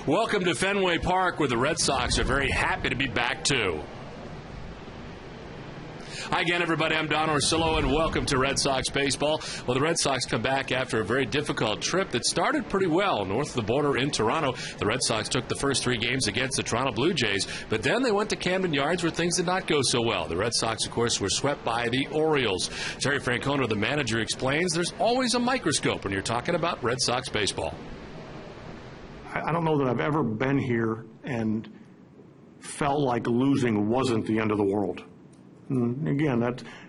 Welcome to Fenway Park, where the Red Sox are very happy to be back, too. Hi again, everybody. I'm Don Orsillo, and welcome to Red Sox baseball. Well, the Red Sox come back after a very difficult trip that started pretty well north of the border in Toronto. The Red Sox took the first 3 games against the Toronto Blue Jays, but then they went to Camden Yards where things did not go so well. The Red Sox, of course, were swept by the Orioles. Terry Francona, the manager, explains there's always a microscope when you're talking about Red Sox baseball. I don't know that I've ever been here and felt like losing wasn't the end of the world. And again,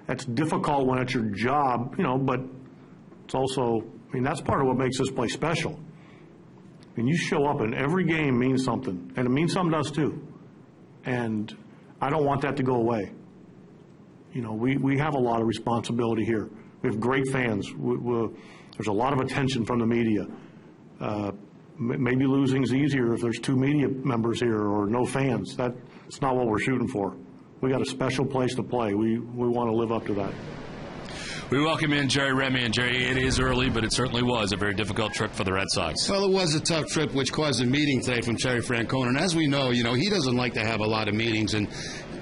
that's difficult when it's your job, but it's also, that's part of what makes this place special. You show up and every game means something, and it means something to us too. And I don't want that to go away. We have a lot of responsibility here. We have great fans. There's a lot of attention from the media. Maybe losing's easier if there's 2 media members here or no fans. That's not what we're shooting for. We got a special place to play. We want to live up to that. We welcome in Jerry Remy. And, Jerry, it is early, but it certainly was a very difficult trip for the Red Sox. Well, it was a tough trip, which caused a meeting today from Terry Francona. And as we know, he doesn't like to have a lot of meetings. And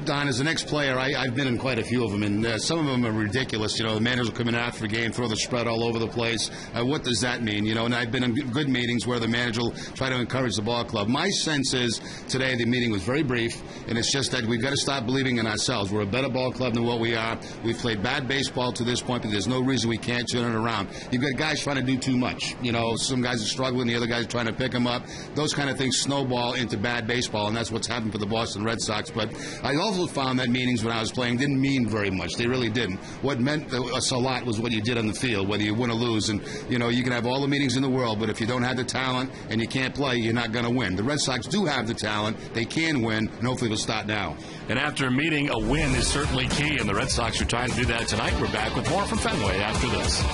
Don, as an ex-player, I've been in quite a few of them, and some of them are ridiculous. The managers will come in after a game, throw the spread all over the place. What does that mean? And I've been in good meetings where the manager will try to encourage the ball club. My sense is today the meeting was very brief, and it's just that we've got to stop believing in ourselves. We're a better ball club than what we are. We've played bad baseball to this point, but there's no reason we can't turn it around. You've got guys trying to do too much. Some guys are struggling, the other guys are trying to pick them up. Those kind of things snowball into bad baseball, and that's what's happened for the Boston Red Sox. But I also found that meetings when I was playing didn't mean very much. They really didn't. What meant us a lot was what you did on the field, whether you win or lose. And, you can have all the meetings in the world, but if you don't have the talent and you can't play, you're not going to win. The Red Sox do have the talent. They can win, and hopefully they'll start now. And after a meeting, a win is certainly key, and the Red Sox are trying to do that tonight. We're back with more from Fenway after this.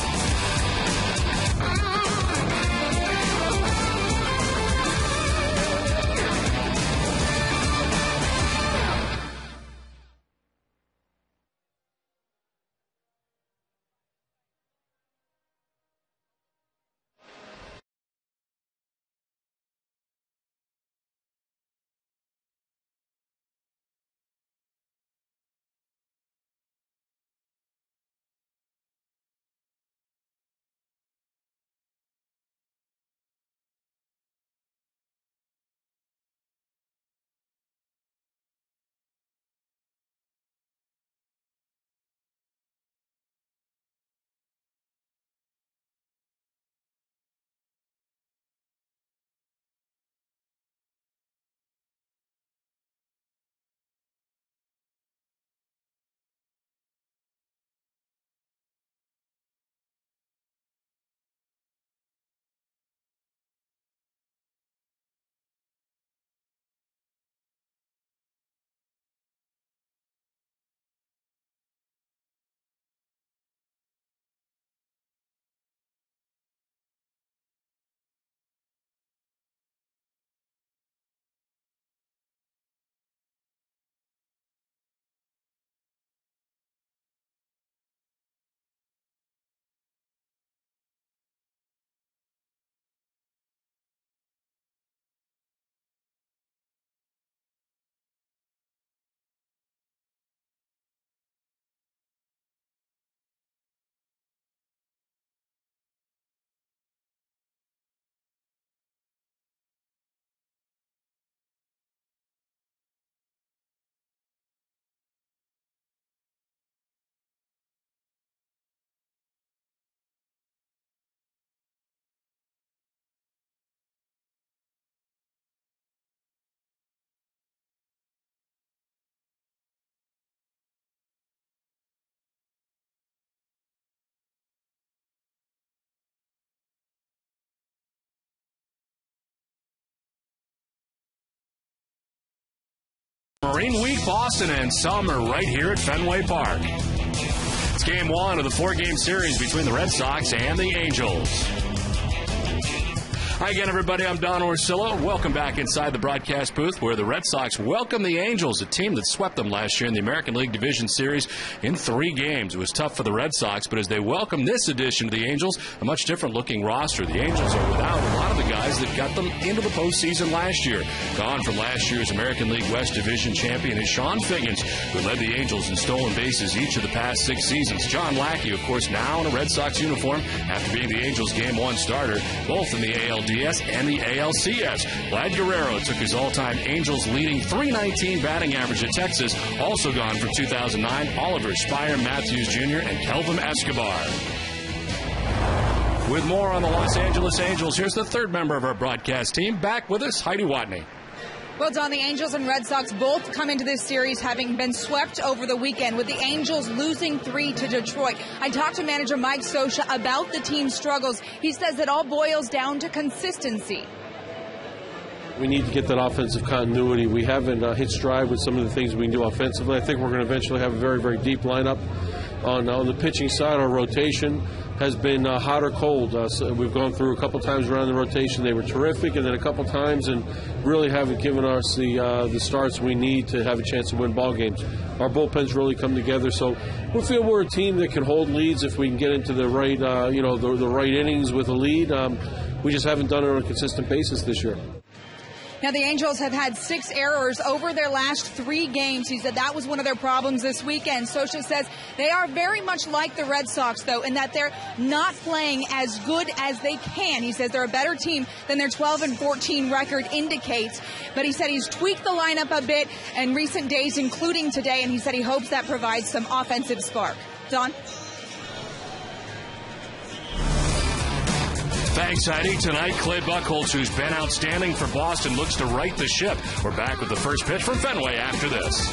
Marine Week Boston and summer right here at Fenway Park. It's game 1 of the 4-game series between the Red Sox and the Angels. Hi again, everybody. I'm Don Orsillo. Welcome back inside the broadcast booth where the Red Sox welcome the Angels, a team that swept them last year in the American League Division Series in 3 games. It was tough for the Red Sox, but as they welcome this edition of the Angels, a much different-looking roster. The Angels are without a lot of the guys that got them into the postseason last year. Gone from last year's American League West Division champion is Sean Figgins, who led the Angels in stolen bases each of the past 6 seasons. John Lackey, of course, now in a Red Sox uniform after being the Angels' Game 1 starter, both in the ALDS and the ALCS. Vlad Guerrero took his all-time Angels leading .319 batting average at Texas, also gone for 2009, Oliver Spire Matthews Jr. and Kelvin Escobar. With more on the Los Angeles Angels, here's the third member of our broadcast team. Back with us, Heidi Watney. Well, Don, the Angels and Red Sox both come into this series having been swept over the weekend, with the Angels losing 3 to Detroit. I talked to manager Mike Scioscia about the team's struggles. He says it all boils down to consistency. We need to get that offensive continuity. We haven't hit stride with some of the things we can do offensively. I think we're going to eventually have a very, very deep lineup. On the pitching side, our rotation has been hot or cold. So we've gone through a couple times around the rotation. They were terrific, and then a couple times and really haven't given us the starts we need to have a chance to win ball games. Our bullpen's really come together, so we feel we're a team that can hold leads if we can get into the right, the right innings with a lead. We just haven't done it on a consistent basis this year. Now, the Angels have had 6 errors over their last 3 games. He said that was one of their problems this weekend. Scioscia says they are very much like the Red Sox, though, in that they're not playing as good as they can. He says they're a better team than their 12-14 record indicates. But he said he's tweaked the lineup a bit in recent days, including today, and he said he hopes that provides some offensive spark. Don? Thanks, Heidi. Tonight, Clay Buchholz, who's been outstanding for Boston, looks to right the ship. We're back with the first pitch from Fenway after this.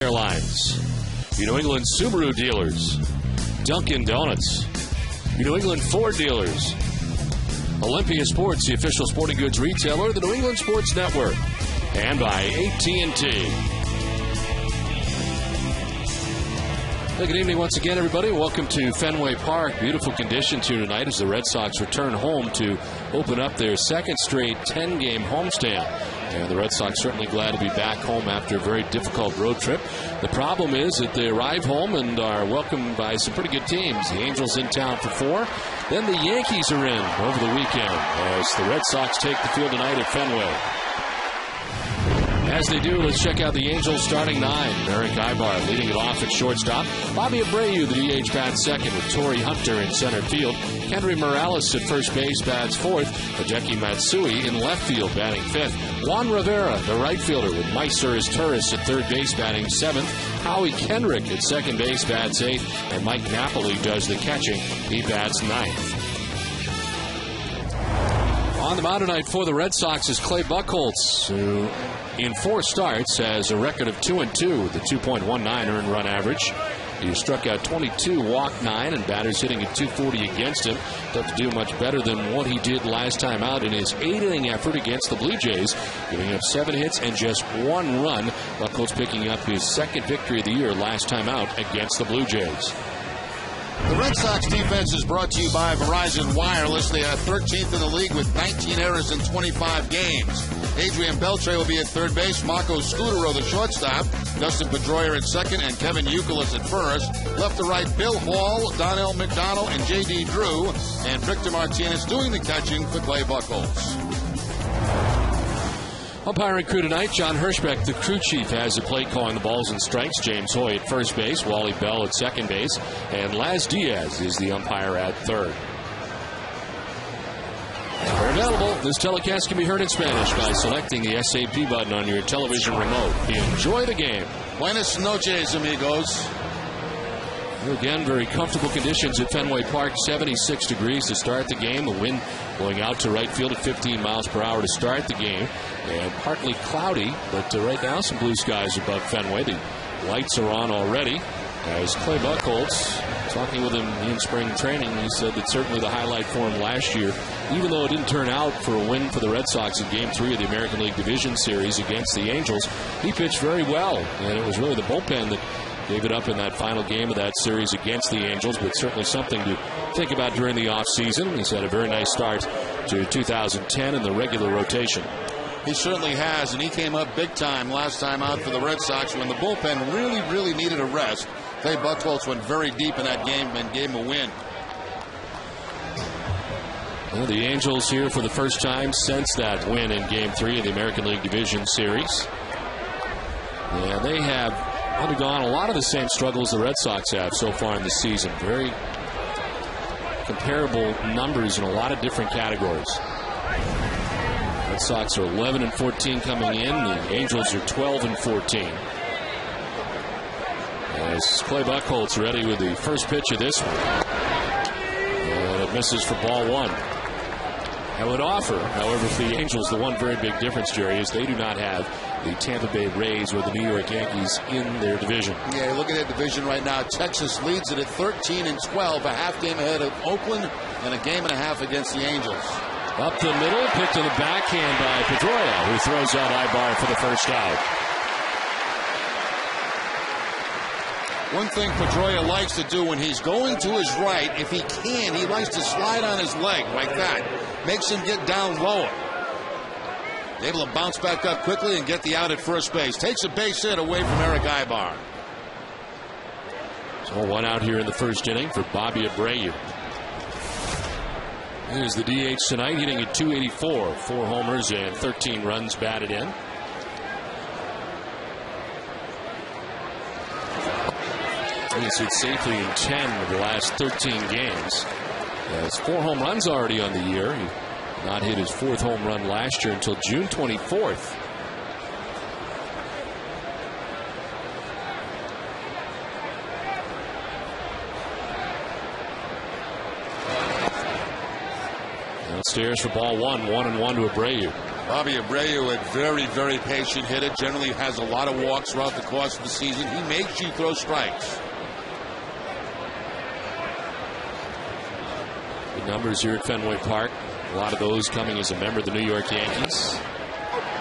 Airlines, your New England Subaru dealers, Dunkin' Donuts, your New England Ford dealers, Olympia Sports, the official sporting goods retailer of the New England Sports Network, and by AT&T. Good evening once again, everybody. Welcome to Fenway Park. Beautiful conditions here tonight as the Red Sox return home to open up their second straight 10-game homestand. And the Red Sox certainly glad to be back home after a very difficult road trip. The problem is that they arrive home and are welcomed by some pretty good teams. The Angels in town for 4. Then the Yankees are in over the weekend as the Red Sox take the field tonight at Fenway. As they do, let's check out the Angels starting 9. Eric Ibar leading it off at shortstop. Bobby Abreu, the DH, bats second with Torrey Hunter in center field. Henry Morales at first base bats fourth. Hideki Matsui in left field batting fifth. Juan Rivera, the right fielder, with Meister as Turris at third base batting seventh. Howie Kendrick at second base bats 8th, and Mike Napoli does the catching. He bats 9th. On the mound tonight for the Red Sox is Clay Buchholz, who in 4 starts has a record of 2-2 with a 2.19 earned run average. He struck out 22, walked 9, and batters hitting at 240 against him. Doesn't do much better than what he did last time out in his 8-inning effort against the Blue Jays, giving up 7 hits and just 1 run. Buchholz picking up his 2nd victory of the year last time out against the Blue Jays. The Red Sox defense is brought to you by Verizon Wireless. They are 13th in the league with 19 errors in 25 games. Adrian Beltre will be at third base, Marco Scutaro the shortstop, Dustin Pedroia at second, and Kevin Youkilis at first. Left to right, Bill Hall, Donnell McDonald, and J.D. Drew, and Victor Martinez doing the catching for Clay Buchholz. Umpiring crew tonight, John Hirschbeck, the crew chief, has the plate calling the balls and strikes. James Hoy at first base, Wally Bell at second base, and Laz Diaz is the umpire at third. Where available, this telecast can be heard in Spanish by selecting the SAP button on your television remote. Enjoy the game. Buenas noches, amigos. Again, very comfortable conditions at Fenway Park. 76 degrees to start the game. The wind blowing out to right field at 15 miles per hour to start the game. And partly cloudy, but right now some blue skies above Fenway. The lights are on already. As Clay Buchholz, talking with him in spring training, he said that certainly the highlight for him last year, even though it didn't turn out for a win for the Red Sox in Game 3 of the American League Division Series against the Angels, he pitched very well. And it was really the bullpen that gave it up in that final game of that series against the Angels, but certainly something to think about during the offseason. He's had a very nice start to 2010 in the regular rotation. He certainly has, and he came up big time last time out for the Red Sox when the bullpen really needed a rest. Clay Buchholz went very deep in that game and gave him a win. Well, the Angels here for the first time since that win in Game 3 of the American League Division Series. And they have undergone a lot of the same struggles the Red Sox have so far in the season. Very comparable numbers in a lot of different categories. Red Sox are 11-14 coming in. The Angels are 12-14. As Clay Buchholz ready with the first pitch of this one. And it misses for ball 1. I would offer, however, for the Angels, the one very big difference, Jerry, is they do not have the Tampa Bay Rays or the New York Yankees in their division. Yeah, look at that division right now. Texas leads it at 13-12, a half game ahead of Oakland and a game and a half against the Angels. Up the middle, picked to the backhand by Pedroia, who throws out Ibar for the first out. One thing Pedroia likes to do when he's going to his right, if he can, he likes to slide on his leg like that. Makes him get down lower. Able to bounce back up quickly and get the out at first base. Takes a base hit away from Eric Ibar. So 1 out here in the first inning for Bobby Abreu. Here's the DH tonight, hitting at .284. 4 homers and 13 runs batted in. He's hit safely in 10 of the last 13 games. Has 4 home runs already on the year. He not hit his 4th home run last year until June 24th. Downstairs for ball 1, 1-1 to Abreu. Bobby Abreu, a very patient hitter, generally has a lot of walks throughout the course of the season. He makes you throw strikes. Good numbers here at Fenway Park. A lot of those coming as a member of the New York Yankees.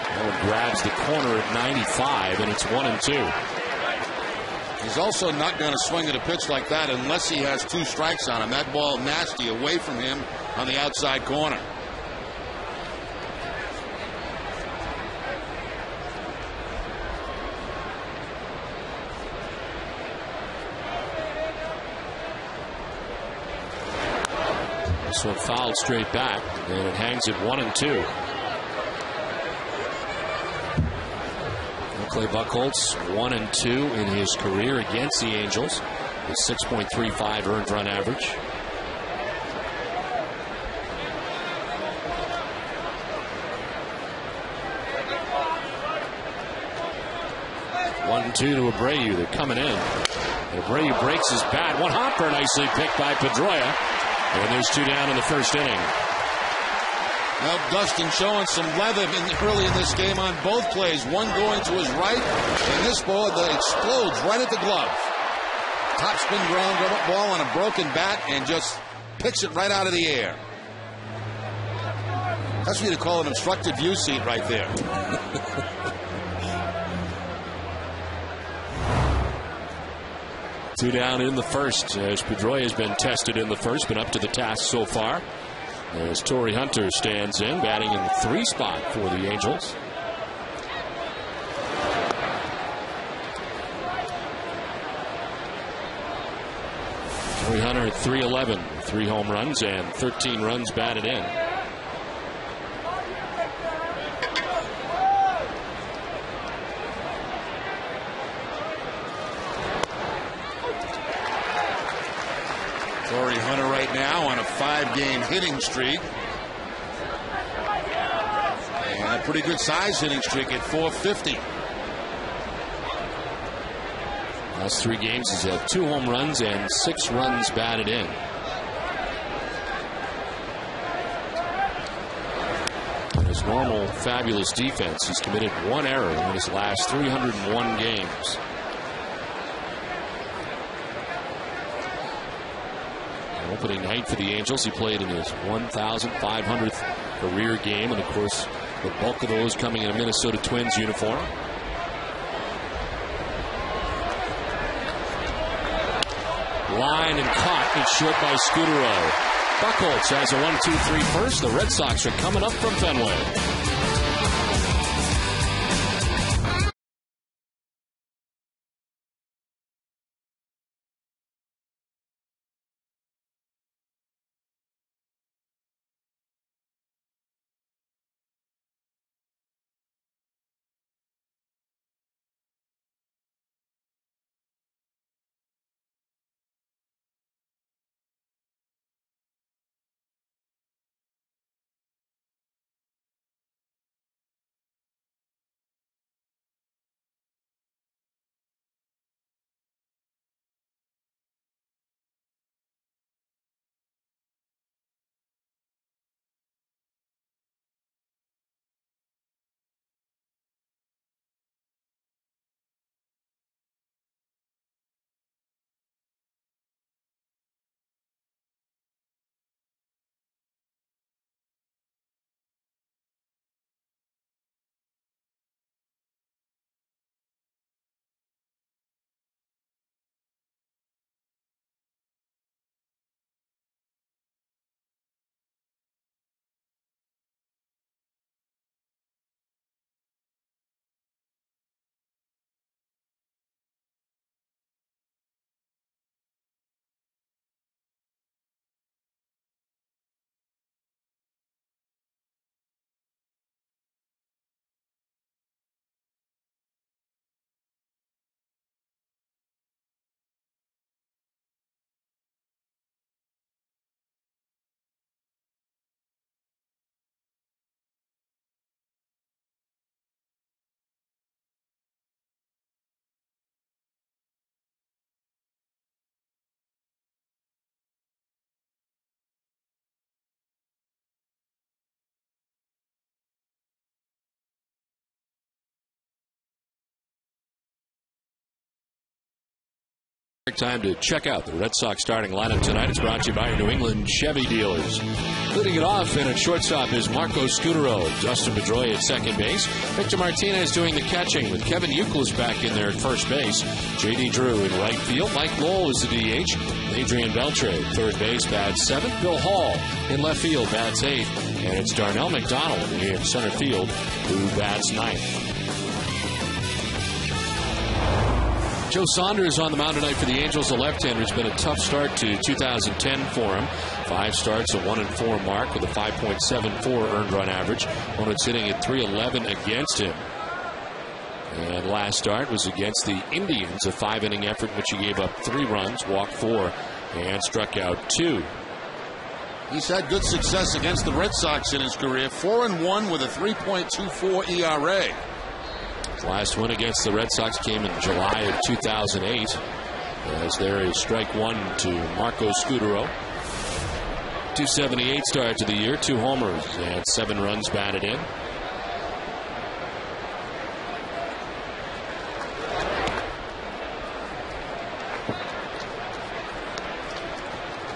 Allen grabs the corner at 95, and it's 1-2. He's also not going to swing at a pitch like that unless he has 2 strikes on him. That ball nasty away from him on the outside corner. This one fouled straight back, and it hangs at 1-2. Clay Buchholz 1-2 in his career against the Angels, with 6.35 earned run average. 1-2 to Abreu. They're coming in. And Abreu breaks his bat. One hopper nicely picked by Pedroia. And there's 2 down in the first inning. Well, Dustin showing some leather early in this game on both plays. One going to his right, and this ball that explodes right at the glove. Top spin ground ball on a broken bat and just picks it right out of the air. That's what you call an obstructed view seat right there. Two down in the first, as Pedroia has been tested in the first, been up to the task so far. As Torrey Hunter stands in, batting in the 3 spot for the Angels. Torrey Hunter at .311, 3 home runs and 13 runs batted in. Torrey Hunter right now on a 5-game hitting streak. And a pretty good size hitting streak at .450. Last 3 games he's had 2 home runs and 6 runs batted in. In his normal fabulous defense, he's committed 1 error in his last 301 games. Opening night for the Angels, he played in his 1,500th career game, and of course the bulk of those coming in a Minnesota Twins uniform. Line and caught and short by Scudero. Buchholz has a 1-2-3 first. The Red Sox are coming up from Fenway. Time to check out the Red Sox starting lineup tonight. It's brought to you by your New England Chevy dealers. Leading it off in at shortstop is Marco Scudero. Dustin Pedroia at second base. Victor Martinez doing the catching with Kevin Youkilis back in there at first base. J.D. Drew in right field. Mike Lowell is the DH. Adrian Beltre, third base, bats 7th. Bill Hall in left field, bats 8th. And it's Darnell McDonald in center field, who bats 9th. Joe Saunders on the mound tonight for the Angels. The left-hander has been a tough start to 2010 for him. 5 starts, a 1-4 mark with a 5.74 earned run average. Opponents hitting at .311 against him. And last start was against the Indians, a 5-inning effort in which he gave up 3 runs, walked 4, and struck out 2. He's had good success against the Red Sox in his career. 4-1 with a 3.24 ERA. Last win against the Red Sox came in July of 2008. As there is strike one to Marco Scutaro. 278 start to the year, 2 homers and 7 runs batted in.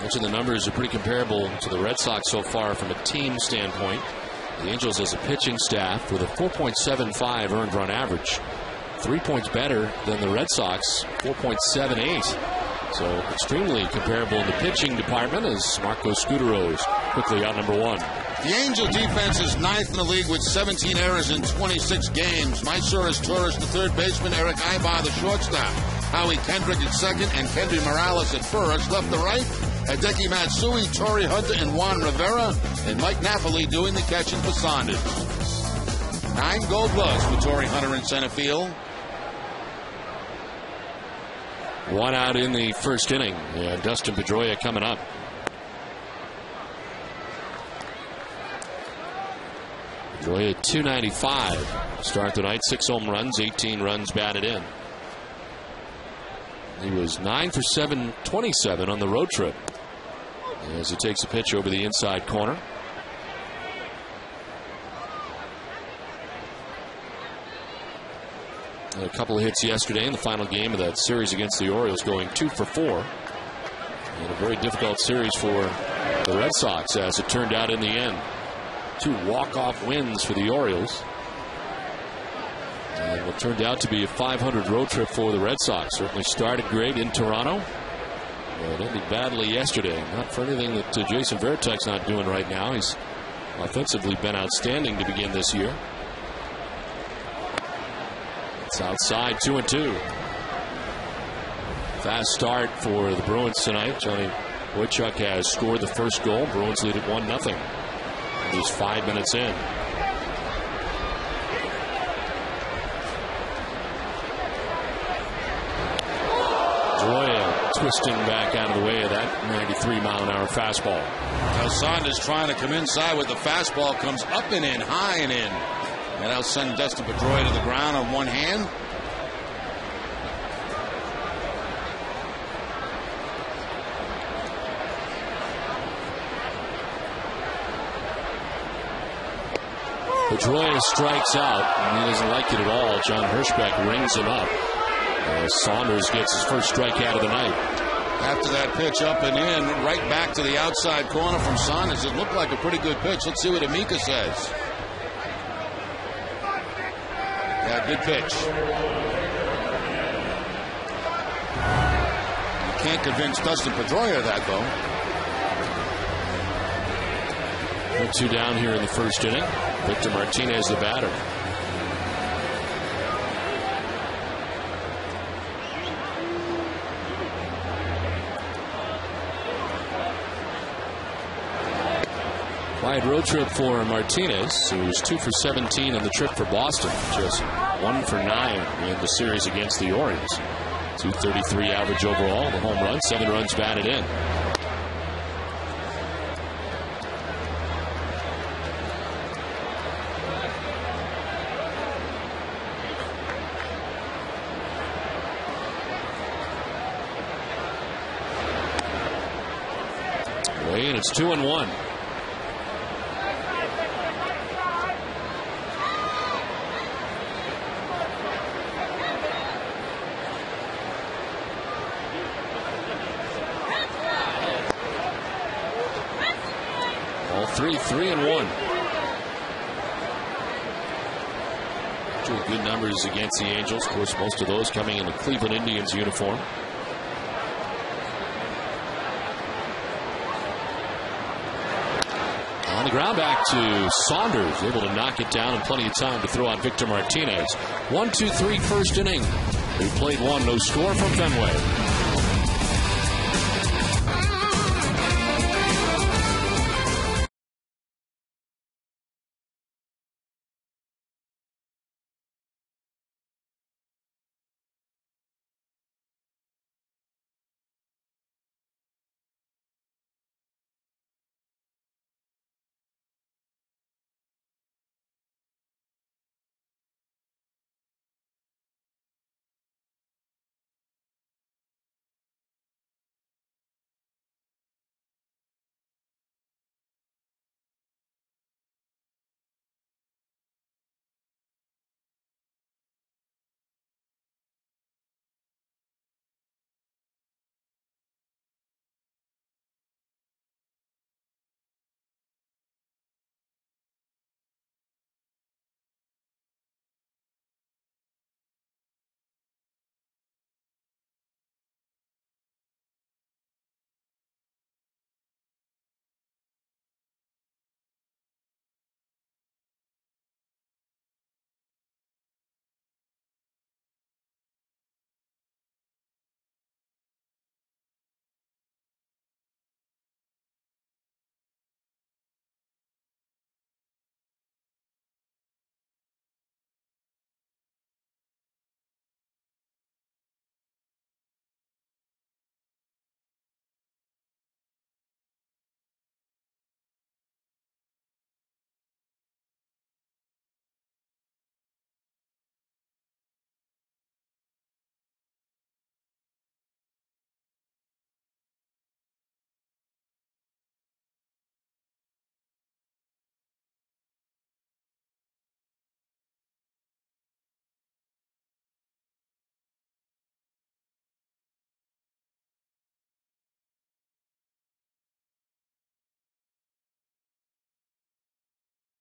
Each of the numbers are pretty comparable to the Red Sox so far from a team standpoint. The Angels as a pitching staff with a 4.75 earned run average. 3 points better than the Red Sox, 4.78. So extremely comparable in the pitching department as Marco Scutaro is quickly out number 1. The Angel defense is 9th in the league with 17 errors in 26 games. Mysoris Torres, the third baseman, Eric Ibar, the shortstop, Howie Kendrick at second, and Kendry Morales at first. Left to right, Hideki Matsui, Torrey Hunter, and Juan Rivera, and Mike Napoli doing the catching for Saunders. 9 gold gloves for Torrey Hunter in center field. 1 out in the first inning. And Dustin Pedroia coming up. Pedroia 295. Start tonight, 6 home runs, 18 runs batted in. He was 9 for 727 on the road trip. As he takes a pitch over the inside corner. A couple of hits yesterday in the final game of that series against the Orioles, going 2 for 4. And a very difficult series for the Red Sox as it turned out in the end. 2 walk-off wins for the Orioles. And what turned out to be a 500 road trip for the Red Sox. Certainly started great in Toronto. But ended badly yesterday. Not for anything that Jason Varitek's not doing right now. He's offensively been outstanding to begin this year. It's outside, 2-2. Fast start for the Bruins tonight. Johnny Boychuk has scored the first goal. Bruins lead at 1-0. He's 5 minutes in. Pedroia twisting back out of the way of that 93-mile-an-hour fastball. Now Saunders trying to come inside with the fastball, comes up and in, high and in. And that'll send Dustin Pedroia to the ground on one hand. Pedroia strikes out, and he doesn't like it at all. John Hirschbeck rings him up. Saunders gets his first strikeout of the night. After that pitch up and in, right back to the outside corner from Saunders. It looked like a pretty good pitch. Let's see what Amika says. Yeah, good pitch. You can't convince Dustin Pedroia of that, though. 2 down here in the first inning. Victor Martinez, the batter. Quiet road trip for Martinez, who was 2 for 17 on the trip for Boston. Just 1 for 9 in the series against the Orioles. 233 average overall. The home run, 7 runs batted in. And it's 2-1. All 3-1. Two good numbers against the Angels. Of course, most of those coming in the Cleveland Indians uniform. On the ground, back to Saunders, able to knock it down and plenty of time to throw out Victor Martinez. 1-2-3 first inning. We played 1, no score from Fenway.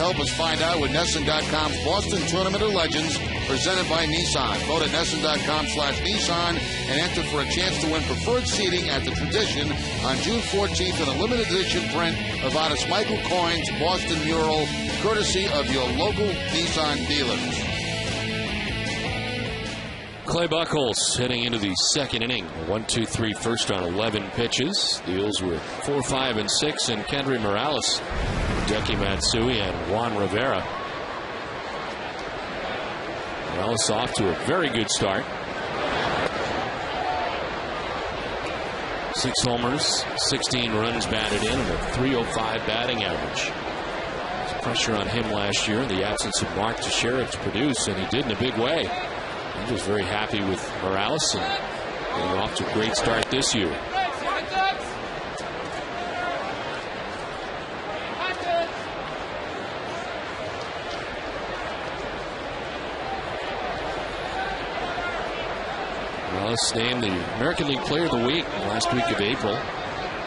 help us find out with NESN.com's Boston Tournament of Legends, presented by Nissan. Vote at NESN.com/Nissan and enter for a chance to win preferred seating at the Tradition on June 14th in a limited edition print of artist Michael Coyne's Boston mural, courtesy of your local Nissan dealers. Clay Buchholz heading into the second inning. 1-2-3 first on 11 pitches. Deals with 4, 5, and 6, and Kendry Morales, Hideki Matsui, and Juan Rivera. Morales off to a very good start. 6 homers, 16 runs batted in, and a .305 batting average. There's pressure on him last year in the absence of Mark Teixeira to produce, and he did in a big way. He was very happy with Morales and getting off to a great start this year. Morales named the American League Player of the Week last week of April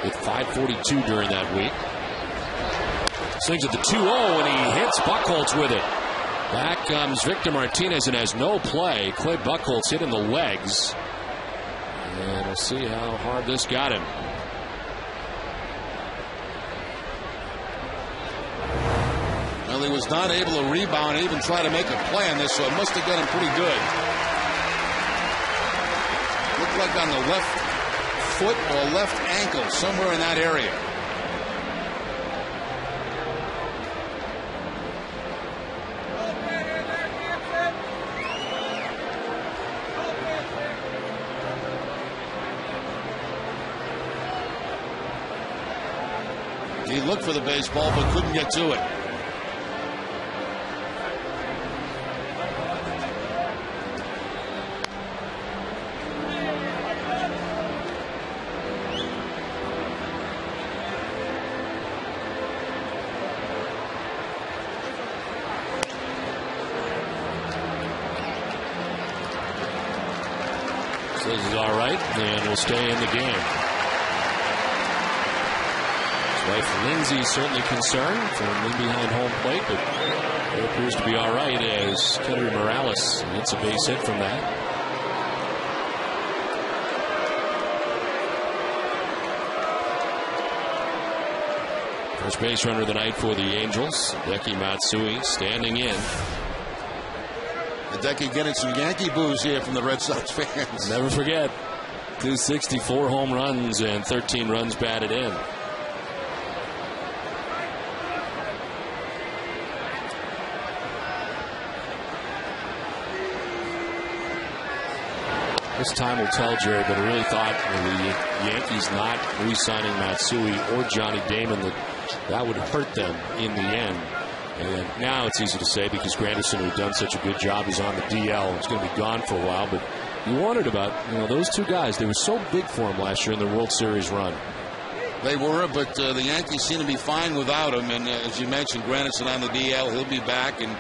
with .542 during that week. Swings at the 2-0 and he hits Buchholz with it. Back comes Victor Martinez and has no play. Clay Buchholz hit in the legs. And we'll see how hard this got him. Well, he was not able to rebound and even try to make a play on this, so it must have got him pretty good. Looked like on the left foot or left ankle, somewhere in that area. He looked for the baseball but couldn't get to it. Says he's all right and will stay in the game. Wife Lindsay certainly concerned from in behind home plate, but it appears to be all right as Kendry Morales gets a base hit from that. First base runner of the night for the Angels, Hideki Matsui, standing in. Hideki getting some Yankee boos here from the Red Sox fans. Never forget, 264 home runs and 13 runs batted in. This time will tell, Jerry, but I really thought the Yankees not re-signing Matsui or Johnny Damon that would hurt them in the end. And now it's easy to say because Granderson, who'd done such a good job, is on the DL. He's going to be gone for a while. But you wondered about those two guys. They were so big for him last year in the World Series run. They were, but the Yankees seem to be fine without him. And as you mentioned, Granderson on the DL, he'll be back, and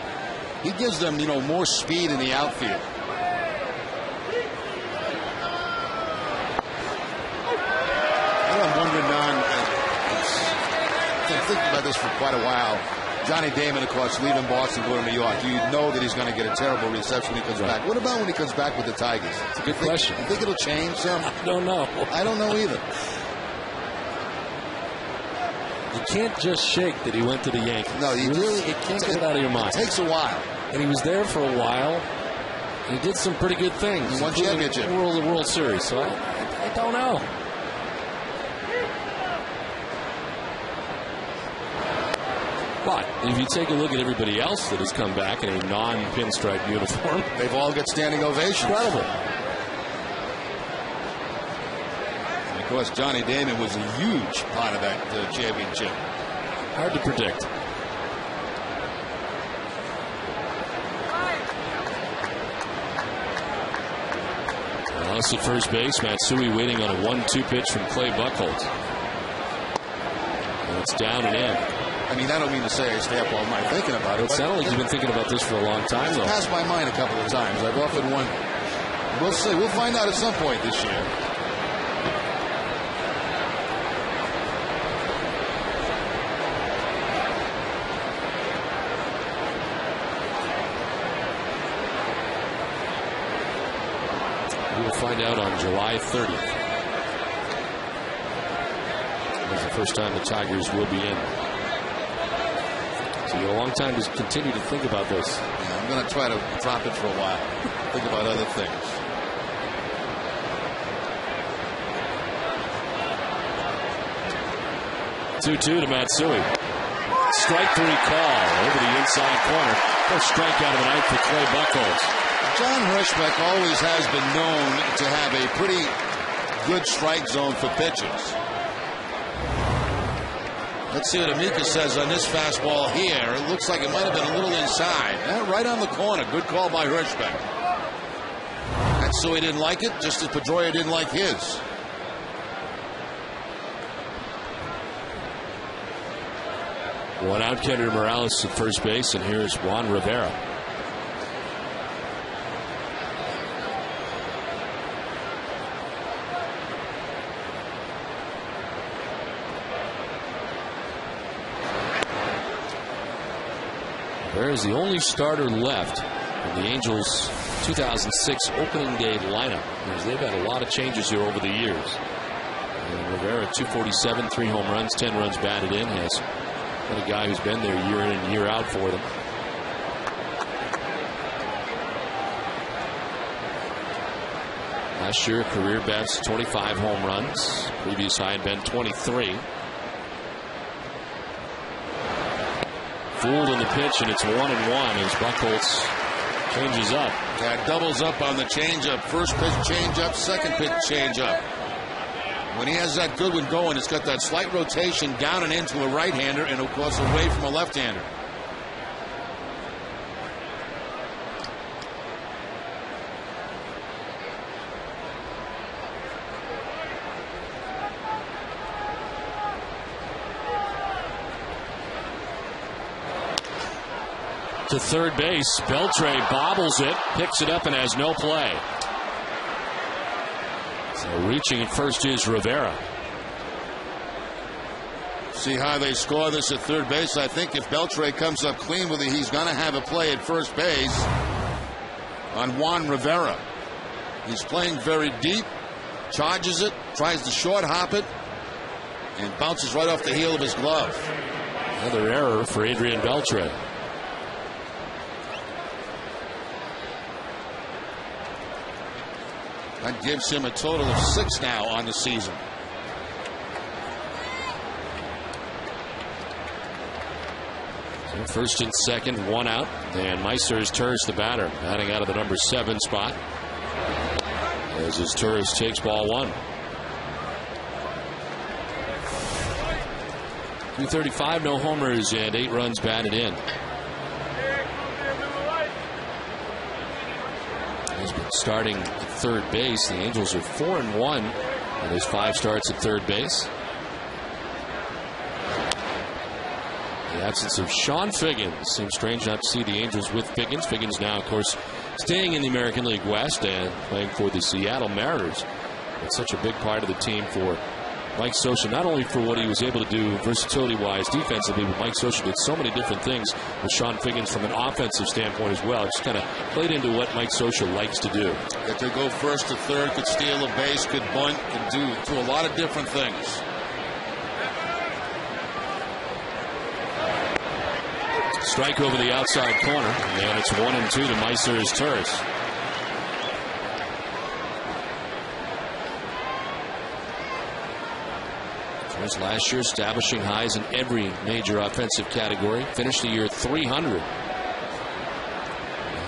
he gives them more speed in the outfield. I'm wondering, Don, I've been thinking about this for quite a while. Johnny Damon, of course, leaving Boston, going to New York. You know that he's going to get a terrible reception when he comes back. What about when he comes back with the Tigers? It's a good question. You think it'll change some? I don't know. I don't know either. You can't just shake that he went to the Yankees. No, you can't get it out of your mind. It takes a while. And he was there for a while. He did some pretty good things. He won championship. World Series. So I don't know. But if you take a look at everybody else that has come back in a non-pinstripe uniform, they've all got standing ovations. Incredible. And of course, Johnny Damon was a huge part of that championship. Hard to predict. Us at first base, Matsui waiting on a 1-2 pitch from Clay Buchholz. And it's down and in. I mean, I don't mean to say I stay up all night thinking about it. It sounds like you've been thinking about this for a long time, though. It's passed my mind a couple of times. I've often wondered. We'll see. We'll find out at some point this year. find out on July 30th. It's the first time the Tigers will be in. So you have a long time to continue to think about this. Yeah, I'm going to try to drop it for a while. Think about other things. 2-2 to Matsui. Strike 3 call over the inside corner. First strikeout of the night for Clay Buchholz. John Hirschbeck always has been known to have a pretty good strike zone for pitchers. Let's see what Amika says on this fastball here. It looks like it might have been a little inside. Yeah, right on the corner. Good call by Hirschbeck. Matsui didn't like it, just as Pedroia didn't like his. One out, Kennedy Morales at first base, and here's Juan Rivera. Rivera is the only starter left in the Angels' 2006 opening day lineup, because they've had a lot of changes here over the years. And Rivera, 247, 3 home runs, 10 runs batted in, has been a guy who's been there year in and year out for them. Last year, career best 25 home runs. Previous high had been 23. Fooled in the pitch, and it's 1-1 as Buchholz changes up. Yeah, doubles up on the changeup. First pitch changeup, second pitch changeup. When he has that good one going, it's got that slight rotation down and into a right-hander and, of course, away from a left-hander. To third base, Beltre bobbles it, picks it up, and has no play. So reaching at first is Rivera. See how they score this at third base. I think if Beltre comes up clean with it, he's going to have a play at first base on Juan Rivera. He's playing very deep, charges it, tries to short hop it, and bounces right off the heel of his glove. Another error for Adrian Beltre. That gives him a total of 6 now on the season. So first and second, 1 out. And Meisers Turris the batter, batting out of the number 7 spot. As his Turris takes ball 1. 235, no homers, and 8 runs batted in. He's been starting at third base. The Angels are 4-1 in his 5 starts at third base. The absence of Sean Figgins. Seems strange not to see the Angels with Figgins. Figgins now, of course, staying in the American League West and playing for the Seattle Mariners. It's such a big part of the team for Mike Scioscia, not only for what he was able to do versatility-wise defensively, but Mike Scioscia did so many different things with Sean Figgins from an offensive standpoint as well. It just kind of played into what Mike Scioscia likes to do. Could go first to third, could steal a base, could bunt, could do a lot of different things. Strike over the outside corner, and it's 1-2 to Meisers Turris. Last year establishing highs in every major offensive category. Finished the year 300.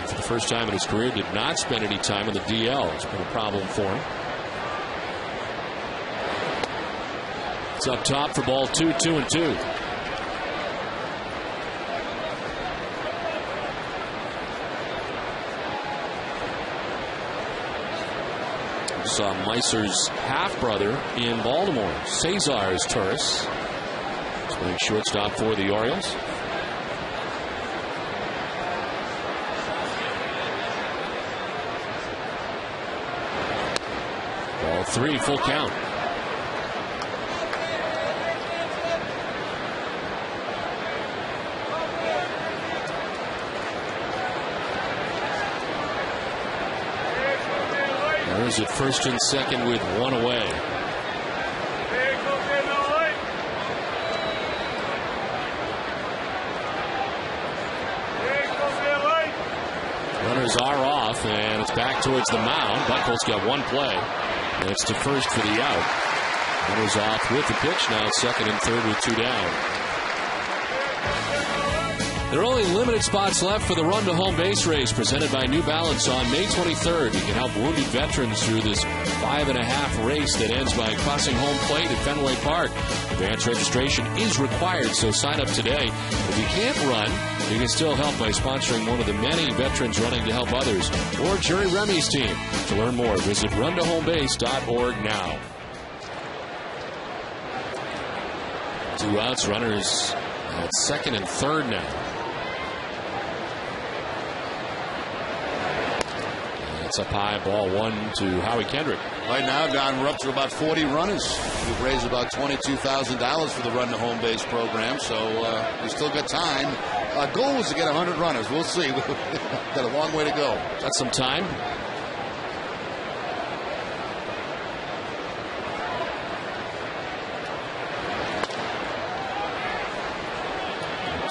For the first time in his career, did not spend any time in the DL. It's been a problem for him. It's up top for ball 2, 2-2. Saw Meisers' half-brother in Baltimore, Cesar's Turris, playing shortstop for the Orioles. Ball 3, full count. Runners at first and second with one away. Runners are off, and it's back towards the mound. Buchholz got one play, and it's to first for the out. Runners off with the pitch. Now it's second and third with two down. There are only limited spots left for the Run to Home base race presented by New Balance on May 23rd. You can help wounded veterans through this 5.5 race that ends by crossing home plate at Fenway Park. Advance registration is required, so sign up today. If you can't run, you can still help by sponsoring one of the many veterans running to help others or Jerry Remy's team. To learn more, visit runtohomebase.org now. Two outs, runners at second and third now. It's up high, ball one to Howie Kendrick. Right now, Don, we're up to about 40 runners. We've raised about $22,000 for the Run to Home base program, so we still got time. Our goal was to get 100 runners. We'll see. We've got a long way to go. Got some time.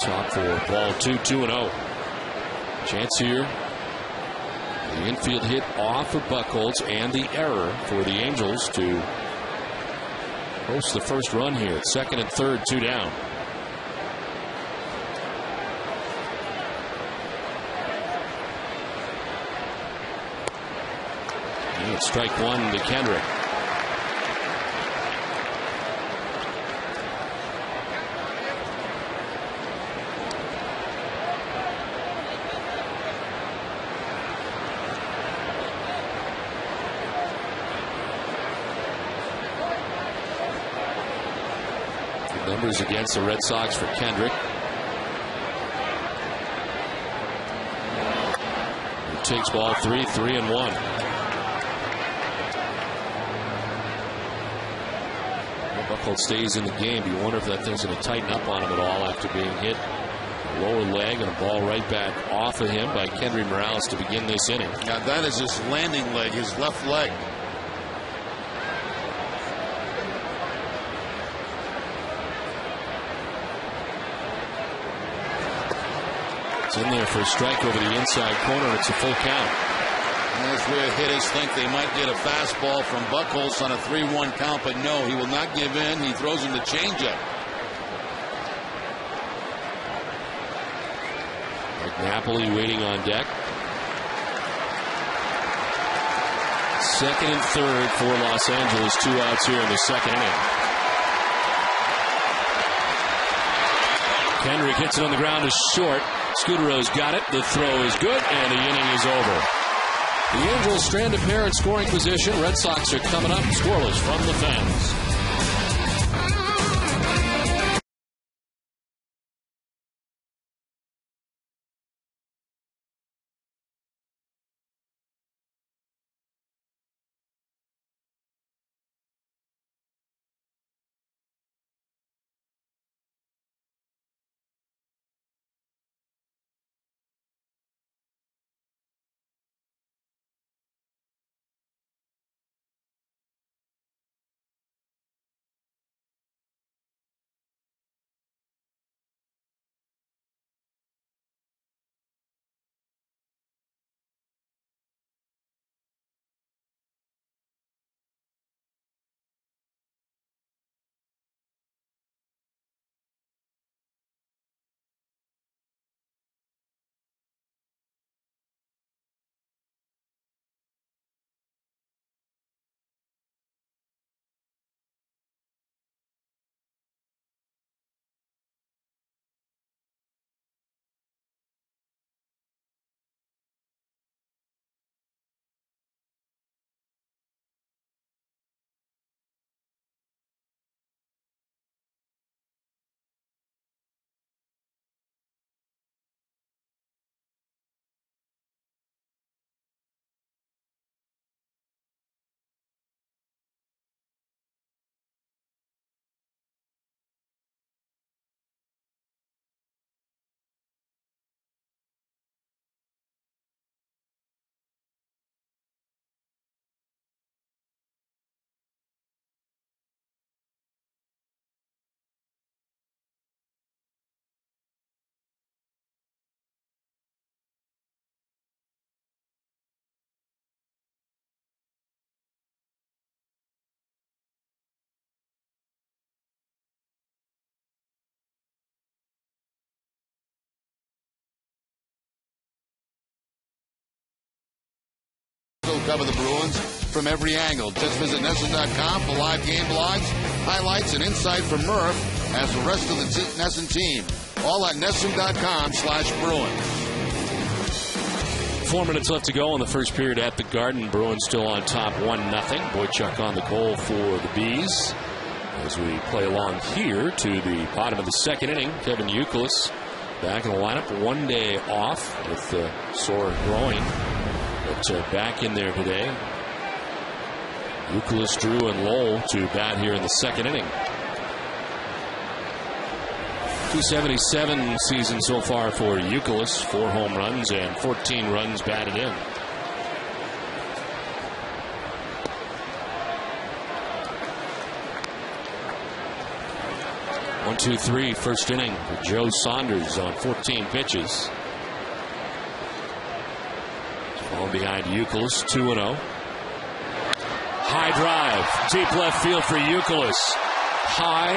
Top for ball 2-2-0. Chance here. The infield hit off of Buchholz and the error for the Angels to post the first run here. Second and third, two down. And it's strike one to Kendrick. Numbers against the Red Sox for Kendrick. He takes ball 3-1. Buchholz stays in the game. You wonder if that thing's going to tighten up on him at all after being hit. A lower leg and a ball right back off of him by Kendry Morales to begin this inning. Now that is his landing leg, his left leg. It's in there for a strike over the inside corner. It's a full count. And that's where hitters think they might get a fastball from Buchholz on a 3-1 count, but no, he will not give in. He throws him the changeup. Like Napoli waiting on deck. Second and third for Los Angeles. Two outs here in the second inning. Kendrick hits it on the ground is short. Scudero's got it. The throw is good, and the inning is over. The Angels strand a pair in scoring position. Red Sox are coming up scoreless from the fence. cover the Bruins from every angle. Just visit NESN.com for live game blogs, highlights, and insight from Murph as the rest of the NESN team. All at NESN.com/Bruins. 4 minutes left to go in the first period at the Garden. Bruins still on top 1-0. Boychuk on the goal for the Bees. As we play along here to the bottom of the second inning, Kevin Youkilis back in the lineup. 1 day off with sore groin, but back in there today. Youkilis, Drew, and Lowell to bat here in the second inning. .277 season so far for Youkilis. 4 home runs and 14 runs batted in. One, two, three, first inning for Joe Saunders on 14 pitches. Falling behind Youkilis, 2-0. High drive, deep left field for Youkilis. High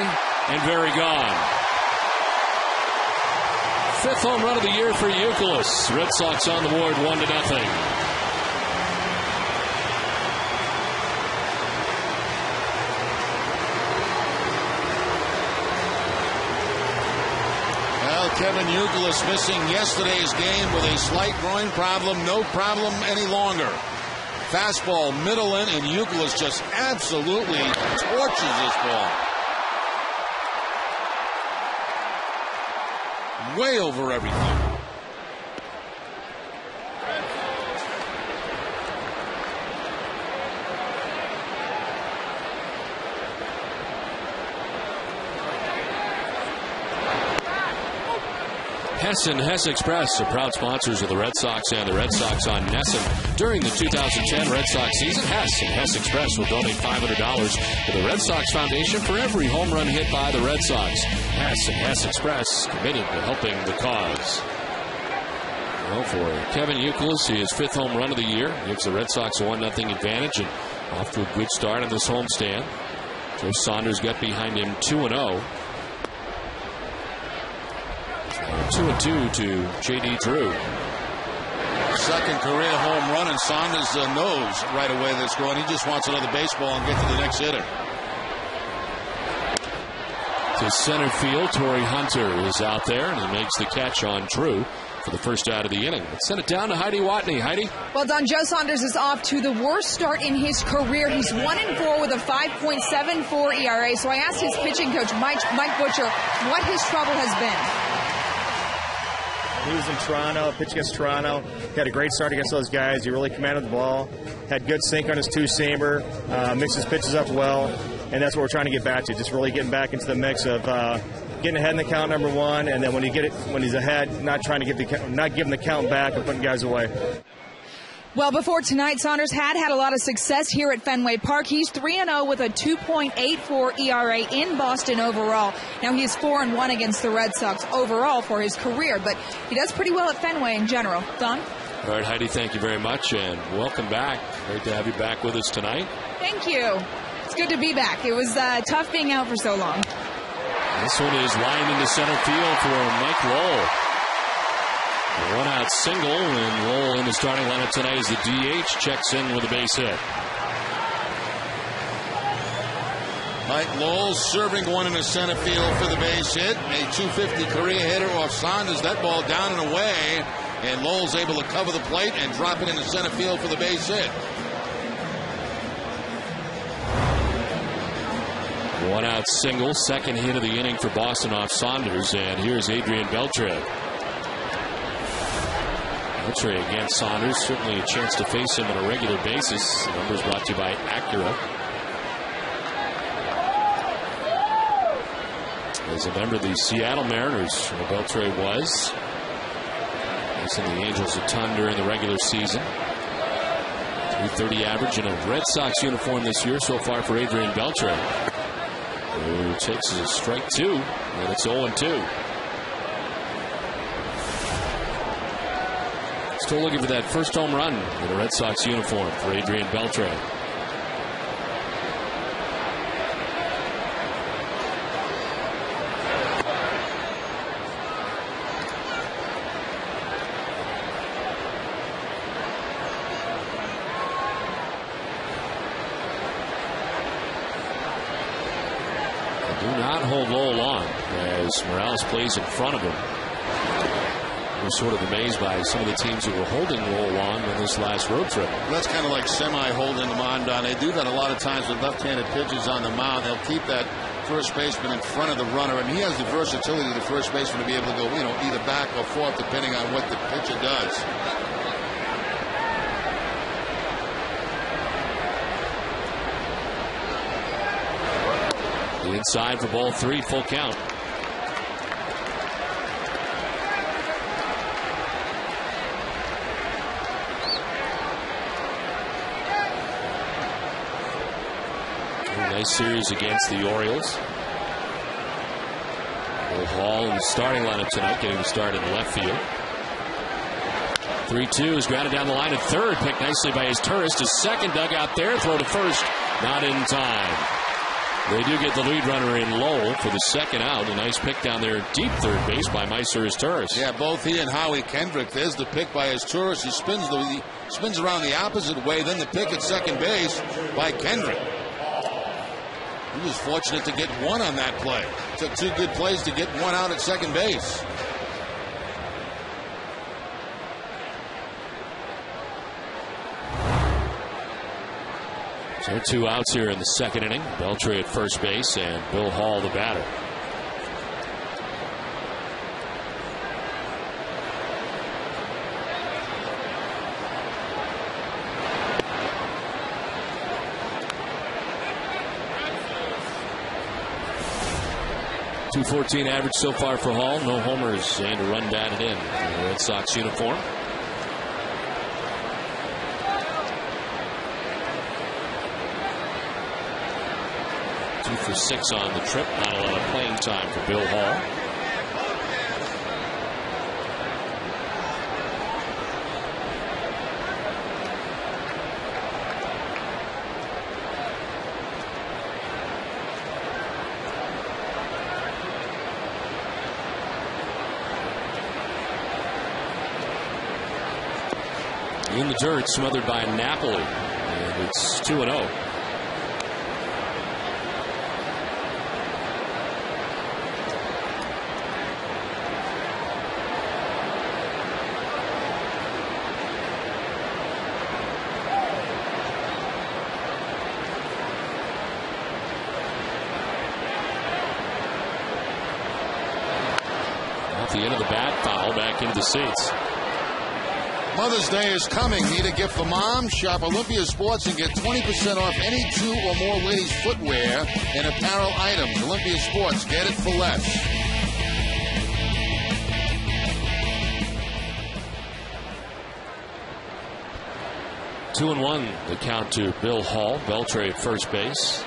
and very gone. 5th home run of the year for Youkilis. Red Sox on the board, 1-0. Well, Kevin Youkilis missing yesterday's game with a slight groin problem. No problem any longer. Fastball middle in, and Youkilis just absolutely torches this ball. Way over everything. Hess and Hess Express are proud sponsors of the Red Sox and the Red Sox on NESN. During the 2010 Red Sox season, Hess and Hess Express will donate $500 to the Red Sox Foundation for every home run hit by the Red Sox. Hess and Hess Express, committed to helping the cause. Well, for Kevin Youkilis, his 5th home run of the year, gives the Red Sox a 1-0 advantage and off to a good start on this homestand. Joe Saunders got behind him 2-0. 2-2 to J.D. Drew. Second career home run, and Saunders knows right away that's going. He just wants another baseball and get to the next hitter. To center field, Torrey Hunter is out there, and he makes the catch on Drew for the first out of the inning. Let's send it down to Heidi Watney. Heidi? Well, Don, Joe Saunders is off to the worst start in his career. He's 1-4 with a 5.74 ERA. So I asked his pitching coach, Mike Butcher, what his trouble has been. He was in Toronto, pitched against Toronto. He had a great start against those guys. He really commanded the ball. Had good sink on his two-seamer. Mixed his pitches up well. And that's what we're trying to get back to. Just really getting back into the mix of getting ahead in the count, number one. And then when he's ahead, not giving the count back and putting guys away. Well, before tonight, Saunders had a lot of success here at Fenway Park. He's 3-0 with a 2.84 ERA in Boston overall. Now, he is 4-1 against the Red Sox overall for his career, but he does pretty well at Fenway in general. Don? All right, Heidi, thank you very much, and welcome back. Great to have you back with us tonight. Thank you. It's good to be back. It was tough being out for so long. This one is lined into center field for Mike Lowell. A 1-out single, and Lowell in the starting lineup tonight as the DH checks in with a base hit. Mike Lowell serving one in the center field for the base hit. A .250 career hitter off Saunders. That ball down and away, and Lowell's able to cover the plate and drop it into center field for the base hit. 1-out single, second hit of the inning for Boston off Saunders, and here's Adrian Beltre. Beltre against Saunders, certainly a chance to face him on a regular basis. The numbers brought to you by Acura. As a member of the Seattle Mariners, Beltre was. Facing the Angels a ton during the regular season. .330 average in a Red Sox uniform this year so far for Adrian Beltre. Who takes a strike 2, and it's 0-2. Still looking for that first home run in a Red Sox uniform for Adrian Beltre. not hold Lowell on as Morales plays in front of him. I was sort of amazed by some of the teams that were holding Lowell on in this last road trip. That's kind of like semi-holding them on, Don. They do that a lot of times with left-handed pitchers on the mound. They'll keep that first baseman in front of the runner, and he has the versatility of the first baseman to be able to go, either back or forth depending on what the pitcher does. The inside for ball 3, full count. Nice series against the Orioles. Bill Hall in the starting lineup tonight, getting the start in left field. 3-2 is grounded down the line at third, picked nicely by his tourist. His second dugout there, throw to first, not in time. They do get the lead runner in Lowell for the second out. A nice pick down there, deep third base by Meiser, his tourist. Yeah, both he and Howie Kendrick. There's the pick by his tourist. He spins around the opposite way. Then the pick at second base by Kendrick. He was fortunate to get one on that play. Took 2 good plays to get one out at second base. So 2 outs here in the second inning. Beltre at first base and Bill Hall the batter. .214 average so far for Hall. No homers and a run batted in the Red Sox uniform. Two for 6 on the trip. Not a lot of playing time for Bill Hall. In the dirt, smothered by Napoli. And it's 2-0. Off the end of the bat, foul back into the seats. Mother's Day is coming. Need a gift for mom? Shop Olympia Sports and get 20% off any 2 or more ladies' footwear and apparel items. Olympia Sports, get it for less. Two and 1, the count to Bill Hall. Beltre at first base.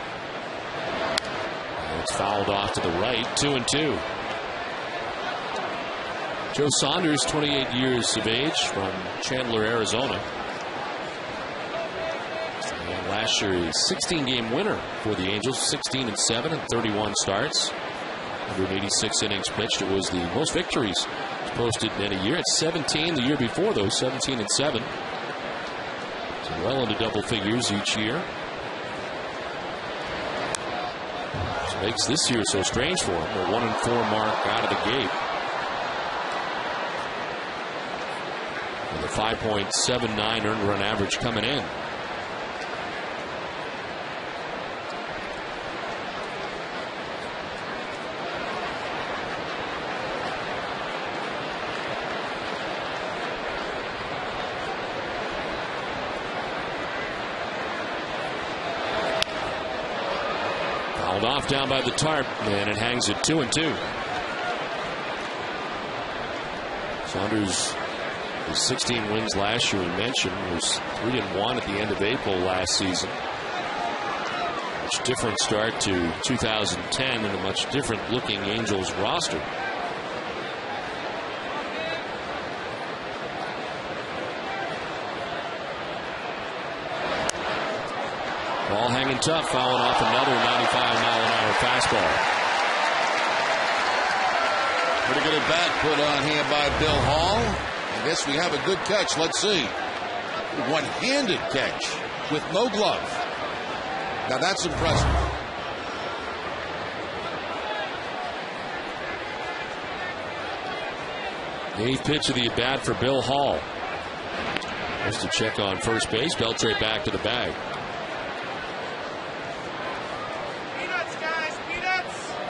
And it's fouled off to the right. 2-2. Joe Saunders, 28 years of age, from Chandler, Arizona. And last year, a 16-game winner for the Angels, 16-7 and 31 starts. 186 innings pitched. It was the most victories posted in a year. It's 17 the year before, though, 17-7. So well into double figures each year. Which makes this year so strange for him. A 1-4 mark out of the gate. With a 5.79 earned run average coming in. Fouled off down by the tarp, and it hangs at 2-2. Saunders, with 16 wins last year, we mentioned, was 3-1 at the end of April last season. Much different start to 2010 and a much different looking Angels roster. Ball hanging tough, fouling off another 95-mile-an-hour fastball. Pretty good at bat put on here by Bill Hall. I guess we have a good catch. Let's see. One-handed catch with no glove. Now that's impressive. Eighth pitch of the at-bat for Bill Hall. Just to check on first base. Beltre back to the bag.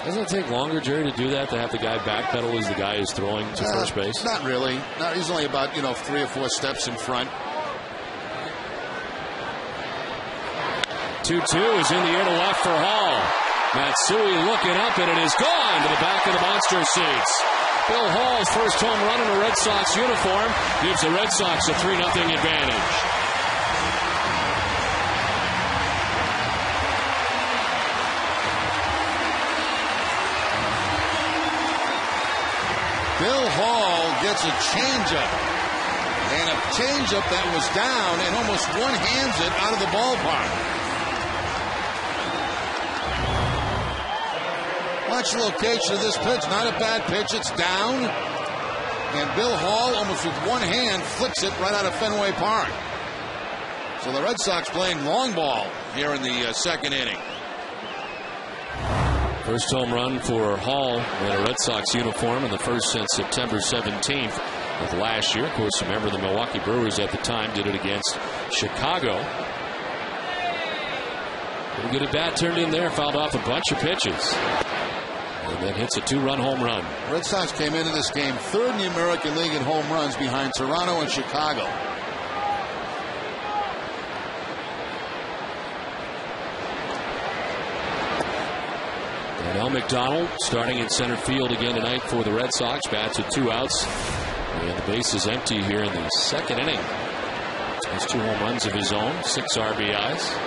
Doesn't it take longer, Jerry, to do that, to have the guy backpedal as the guy is throwing to first base? Not really. No, he's only about 3 or 4 steps in front. 2-2 is in the air to left for Hall. Matsui looking up, and it is gone to the back of the monster seats. Bill Hall's first home run in a Red Sox uniform gives the Red Sox a 3-0 advantage. Bill Hall gets a changeup, and a changeup that was down and almost one-hands it out of the ballpark. Watch the location of this pitch. Not a bad pitch. It's down, and Bill Hall, almost with one hand, flicks it right out of Fenway Park. So the Red Sox playing long ball here in the second inning. First home run for Hall in a Red Sox uniform, and the first since September 17th of last year. Of course, remember the Milwaukee Brewers at the time did it against Chicago. Pretty good at bat turned in there, fouled off a bunch of pitches. And then hits a 2-run home run. Red Sox came into this game third in the American League in home runs behind Toronto and Chicago. Darnell McDonald starting in center field again tonight for the Red Sox. Bats with 2 outs. And the base is empty here in the second inning. Has 2 home runs of his own, 6 RBIs.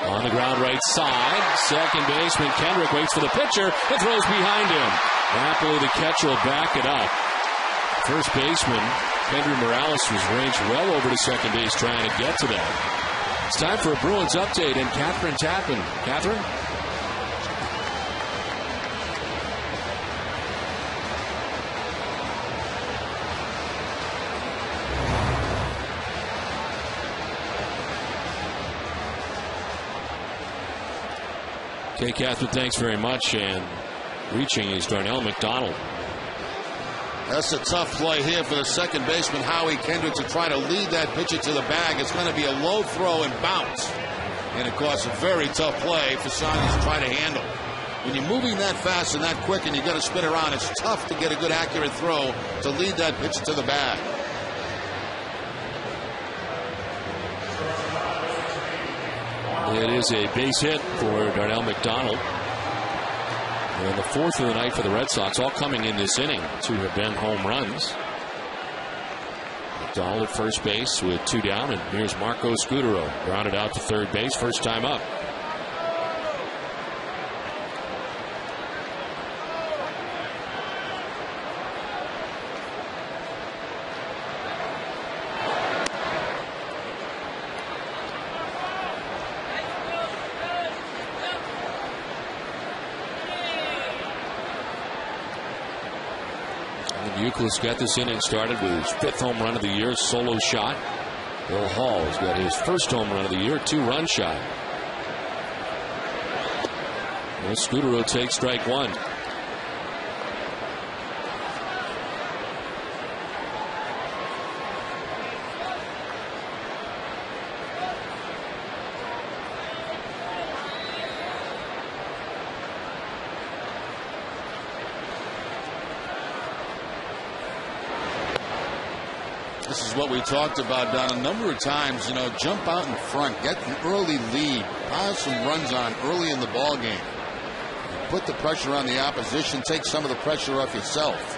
On the ground right side, second baseman Kendrick waits for the pitcher and throws behind him. Happily the catcher will back it up. First baseman Henry Morales was ranged well over to second base trying to get to that. It's time for a Bruins update, and Catherine Tappan. Catherine? Okay, Catherine, thanks very much. And reaching is Darnell McDonald. That's a tough play here for the second baseman, Howie Kendrick, to try to lead that pitcher to the bag. It's going to be a low throw and bounce. And, of course, a very tough play for Saunders to try to handle. When you're moving that fast and that quick and you've got to spin around, it's tough to get a good, accurate throw to lead that pitcher to the bag. It is a base hit for Darnell McDonald. And the 4th of the night for the Red Sox, all coming in this inning. 2 have been home runs. McDonald at first base with 2 down, and here's Marco Scudero grounded out to third base, first time up. Youkilis got this inning started with his 5th home run of the year, solo shot. Bill Hall has got his first home run of the year, 2-run shot. And Scudero takes strike 1. This is what we talked about, Don, a number of times. Jump out in front, get an early lead, pile some runs on early in the ball game. Put the pressure on the opposition, take some of the pressure off yourself.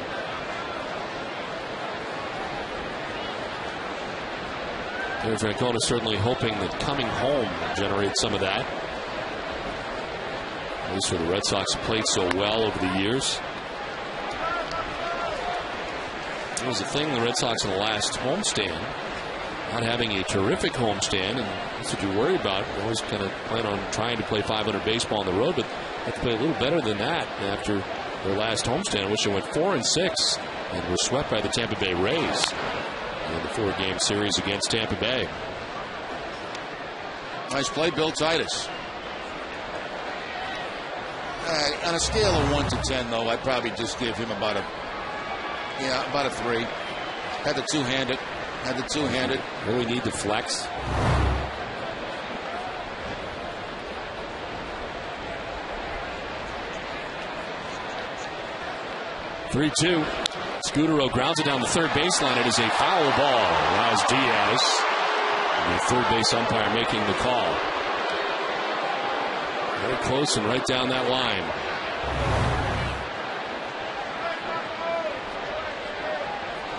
Terry Francona certainly hoping that coming home generates some of that. At least for the Red Sox have played so well over the years. It was a thing, the Red Sox in the last homestand, not having a terrific homestand, and that's what you worry about. You always kind of plan on trying to play 500 baseball on the road, but have to play a little better than that after their last homestand, which they went 4-6 and were swept by the Tampa Bay Rays in the 4-game series against Tampa Bay. Nice play, Bill Titus. On a scale of 1 to 10, though, I'd probably just give him about a 3. Had the two-handed. Really need to flex. (3-2). Scudero grounds it down the third baseline. It is a foul ball. Allows Diaz, the third base umpire, making the call. Very close and right down that line.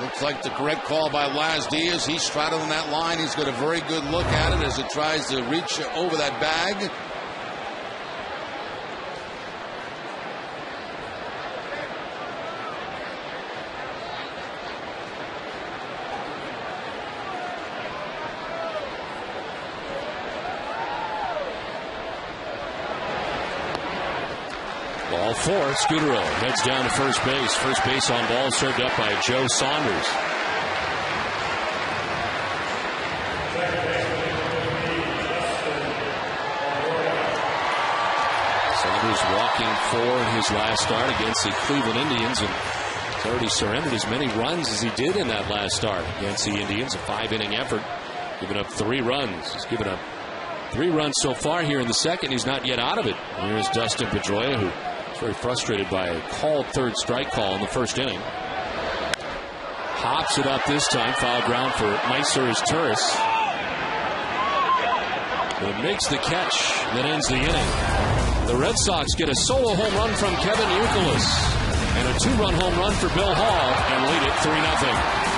Looks like the correct call by Laz Diaz. He's straddling that line. He's got a very good look at it as it tries to reach over that bag. Ball 4. Scudero heads down to first base. First base on ball, served up by Joe Saunders. Saunders walking for his last start against the Cleveland Indians, and he's already surrendered as many runs as he did in that last start against the Indians. A 5-inning effort, giving up 3 runs. He's given up 3 runs so far here in the second. He's not yet out of it. Here's Dustin Pedroia, who is very frustrated by a called third strike call in the first inning. Hops it up this time. Foul ground for Meiser Turris. It makes the catch that ends the inning. The Red Sox get a solo home run from Kevin Youkilis and a 2-run home run for Bill Hall and lead it 3-0.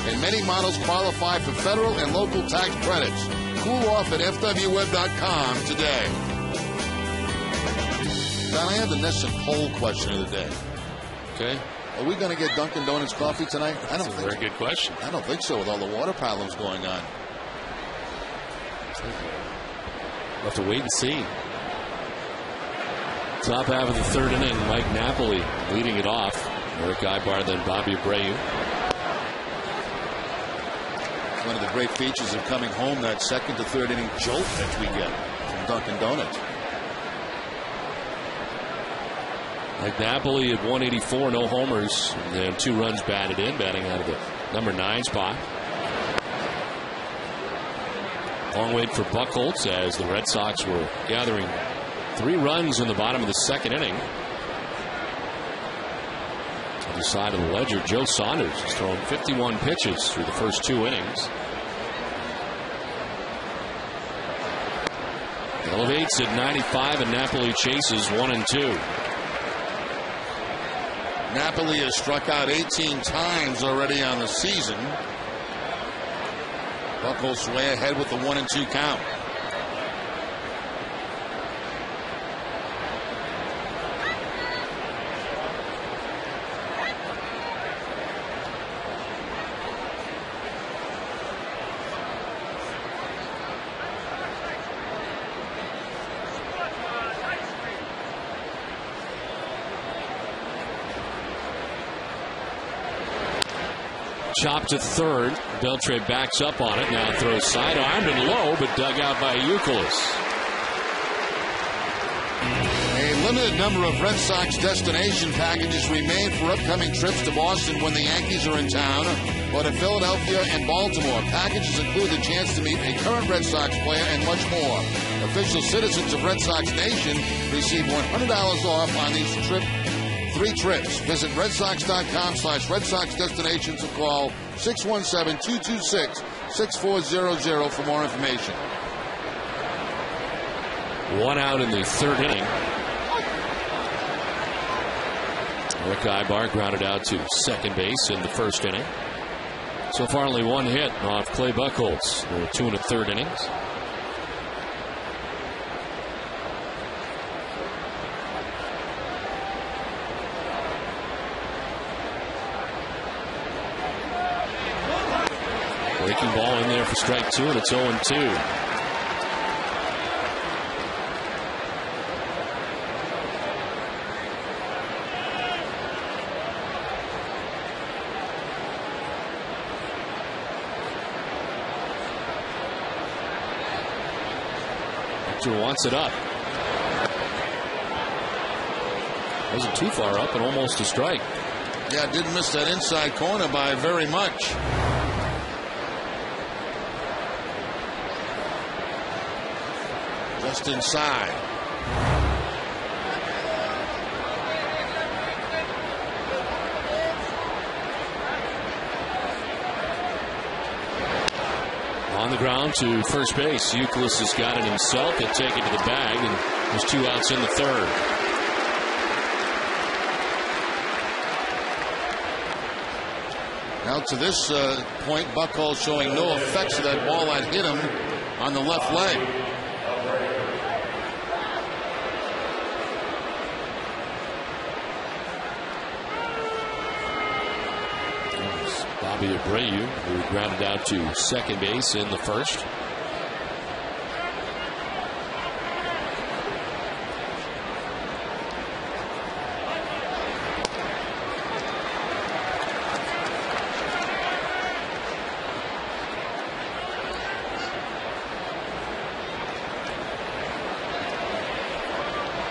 And many models qualify for federal and local tax credits. Cool off at fwweb.com today. Don, I have the Nesson poll question of the day. Okay. Are we going to get Dunkin' Donuts coffee tonight? I don't think so. Very good question. I don't think so with all the water problems going on. We'll have to wait and see. Top half of the third inning, Mike Napoli leading it off. Eric Ibar, then Bobby Abreu. One of the great features of coming home, that second to third inning jolt that we get from Dunkin' Donuts. Like Napoli at 184, no homers, and 2 runs batted in, batting out of the number 9 spot. Long wait for Buchholz as the Red Sox were gathering 3 runs in the bottom of the second inning. On the side of the ledger, Joe Saunders has thrown 51 pitches through the first 2 innings. Elevates at 95, and Napoli chases 1-2. Napoli has struck out 18 times already on the season. Buckles way ahead with the 1-2 count. Chop to third. Beltre backs up on it. Now throws sidearm and low, but dug out by Youkilis. A limited number of Red Sox destination packages remain for upcoming trips to Boston when the Yankees are in town, or to Philadelphia and Baltimore. Packages include the chance to meet a current Red Sox player and much more. Official citizens of Red Sox Nation receive $100 off on these 3 trips. Visit redsox.com/Red Sox destinations or call 617-226-6400 for more information. 1 out in the 3rd inning. Rick Ibar grounded out to second base in the 1st inning. So far only 1 hit off Clay Buchholz. There were 2 in the 3rd innings. Breaking ball in there for strike 2, and it's 0-2. Hector wants it up. Wasn't too far up and almost a strike. Yeah, didn't miss that inside corner by very much. Just inside. On the ground to first base. Youkilis has got it himself. He'll take it to the bag, and there's 2 outs in the 3rd. Now to this point, Buchholz showing no effects of that ball that hit him on the left leg. Bobby Abreu, who grounded out to second base in the 1st.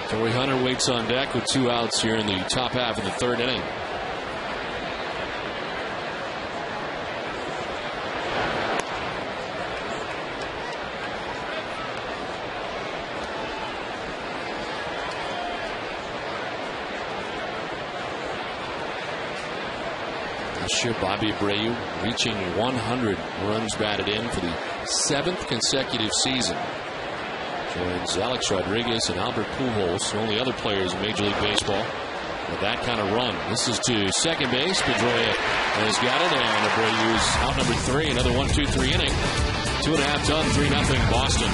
Torrey Hunter waits on deck with 2 outs here in the top half of the 3rd inning. This year, Bobby Abreu reaching 100 runs batted in for the 7th consecutive season. Joins Alex Rodriguez and Albert Pujols, the only other players in Major League Baseball with that kind of run. This is to second base. Pedroia has got it, and Abreu's out number 3. Another 1-2-3 inning. 2.5 done, 3-0 Boston.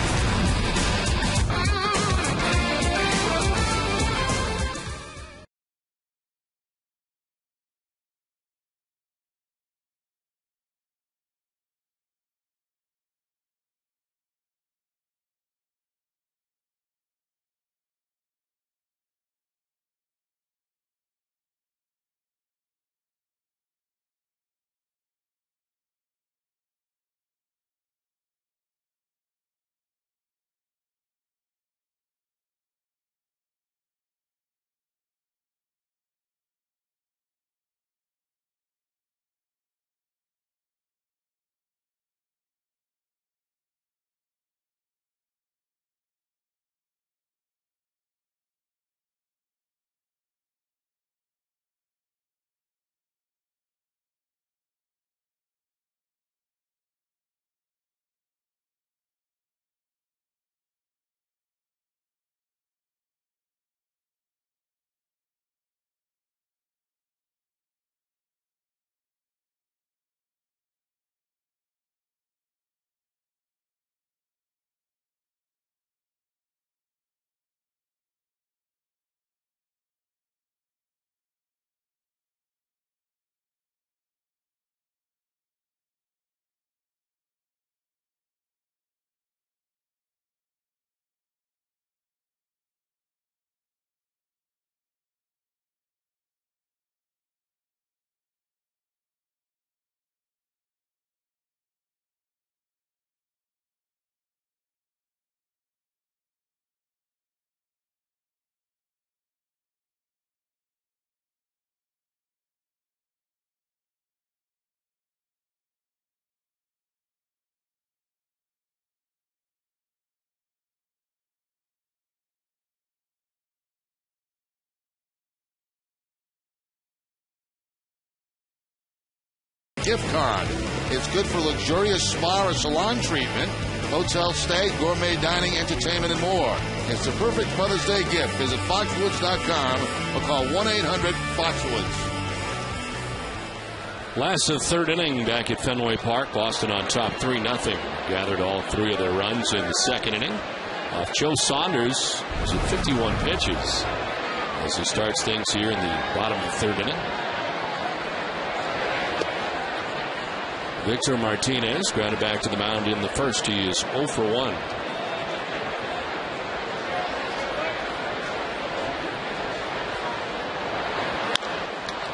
gift card. It's good for luxurious spa or salon treatment, hotel stay, gourmet dining, entertainment, and more. It's the perfect Mother's Day gift. Visit foxwoods.com or call 1-800-FOXWOODS. Last of the third inning back at Fenway Park. Boston on top 3-0. Gathered all 3 of their runs in the second inning. Joe Saunders was at 51 pitches as he starts things here in the bottom of the third inning. Victor Martinez grounded back to the mound in the first. He is 0 for 1.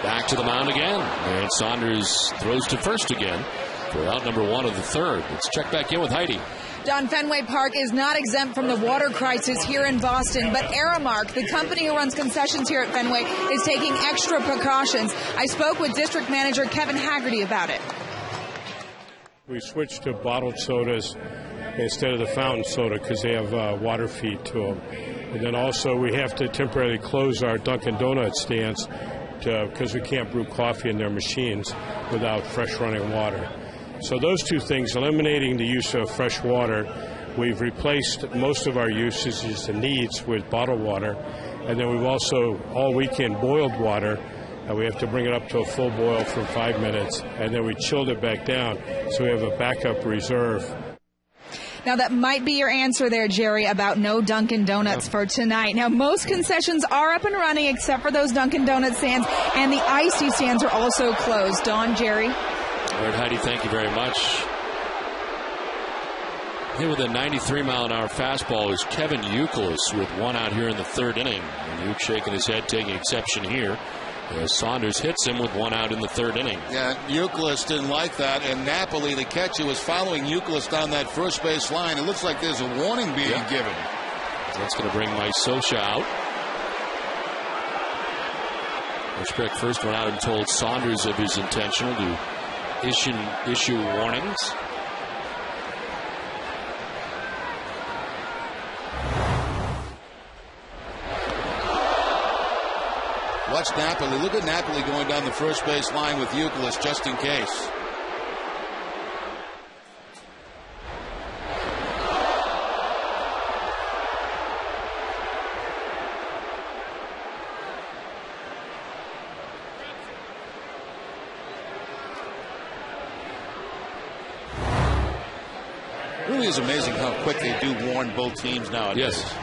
Back to the mound again. And Saunders throws to first again for out number 1 of the third. Let's check back in with Heidi. Don, Fenway Park is not exempt from the water crisis here in Boston, but Aramark, the company who runs concessions here at Fenway, is taking extra precautions. I spoke with District Manager Kevin Haggerty about it. We switched to bottled sodas instead of the fountain soda because they have water feed to them. And then also we have to temporarily close our Dunkin' Donuts stands because we can't brew coffee in their machines without fresh running water. So those two things, eliminating the use of fresh water, we've replaced most of our usages and needs with bottled water. And then we've also, all weekend, boiled water. We have to bring it up to a full boil for 5 minutes, and then we chilled it back down, so we have a backup reserve. Now, that might be your answer there, Jerry, about no Dunkin' Donuts for tonight. Now, most concessions are up and running except for those Dunkin' Donuts stands, and the icy stands are also closed. Don, Jerry? All right, Heidi, thank you very much. Here with a 93-mile-an-hour fastball is Kevin Youkilis with 1 out here in the third inning. And Uke shaking his head, taking exception here. As Saunders hits him with 1 out in the third inning. Yeah, Youkilis didn't like that, and Napoli, the catcher, was following Youkilis down that first base line. It looks like there's a warning being given. That's going to bring Mike Scioscia out. Hirschbeck first went out and told Saunders of his intention to issue warnings. Watch Napoli. Look at Napoli going down the first base line with Youkilis just in case. It really is amazing how quick they do warn both teams nowadays. Yes.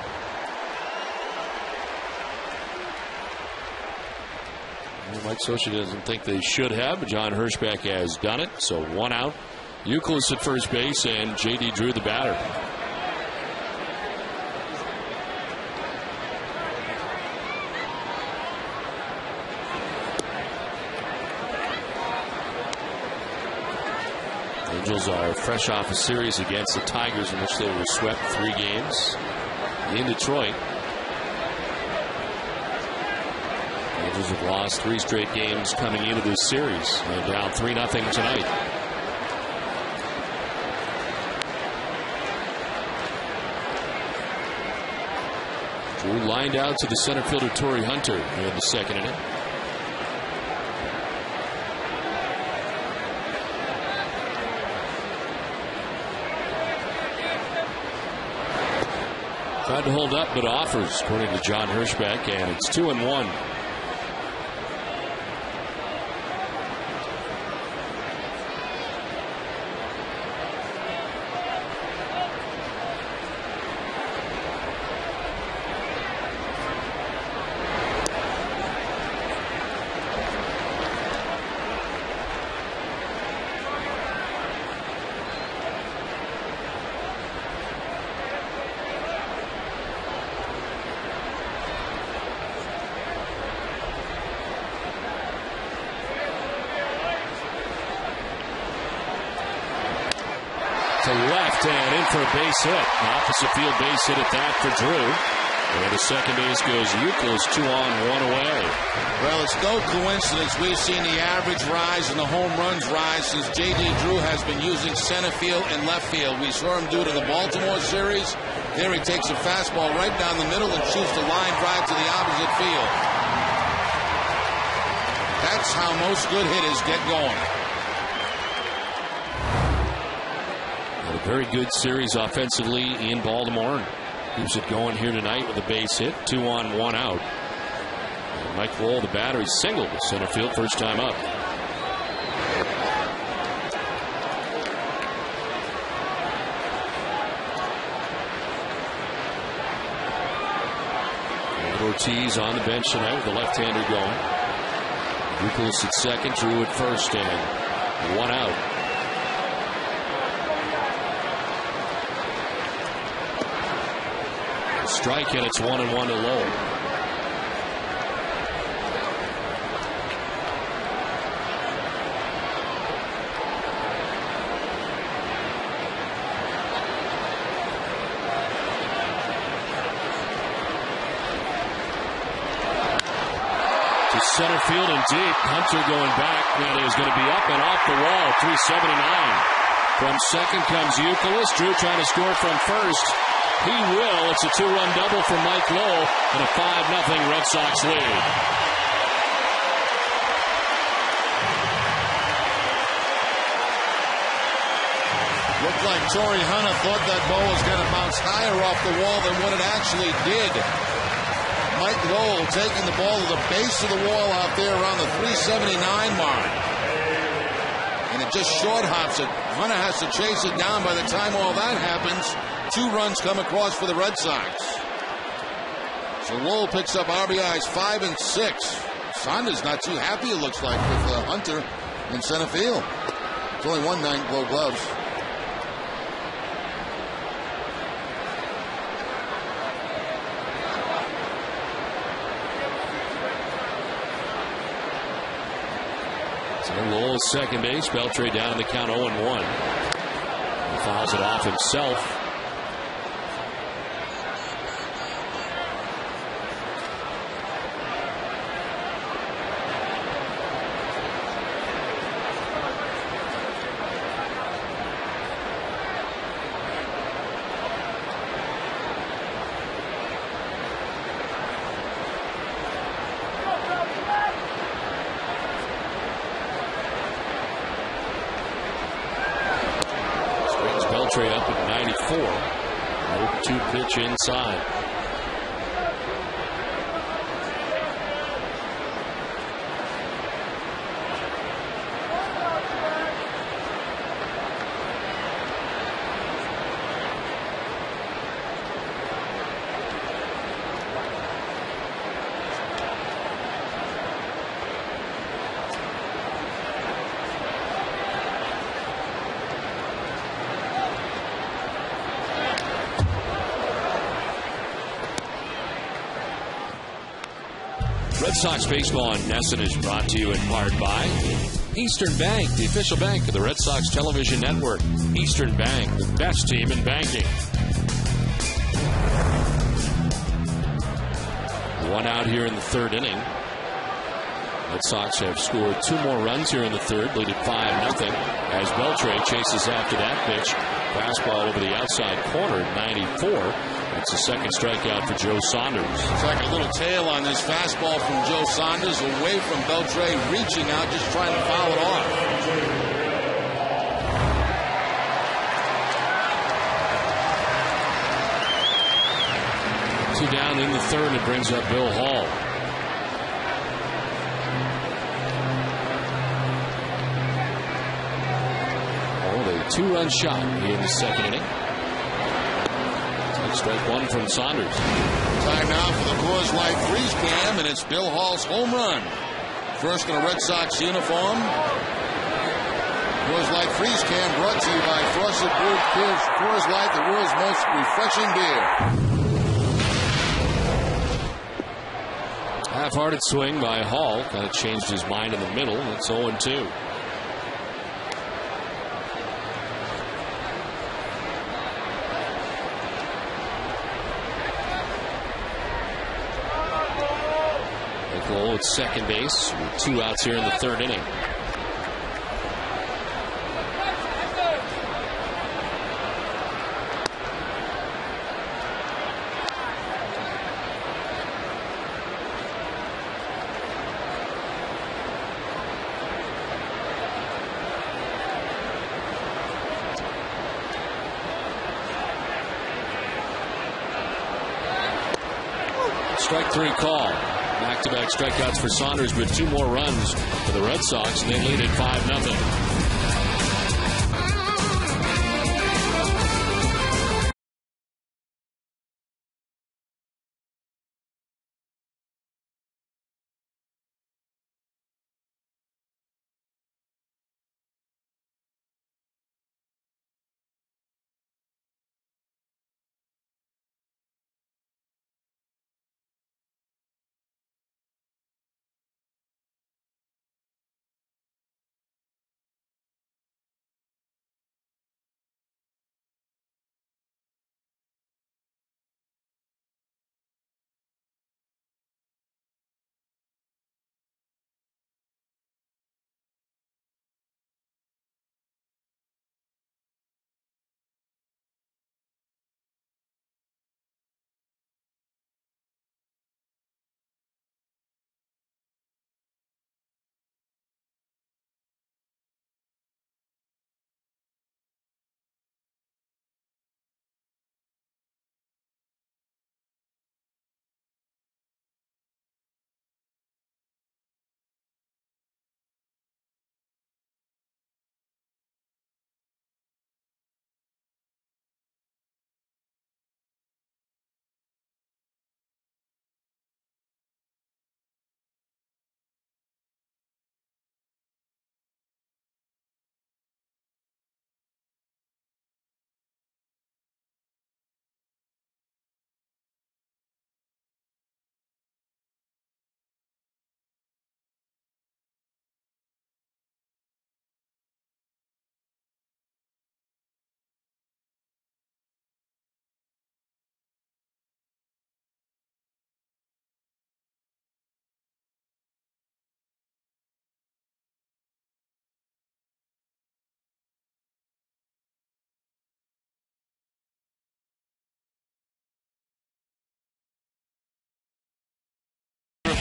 Mike Scioscia doesn't think they should have, but John Hirschbeck has done it. So 1 out. Youkilis at first base, and J.D. Drew the batter. Angels are fresh off a series against the Tigers in which they were swept 3 games in Detroit. Angels have lost 3 straight games coming into this series. They're down 3-0 tonight. Drew lined out to the center fielder Torrey Hunter in the second inning. Tried to hold up, but offers, according to John Hirschbeck, and it's 2-1. To left and in for a base hit. Opposite field base hit at that for Drew. And the second base goes Youkilis, 2 on, 1 away. Well, it's no coincidence we've seen the average rise and the home runs rise since J.D. Drew has been using center field and left field. We saw him do it in the Baltimore series. There he takes a fastball right down the middle and shoots the line drive to the opposite field. That's how most good hitters get going. very good series offensively in Baltimore. And keeps it going here tonight with a base hit. 2 on, 1 out. And Mike Lowell, the batter, he singled to center field first time up. Ortiz on the bench tonight with the left-hander going. Youkilis at second, Drew at first, and 1 out. Strike, and it's 1-1 to Lowell. Center field and deep. Hunter going back. That is going to be up and off the wall. 379. From second comes Youkilis. Drew trying to score from first. He will. It's a 2-run double from Mike Lowell and a 5-0 Red Sox lead. Looked like Torrey Hunter thought that ball was going to bounce higher off the wall than what it actually did. Mike Lowell taking the ball to the base of the wall out there around the 379 mark. And it just short hops it. Hunter has to chase it down. By the time all that happens, 2 runs come across for the Red Sox. So Lowell picks up RBIs 5 and 6. Saunders not too happy, it looks like, with Hunter in center field. It's only 1 night Gold Gloves. Lowell is second base. Beltre down in the count 0-1. He fouls it off himself. Up at 94. 0-2 pitch inside. Red Sox baseball on NESN is brought to you in part by Eastern Bank, the official bank of the Red Sox television network. Eastern Bank, the best team in banking. 1 out here in the 3rd inning. Red Sox have scored 2 more runs here in the 3rd, leading 5-0 as Beltre chases after that pitch. Fastball over the outside corner at 94. That's the second strikeout for Joe Saunders. It's like a little tail on this fastball from Joe Saunders, away from Beltre, reaching out, just trying to foul it off. Two down in the 3rd. It brings up Bill Hall. Oh, a 2-run shot in the 2nd inning. Strike 1 from Saunders. Time now for the Coors Light Freeze Cam, and it's Bill Hall's home run. First in a Red Sox uniform. Coors Light Freeze Cam brought to you by Frosted Brewed Coors Light, the world's most refreshing beer. Half-hearted swing by Hall. Kind of changed his mind in the middle. It's 0-2. Lowell at second base with 2 outs here in the 3rd inning. strike 3 call. Back-to-back strikeouts for Saunders, but 2 more runs for the Red Sox, and they lead at 5-0.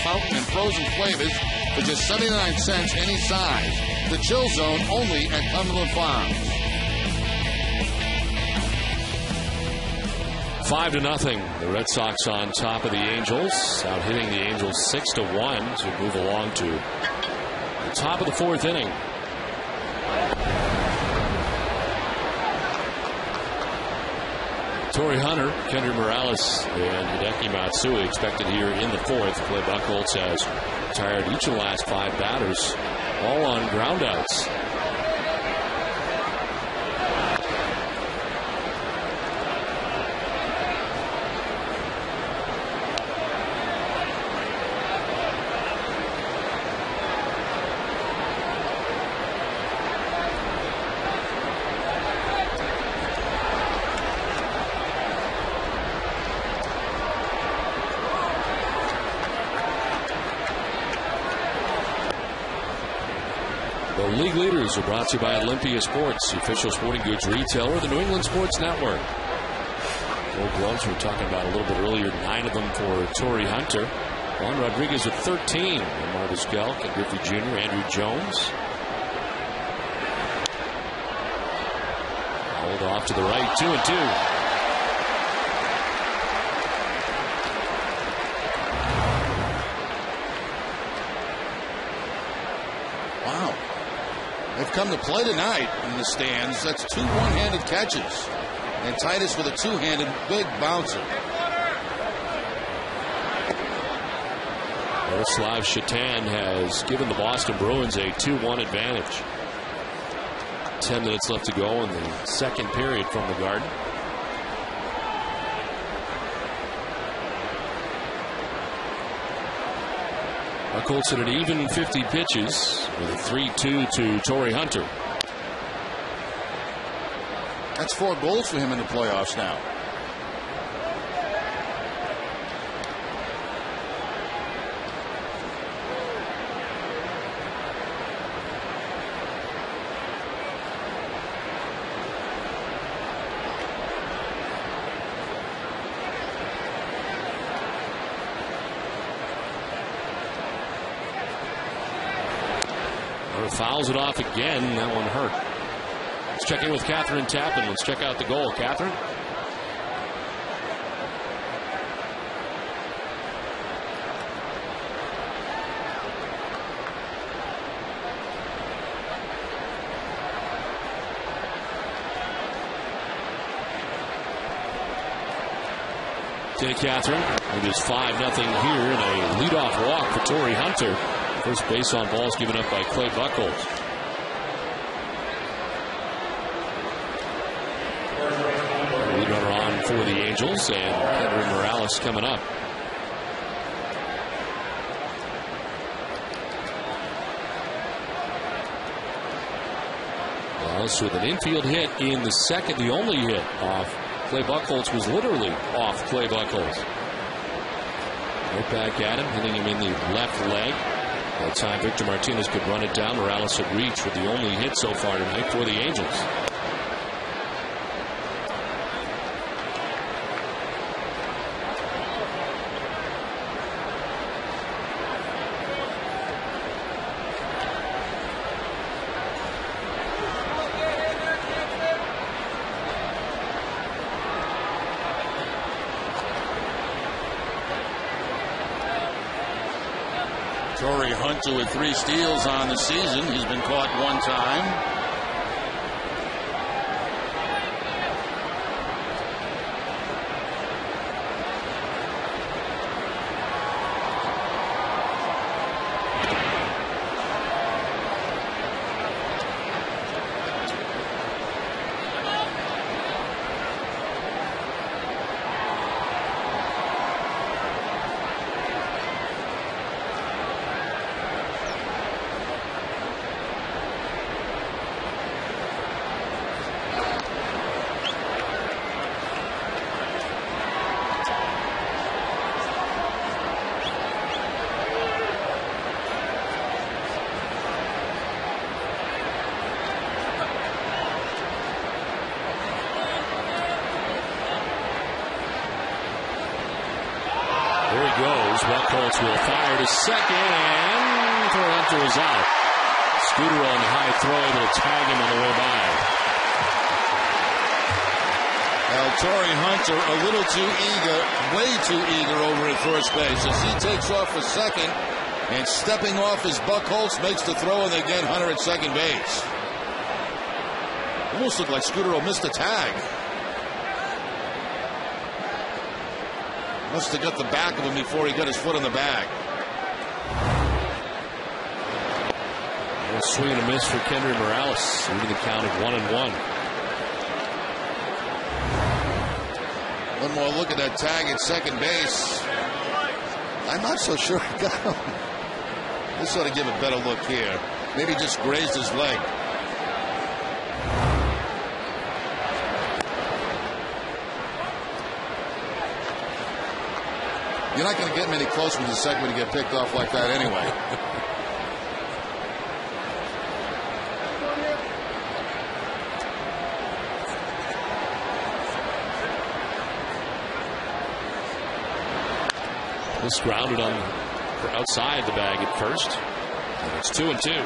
Fountain and frozen flavors for just 79 cents any size. The Chill Zone only at Cumberland Farms. 5-0. The Red Sox on top of the Angels, out hitting the Angels 6-1 as we move along to the top of the 4th inning. Torrey Hunter, Kendry Morales, and Hideki Matsui expected here in the 4th. Clay Buchholz has retired each of the last 5 batters, all on groundouts. The league leaders are brought to you by Olympia Sports, the official sporting goods retailer of the New England Sports Network. Gold gloves we were talking about a little bit earlier, 9 of them for Torrey Hunter. Juan Rodriguez with 13. Marvis Gelk and Griffey Jr., Andrew Jones. Hold off to the right, 2-2. They've come to play tonight in the stands. That's 2 one-handed catches. And Titus with a 2-handed big bouncer. Miroslav Shatan has given the Boston Bruins a 2-1 advantage. 10 minutes left to go in the 2nd period from the Garden. Buchholz at an even 50 pitches with a 3-2 to Torrey Hunter. That's 4 goals for him in the playoffs now. Fouls it off again. That one hurt. Let's check in with Catherine Tappan. Let's check out the goal. Catherine? to Catherine. It is 5-0 here and a leadoff walk for Tori Hunter. First base on balls given up by Clay Buchholz. Lead runner on for the Angels, and Kendra Morales coming up. Morales with an infield hit in the second. The only hit off Clay Buchholz was literally off Clay Buchholz. Right back at him, hitting him in the left leg. That time Victor Martinez could run it down. Morales would reach with the only hit so far tonight for the Angels. Tori Hunter with 3 steals on the season. He's been caught 1 time. Buchholz will fire to second, and Tori Hunter is out. Scooter on the high throw, able to tag him on the way by. Now, Tori Hunter a little too eager, way too eager over at first base as he takes off for second, and stepping off as Buchholz makes the throw, and again Hunter at second base. Almost looked like Scooter will miss the tag. Must have got the back of him before he got his foot on the bag. A swing and a miss for Kendra Morales. Into the count of 1-1. One more look at that tag at second base. I'm not so sure he got him. This ought to give a better look here. Maybe just grazed his leg. You're not going to get many close with the second when you get picked off like that anyway. This grounded on outside the bag at first. And it's 2-2.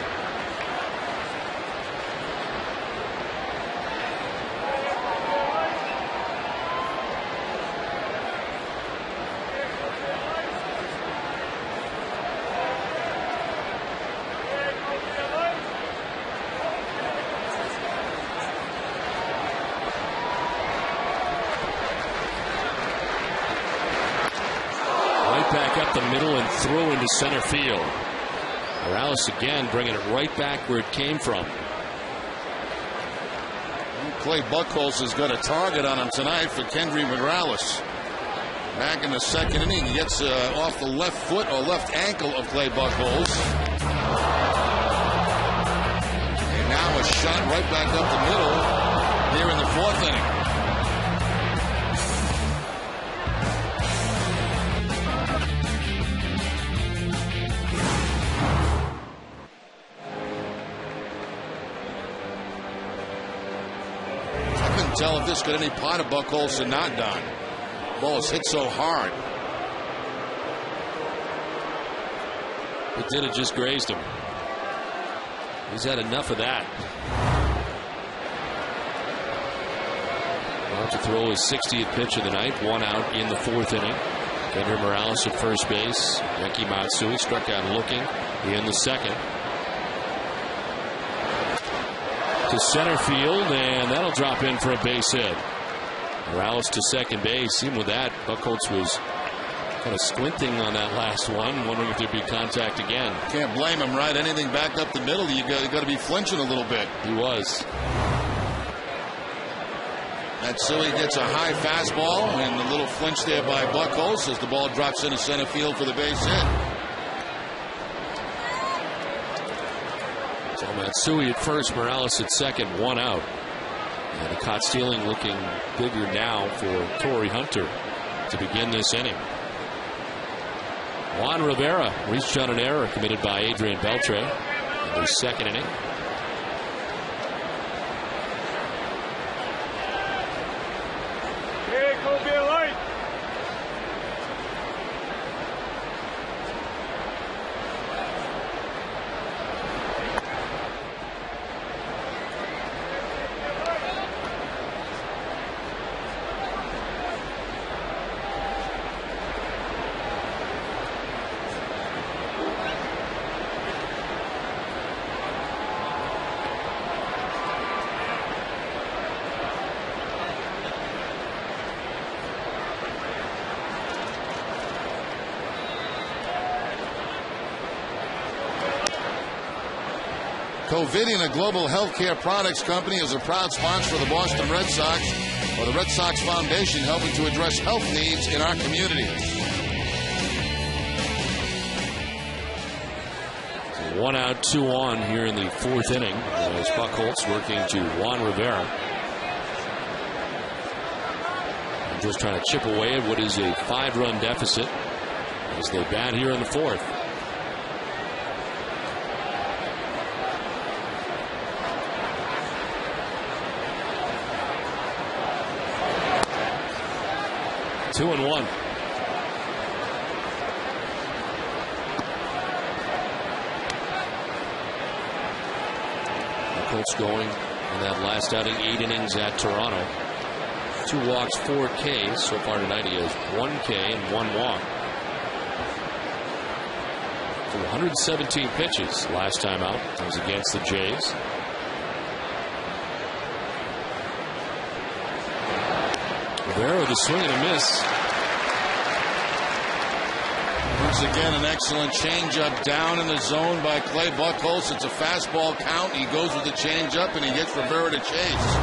Back up the middle and throw into center field. Morales again bringing it right back where it came from. Clay Buchholz has got a target on him tonight for Kendry Morales. Back in the second inning, he gets off the left foot or left ankle of Clay Buchholz. And now a shot right back up the middle here in the 4th inning. Tell if this got any part of Buchholz or not done. Ball is hit so hard. It did. It just grazed him. He's had enough of that. About to throw his 60th pitch of the night. 1 out in the 4th inning. Kendra Morales at first base. Yeki Matsui struck out looking in the 2nd. To center field, and that'll drop in for a base hit. Morales to second base. Even with that, Buchholz was kind of squinting on that last one, wondering if there'd be contact again. Can't blame him, right? Anything backed up the middle, you got to be flinching a little bit. He was. Matsui gets a high fastball, and a little flinch there by Buchholz as the ball drops into center field for the base hit. So Matsui at first, Morales at second, 1 out. And the caught stealing looking bigger now for Torrey Hunter to begin this inning. Juan Rivera reached on an error committed by Adrian Beltre in the second inning. Hey, go be a light. Covidien, a global healthcare products company, is a proud sponsor of the Boston Red Sox, or the Red Sox Foundation, helping to address health needs in our community. 1 out, 2 on here in the fourth inning as Buchholz working to Juan Rivera. And just trying to chip away at what is a 5-run deficit as they bat here in the fourth. Two and one. Buchholz going in that last outing, 8 innings at Toronto. 2 walks, 4 Ks. So far tonight he has 1 K and 1 walk. For 117 pitches last time out. That was against the Jays. Rivera with a swing and a miss. Once again, an excellent changeup down in the zone by Clay Buchholz. It's a fastball count. He goes with the changeup and he gets Rivera to chase.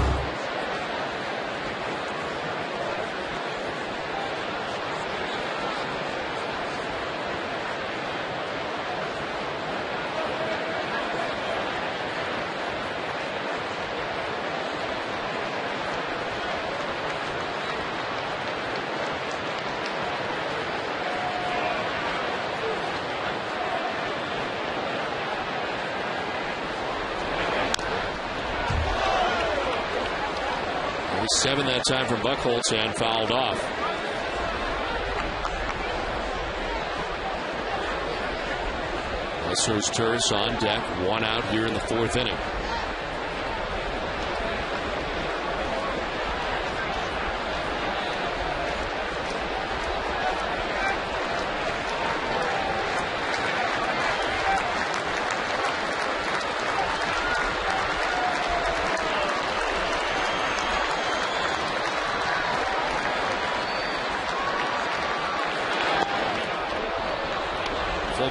Seven that time from Buchholz and fouled off. Lessers Turris on deck, 1 out here in the fourth inning.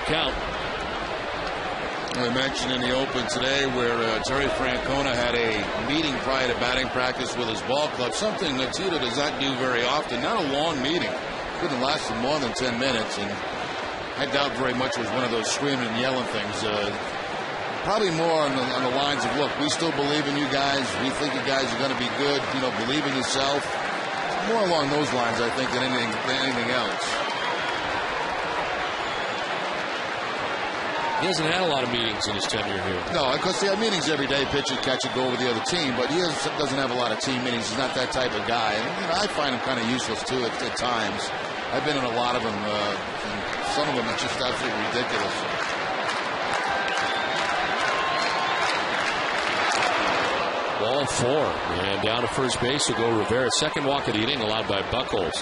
Count. I mentioned in the open today where Terry Francona had a meeting prior to batting practice with his ball club, something that Tito does not do very often. Not a long meeting. Couldn't last more than 10 minutes, and I doubt very much it was one of those screaming and yelling things. Probably more on the lines of, look, we still believe in you guys. We think you guys are going to be good. You know, believe in yourself. More along those lines, I think, than anything else. He hasn't had a lot of meetings in his tenure here. No, because they have meetings every day, pitch and catch and go with the other team, but he doesn't have a lot of team meetings. He's not that type of guy. And, you know, I find him kind of useless, too, at times. I've been in a lot of them, and some of them are just absolutely ridiculous. Ball 4, and down to first base will go Rivera. Second walk of the inning allowed by Buchholz.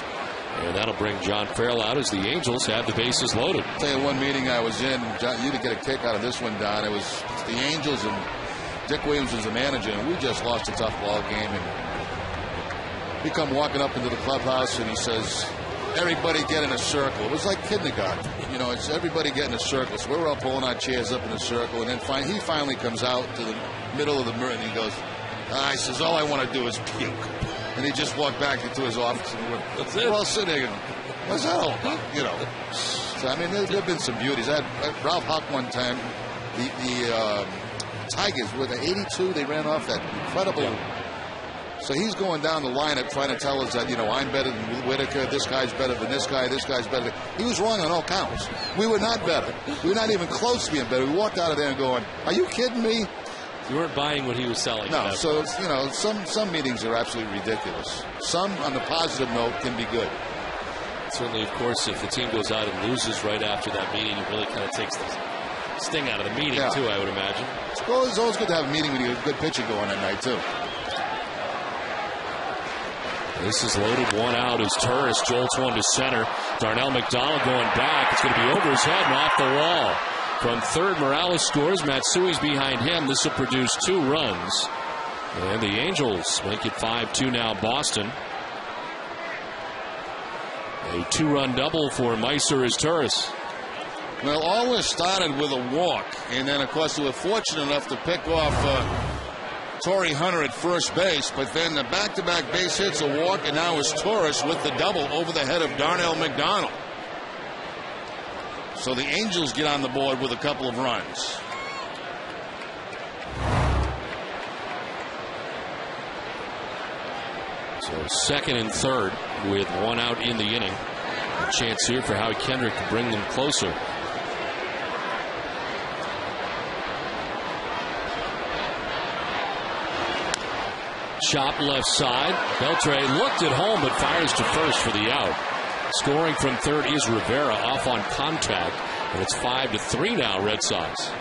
And that'll bring John Farrell out as the Angels have the bases loaded. I'll tell you one meeting I was in, John, you didn't get a kick out of this one, Don. It was the Angels and Dick Williams was the manager, and we just lost a tough ball game. And He come walking up into the clubhouse and he says, everybody get in a circle. It was like kindergarten. You know, it's everybody get in a circle. So we're all pulling our chairs up in a circle. And then he finally comes out to the middle of the mirror and he goes, he says, all I want to do is puke. And he just walked back into his office and we're all sitting and what's that all about? You know. So, I mean, there have been some beauties. I had Ralph Huck one time, the Tigers, were they 82? They ran off that incredible. Yeah. So he's going down the lineup trying to tell us that, you know, I'm better than Whitaker, this guy's better than this guy's better. He was wrong on all counts. We were not better. We were not even close to being better. We walked out of there and going, are you kidding me? You weren't buying what he was selling. No, so, you know, some meetings are absolutely ridiculous. Some, on the positive note, can be good. Certainly, of course, if the team goes out and loses right after that meeting, it really kind of takes the sting out of the meeting, too, I would imagine. It's always good to have a meeting when you have a good pitcher going that night, too. This is loaded, one out as Turris jolts one to center. Darnell McDonald going back. It's going to be over his head and off the wall. From third, Morales scores. Matsui's behind him. This will produce 2 runs. And the Angels make it 5-2 now, Boston. A 2-run double for Meiser as Turris. Well, all this started with a walk. And then, of course, they were fortunate enough to pick off Torrey Hunter at first base, but then the back-to-back base hits, a walk, and now it's Turris with the double over the head of Darnell McDonald. So the Angels get on the board with a couple of runs. So second and third with 1 out in the inning. A chance here for Howie Kendrick to bring them closer. Chop left side. Beltre looked at home but fires to first for the out. Scoring from third is Rivera off on contact. And it's 5-3 now, Red Sox.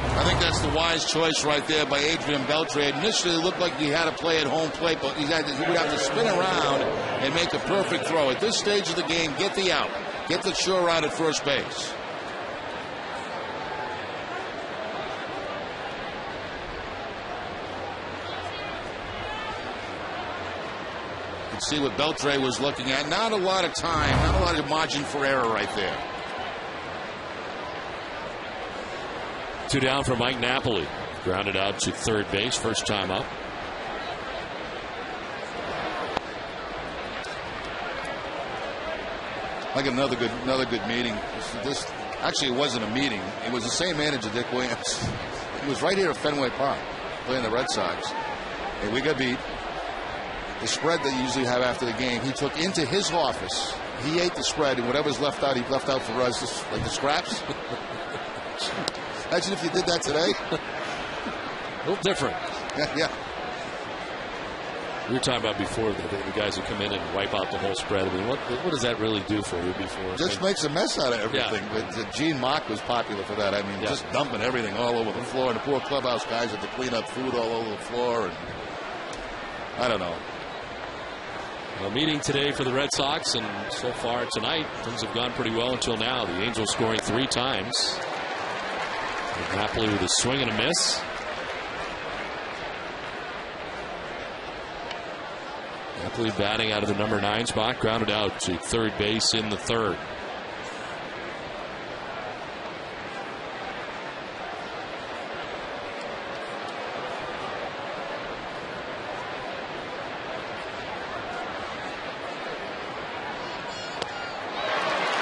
I think that's the wise choice right there by Adrian Beltre. Initially, it looked like he had to play at home plate, but he would have to spin around and make a perfect throw. At this stage of the game, get the out. Get the sure out at first base. See what Beltre was looking at. Not a lot of time, not a lot of margin for error right there. 2 down for Mike Napoli. Grounded out to third base, first time up. Like another good meeting. This actually, it wasn't a meeting. It was the same manager, Dick Williams. He was right here at Fenway Park playing the Red Sox, and we got beat. The spread that you usually have after the game, he took into his office. He ate the spread, and whatever's left out, he left out for us, just like the scraps. Imagine if you did that today. A little different. Yeah. We were talking about before the guys who come in and wipe out the whole spread. I mean, what does that really do for you before? Just makes a mess out of everything. Yeah. But Gene Mock was popular for that. I mean, just dumping everything all over the floor. And the poor clubhouse guys had to clean up food all over the floor. And I don't know. A meeting today for the Red Sox, and so far tonight, things have gone pretty well until now. The Angels scoring 3 times. And Napoli with a swing and a miss. Napoli batting out of the number 9 spot, grounded out to third base in the third.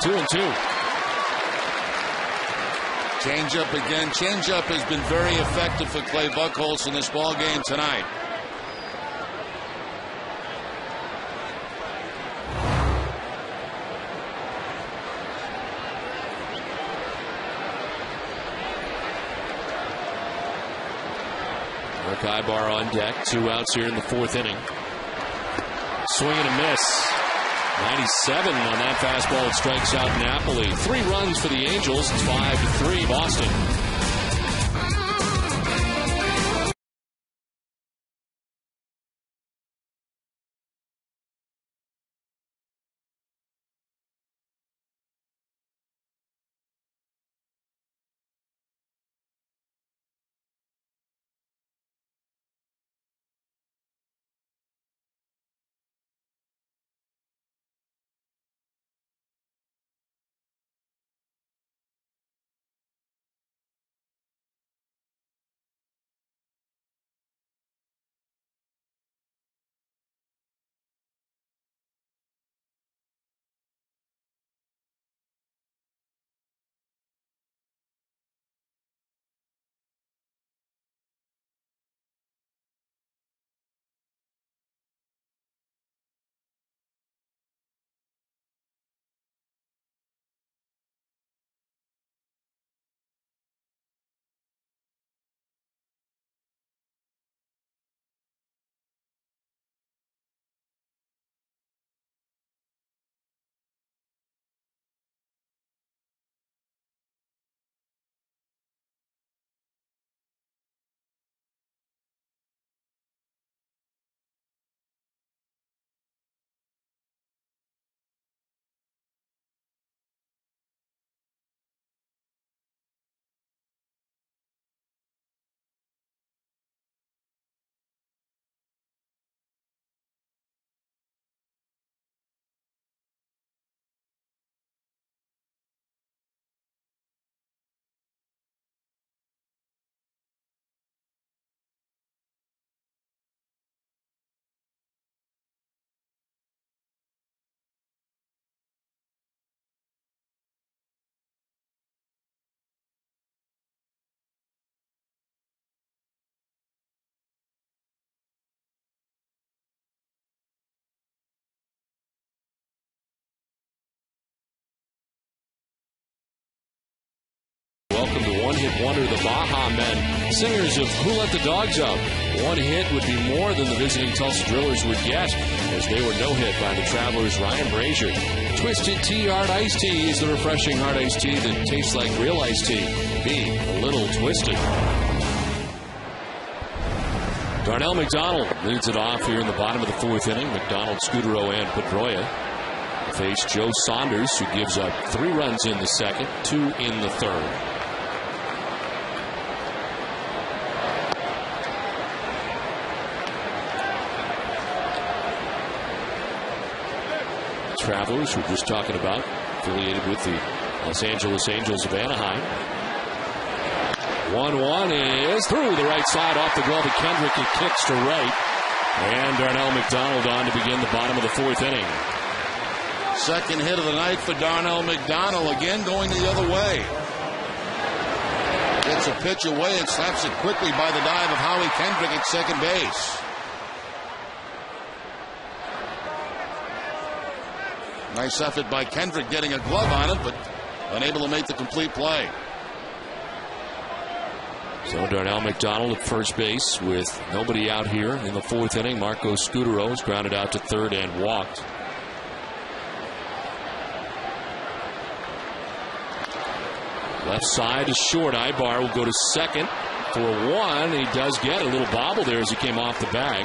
Two and two. Change up again. Change up has been very effective for Clay Buchholz in this ball game tonight. Mark Ibar on deck. 2 outs here in the 4th inning. Swing and a miss. 97 on that fastball. It strikes out Napoli. 3 runs for the Angels. It's 5-3 Boston. one-hit wonder, the Baja Men, singers of Who Let the Dogs Out. One hit would be more than the visiting Tulsa Drillers would get, as they were no-hit by the Travelers' Ryan Brazier. Twisted Tea Hard Iced Tea is the refreshing hard iced tea that tastes like real iced tea. Be a little twisted. Darnell McDonald leads it off here in the bottom of the 4th inning. McDonald, Scudero, and Pedroia face Joe Saunders, who gives up 3 runs in the 2nd, 2 in the 3rd. Travelers, who we're just talking about, affiliated with the Los Angeles Angels of Anaheim. 1-1 is through the right side off the glove of Kendrick. It kicks to right. And Darnell McDonald on to begin the bottom of the 4th inning. Second hit of the night for Darnell McDonald, again going the other way. Gets a pitch away and slaps it quickly by the dive of Howie Kendrick at second base. Nice effort by Kendrick getting a glove on it, but unable to make the complete play. So Darnell McDonald at first base with nobody out here in the 4th inning. Marco Scudero is grounded out to 3rd and walked. Left side is short. Ibar will go to 2nd for 1. He does get a little bobble there as he came off the bag.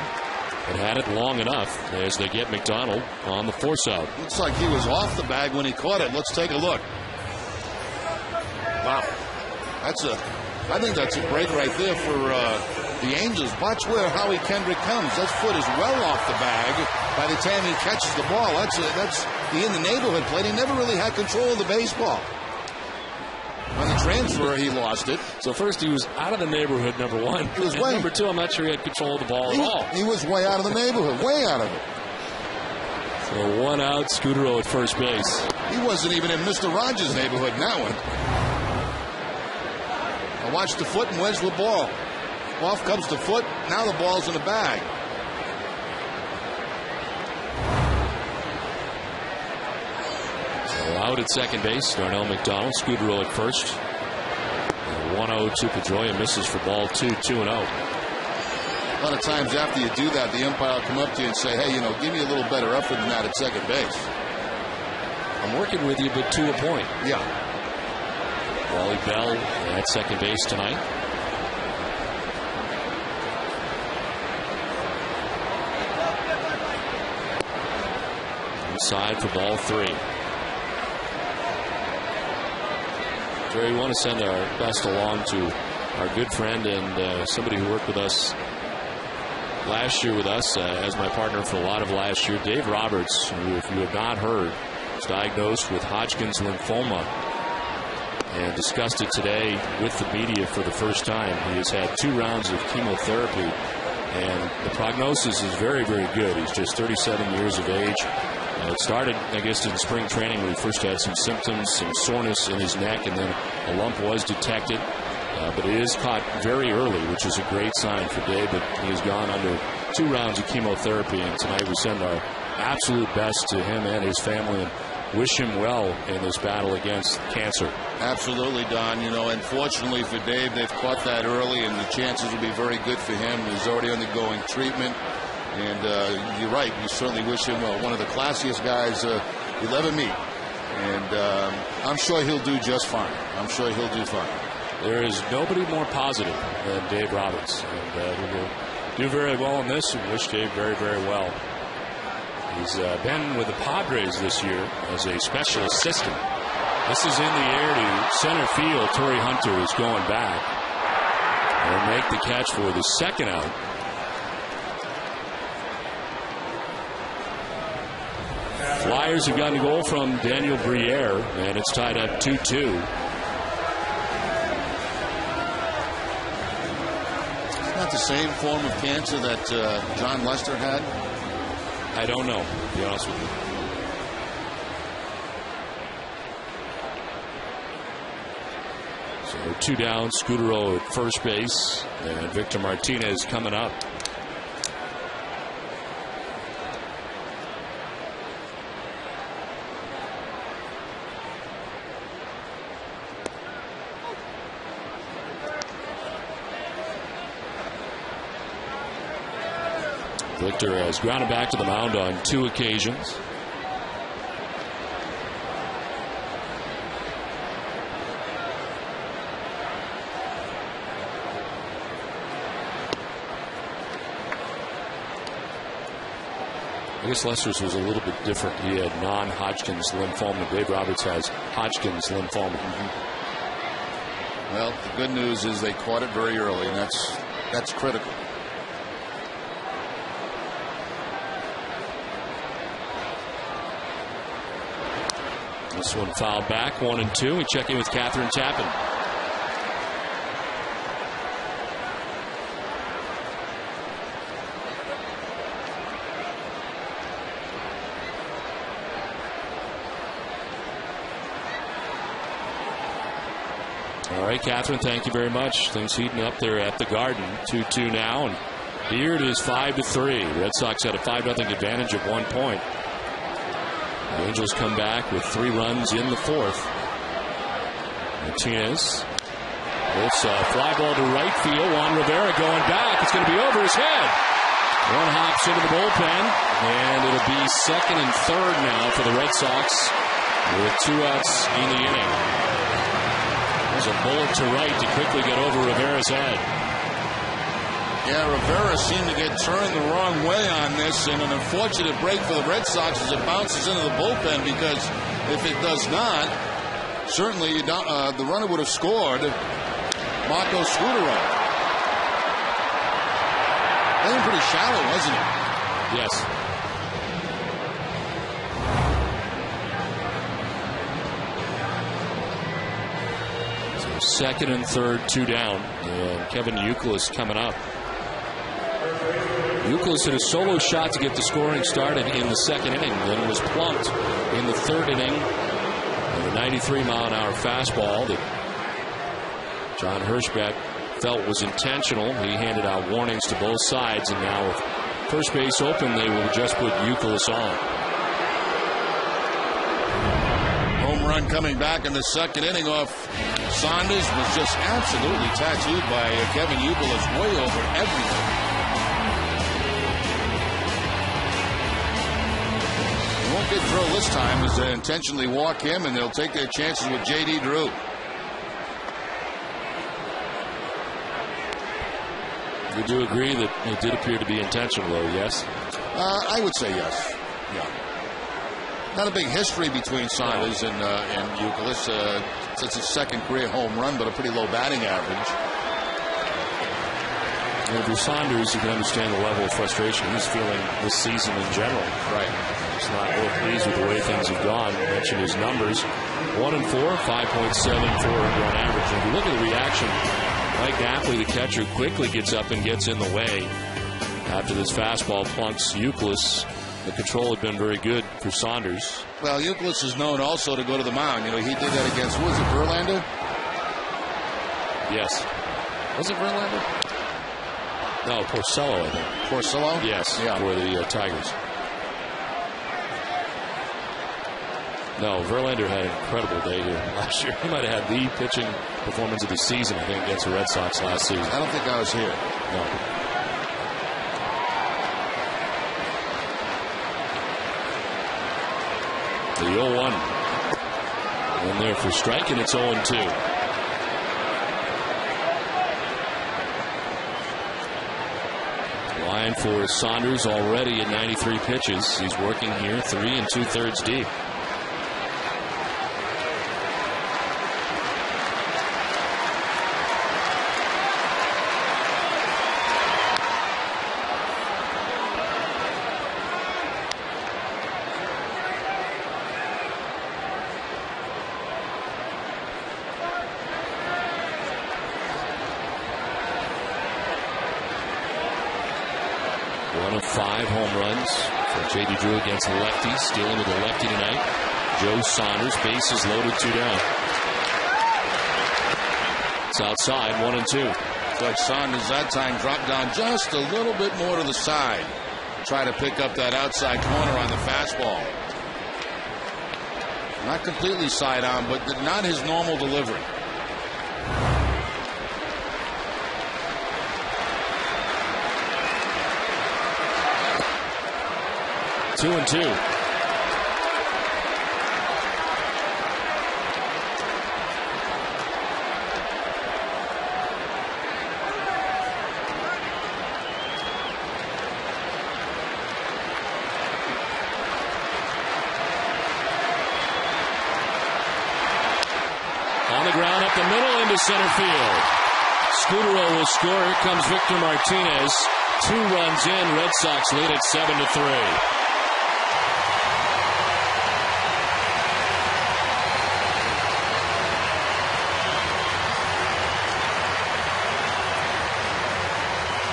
But had it long enough as they get McDonald on the force out. Looks like he was off the bag when he caught it. Let's take a look. Wow. I think that's a break right there for the Angels. Watch where Howie Kendrick comes. That foot is well off the bag by the time he catches the ball. That's the in the neighborhood plate. He never really had control of the baseball. On the transfer, he lost it. So first he was out of the neighborhood, number 1. He was number 2, I'm not sure he had control of the ball at all. He was way out of the neighborhood, way out of it. So 1 out, Scudero at first base. He wasn't even in Mr. Rogers' neighborhood in that one. Now watch the foot, and where's the ball? Off comes the foot, now the ball's in the bag. Out at second base, Darnell McDonald, Scudero at first. 1-0 to Pedroia, misses for ball 2, 2-0. A lot of times after you do that, the umpire will come up to you and say, hey, give me a little better effort than that at second base. I'm working with you, but to a point. Yeah. Wally Bell at second base tonight. Inside for ball 3. Jerry, we want to send our best along to our good friend and somebody who worked with us last year with us as my partner for a lot of last year, Dave Roberts, who, if you have not heard, was diagnosed with Hodgkin's lymphoma and discussed it today with the media for the first time. He has had 2 rounds of chemotherapy, and the prognosis is very, very good. He's just 37 years of age. It started, I guess, in spring training when he first had some symptoms, some soreness in his neck, and then a lump was detected. But it is caught very early, which is a great sign for Dave. But he has gone under 2 rounds of chemotherapy, and tonight we send our absolute best to him and his family and wish him well in this battle against cancer. Absolutely, Don. And fortunately for Dave, they've caught that early, and the chances will be very good for him. He's already undergoing treatment. And you're right, we certainly wish him well. One of the classiest guys you'll ever meet. And I'm sure he'll do just fine. I'm sure he'll do fine. There is nobody more positive than Dave Roberts. And we will do very well in this and wish Dave very, very well. He's been with the Padres this year as a special assistant. This is in the air to center field. Torrey Hunter is going back. And make the catch for the 2nd out. Flyers have gotten a goal from Daniel Briere, and it's tied up 2-2. Isn't that the same form of cancer that John Lester had? I don't know, to be honest with you. So 2 down, Scudero at first base, and Victor Martinez coming up. Victor has grounded back to the mound on 2 occasions. I guess Lester's was a little bit different. He had non-Hodgkin's lymphoma. Dave Roberts has Hodgkin's lymphoma. Well, the good news is they caught it very early, and that's critical. This one fouled back, 1-2. We check in with Catherine Tappan. All right, Catherine, thank you very much. Things heating up there at the Garden. 2-2 now, and here it is 5-3. Red Sox had a 5-0 advantage at 1 point. The Angels come back with 3 runs in the 4th. Martinez hits a fly ball to right field. Juan Rivera going back. It's going to be over his head. One hops into the bullpen, and it'll be 2nd and 3rd now for the Red Sox with 2 outs in the inning. There's a bullet to right to quickly get over Rivera's head. Yeah, Rivera seemed to get turned the wrong way on this, and an unfortunate break for the Red Sox as it bounces into the bullpen, because if it does not, certainly the runner would have scored. Marco Scudero. Playing pretty shallow, wasn't it? Yes. So 2nd and 3rd, 2 down, and Kevin Youkilis coming up. Youkilis hit a solo shot to get the scoring started in the 2nd inning. Then was plunked in the 3rd inning. And the 93-mile-an-hour fastball that John Hirschbeck felt was intentional. He handed out warnings to both sides, and now with first base open, they will just put Youkilis on. Home run coming back in the 2nd inning off Saunders was just absolutely tattooed by Kevin Youkilis, way over everything. Won't get through this time as they intentionally walk him, and they'll take their chances with J.D. Drew. You do agree that it did appear to be intentional, though, yes? I would say yes. Yeah. Not a big history between Saunders and Youkilis. It's his 2nd career home run, but a pretty low batting average. And for Saunders, you can understand the level of frustration he's feeling this season in general. Right. He's not really pleased with the way things have gone. I mentioned his numbers. 1 and 4, 5.74 run average. And if you look at the reaction, Mike Napoli, the catcher, quickly gets up and gets in the way. After this fastball plunks Youkilis, the control had been very good for Saunders. Well, Youkilis is known also to go to the mound. You know, he did that against, who was it, Verlander? Yes. Was it Verlander? No, Porcello, I think. Porcello? Yes, yeah. For the Tigers. No, Verlander had an incredible day here last year. He might have had the pitching performance of the season, I think, against the Red Sox last season. I don't think I was here. No. The 0-1. And there for strike, and it's 0-2. Line for Saunders already at 93 pitches. He's working here 3 2/3 deep. J.D. Drew against the lefties, stealing with the lefty tonight. Joe Saunders, bases loaded, 2 down. It's outside, 1-2. It's like Saunders that time dropped down just a little bit more to the side. Try to pick up that outside corner on the fastball. Not completely side on, but not his normal delivery. 2-2. On the ground up the middle into center field. Scudero will score. Here comes Victor Martinez. 2 runs in. Red Sox lead at 7-3.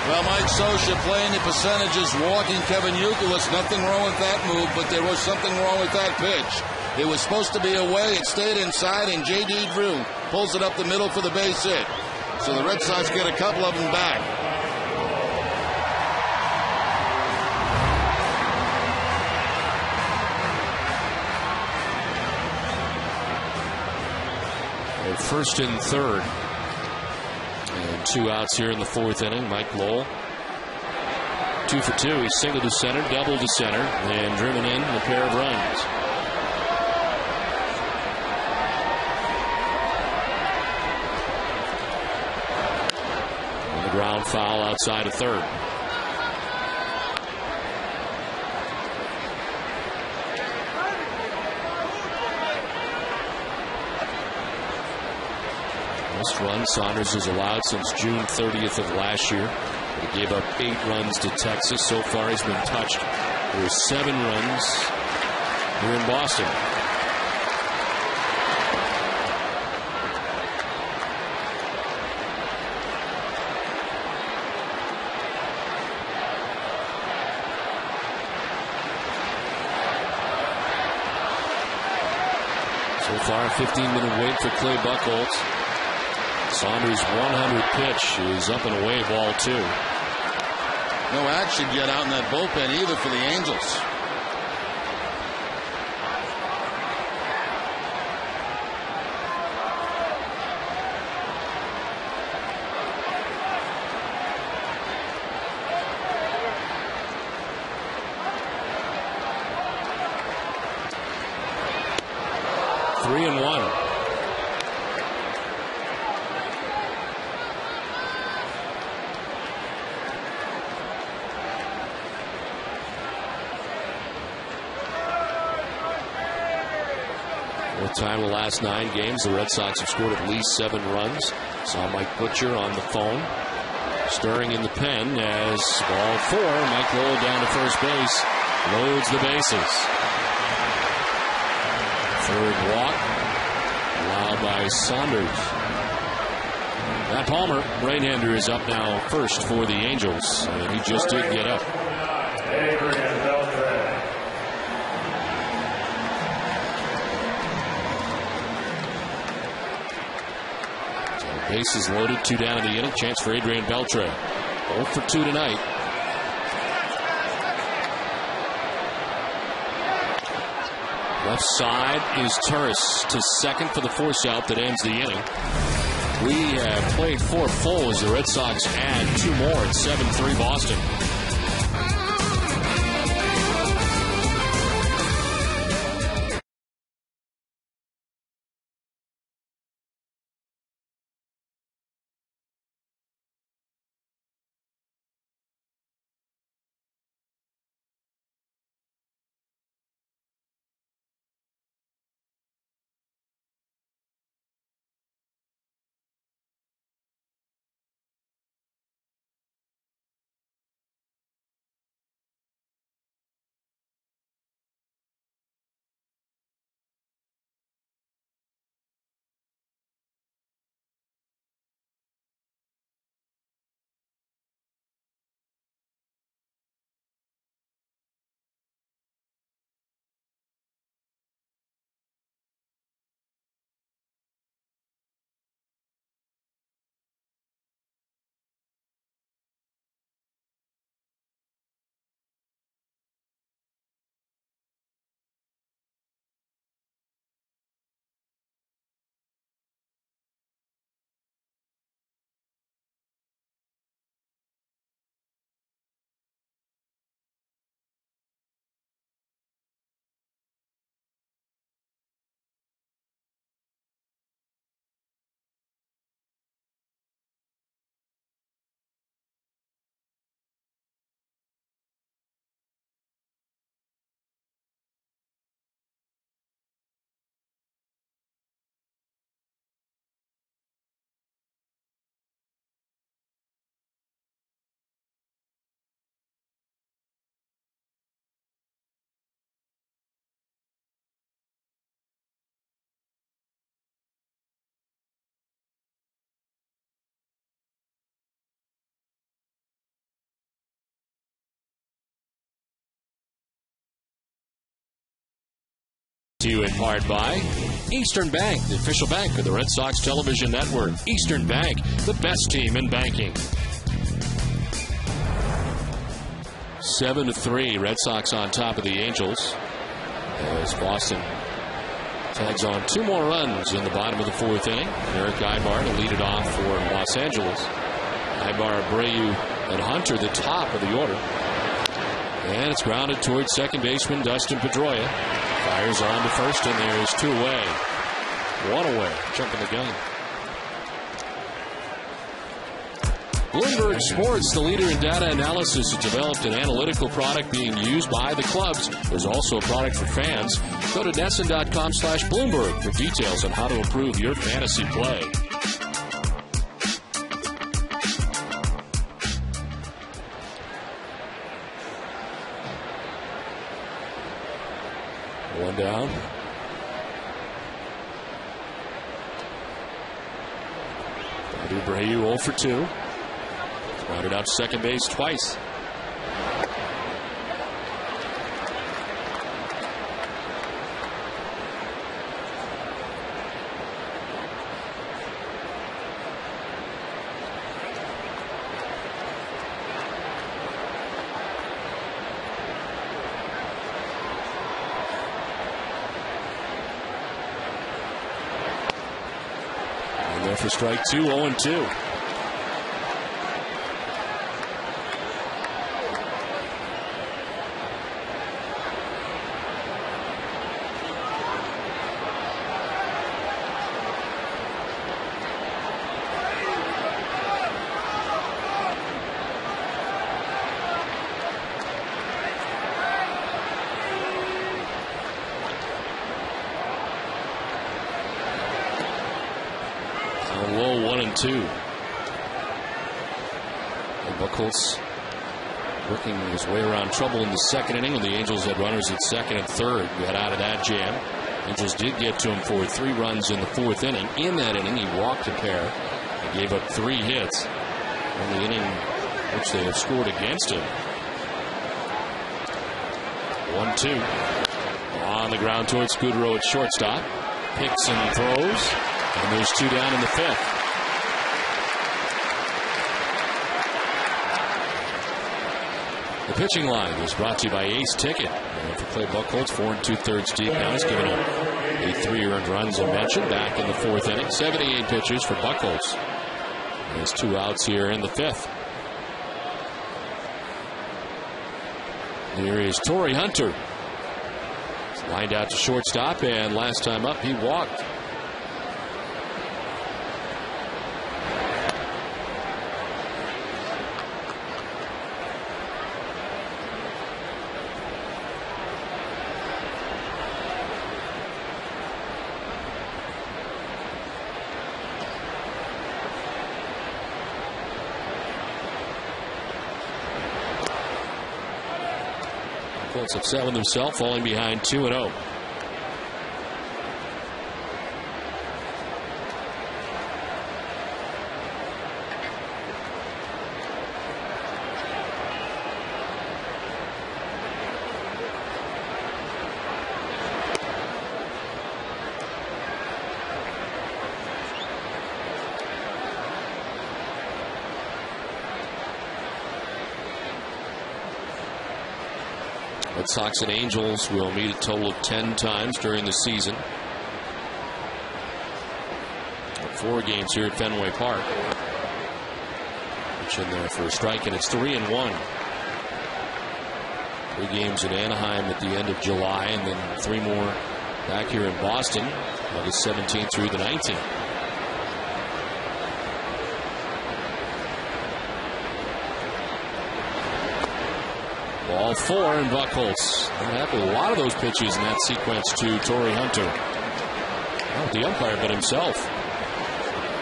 Well, Mike Scioscia playing the percentages, walking Kevin Youkilis. Nothing wrong with that move, but there was something wrong with that pitch. It was supposed to be away. It stayed inside, and J.D. Drew pulls it up the middle for the base hit. So the Red Sox get a couple of them back. First and third. And 2 outs here in the 4th inning. Mike Lowell, 2 for 2. He's single to center, double to center, and driven in a pair of runs. On the ground foul outside of third. Most runs Saunders has allowed since June 30th of last year. He gave up 8 runs to Texas. So far he's been touched for 7 runs here in Boston. So far a 15-minute wait for Clay Buchholz. Saunders' 100 pitch is up and away, ball 2. No action yet out in that bullpen either for the Angels. Three and one. Time of the last 9 games, the Red Sox have scored at least 7 runs. Saw Mike Butcher on the phone, stirring in the pen as ball 4. Mike Lowell down to first base, loads the bases. 3rd walk allowed by Saunders. Matt Palmer, right-hander, is up now first for the Angels, and he just did get up. Bases loaded, 2 down in the inning. Chance for Adrian Beltre. 0 for 2 tonight. Left side is Turris to second for the force out that ends the inning. We have played 4 full as the Red Sox add 2 more at 7-3 Boston. To you in part by Eastern Bank, the official bank of the Red Sox television network. Eastern Bank, the best team in banking. 7-3, Red Sox on top of the Angels. As Boston tags on 2 more runs in the bottom of the 4th inning. Eric Ibar to lead it off for Los Angeles. Ibar, Abreu, and Hunter the top of the order. And it's grounded towards second baseman Dustin Pedroia. Fires on to first, and there's 2 away. 1 away, jumping the gun. Bloomberg Sports, the leader in data analysis, has developed an analytical product being used by the clubs. There's also a product for fans. Go to NESN.com/Bloomberg for details on how to improve your fantasy play. One down. Abreu 0 for 2. Grounded out to second base twice. And there for strike 2, 0-2. Low 1-2. And Buchholz working his way around trouble in the second inning when the Angels had runners at second and third. Got out of that jam. Angels did get to him for 3 runs in the 4th inning. In that inning, he walked a pair and gave up 3 hits in the inning which they have scored against him. 1-2. On the ground towards Scudero at shortstop. Picks and throws. And there's 2 down in the 5th. The pitching line is brought to you by Ace Ticket. And for Clay Buchholz, 4 2/3 deep. Now he's given up 3 earned runs, I mentioned, back in the 4th inning. 78 pitches for Buchholz. There's 2 outs here in the 5th. Here is Torrey Hunter. He's lined out to shortstop, and last time up he walked. Colts upset with himself, falling behind 2-0. Red Sox and Angels will meet a total of 10 times during the season. 4 games here at Fenway Park. Pitch in there for a strike, and it's 3-1. 3 games at Anaheim at the end of July, and then 3 more back here in Boston, August 17th through the 19th. Ball 4 and Buchholz. Not happy with a lot of those pitches in that sequence to Torrey Hunter. Not the umpire, but himself.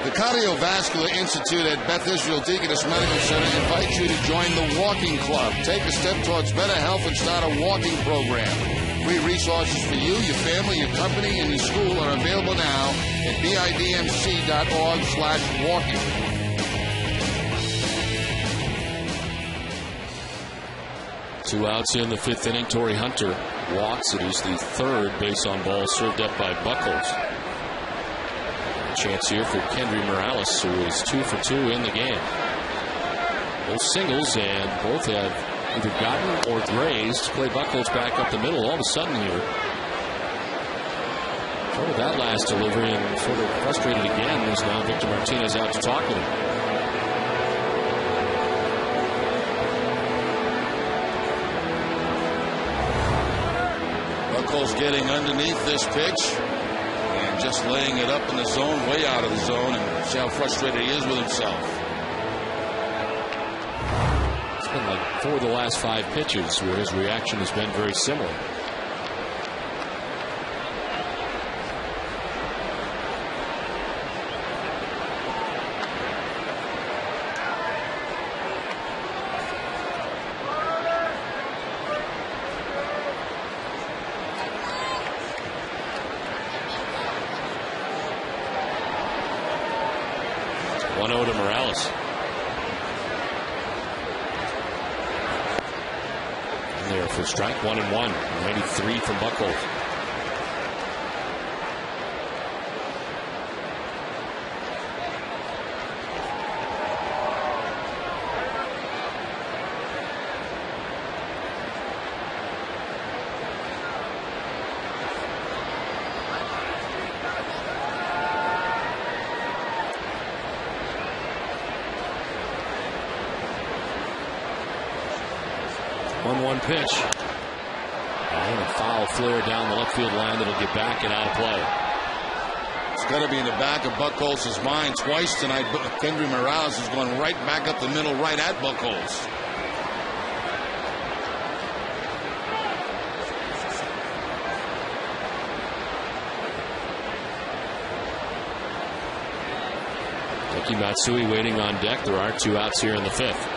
The Cardiovascular Institute at Beth Israel Deaconess Medical Center invites you to join the Walking Club. Take a step towards better health and start a walking program. Free resources for you, your family, your company, and your school are available now at bidmc.org/walking. 2 outs in the 5th inning. Torrey Hunter walks. It is the 3rd base on ball served up by Buchholz. A chance here for Kendry Morales, who is 2 for 2 in the game. Both singles, and both have either gotten or raised. Clay Buchholz back up the middle all of a sudden here. Sort of that last delivery and sort of frustrated again as now Victor Martinez out to talk with him. Buchholz getting underneath this pitch and just laying it up in the zone, way out of the zone, and see how frustrated he is with himself. It's been like 4 of the last 5 pitches where his reaction has been very similar. To Morales. And there for strike 1 and 1. 93 from Buchholz. Pitch. And a foul flare down the left field line that'll get back and out of play. It's got to be in the back of Buchholz's mind. Twice tonight, Kendry Morales is going right back up the middle, right at Buchholz. Taki Matsui waiting on deck. There are 2 outs here in the 5th.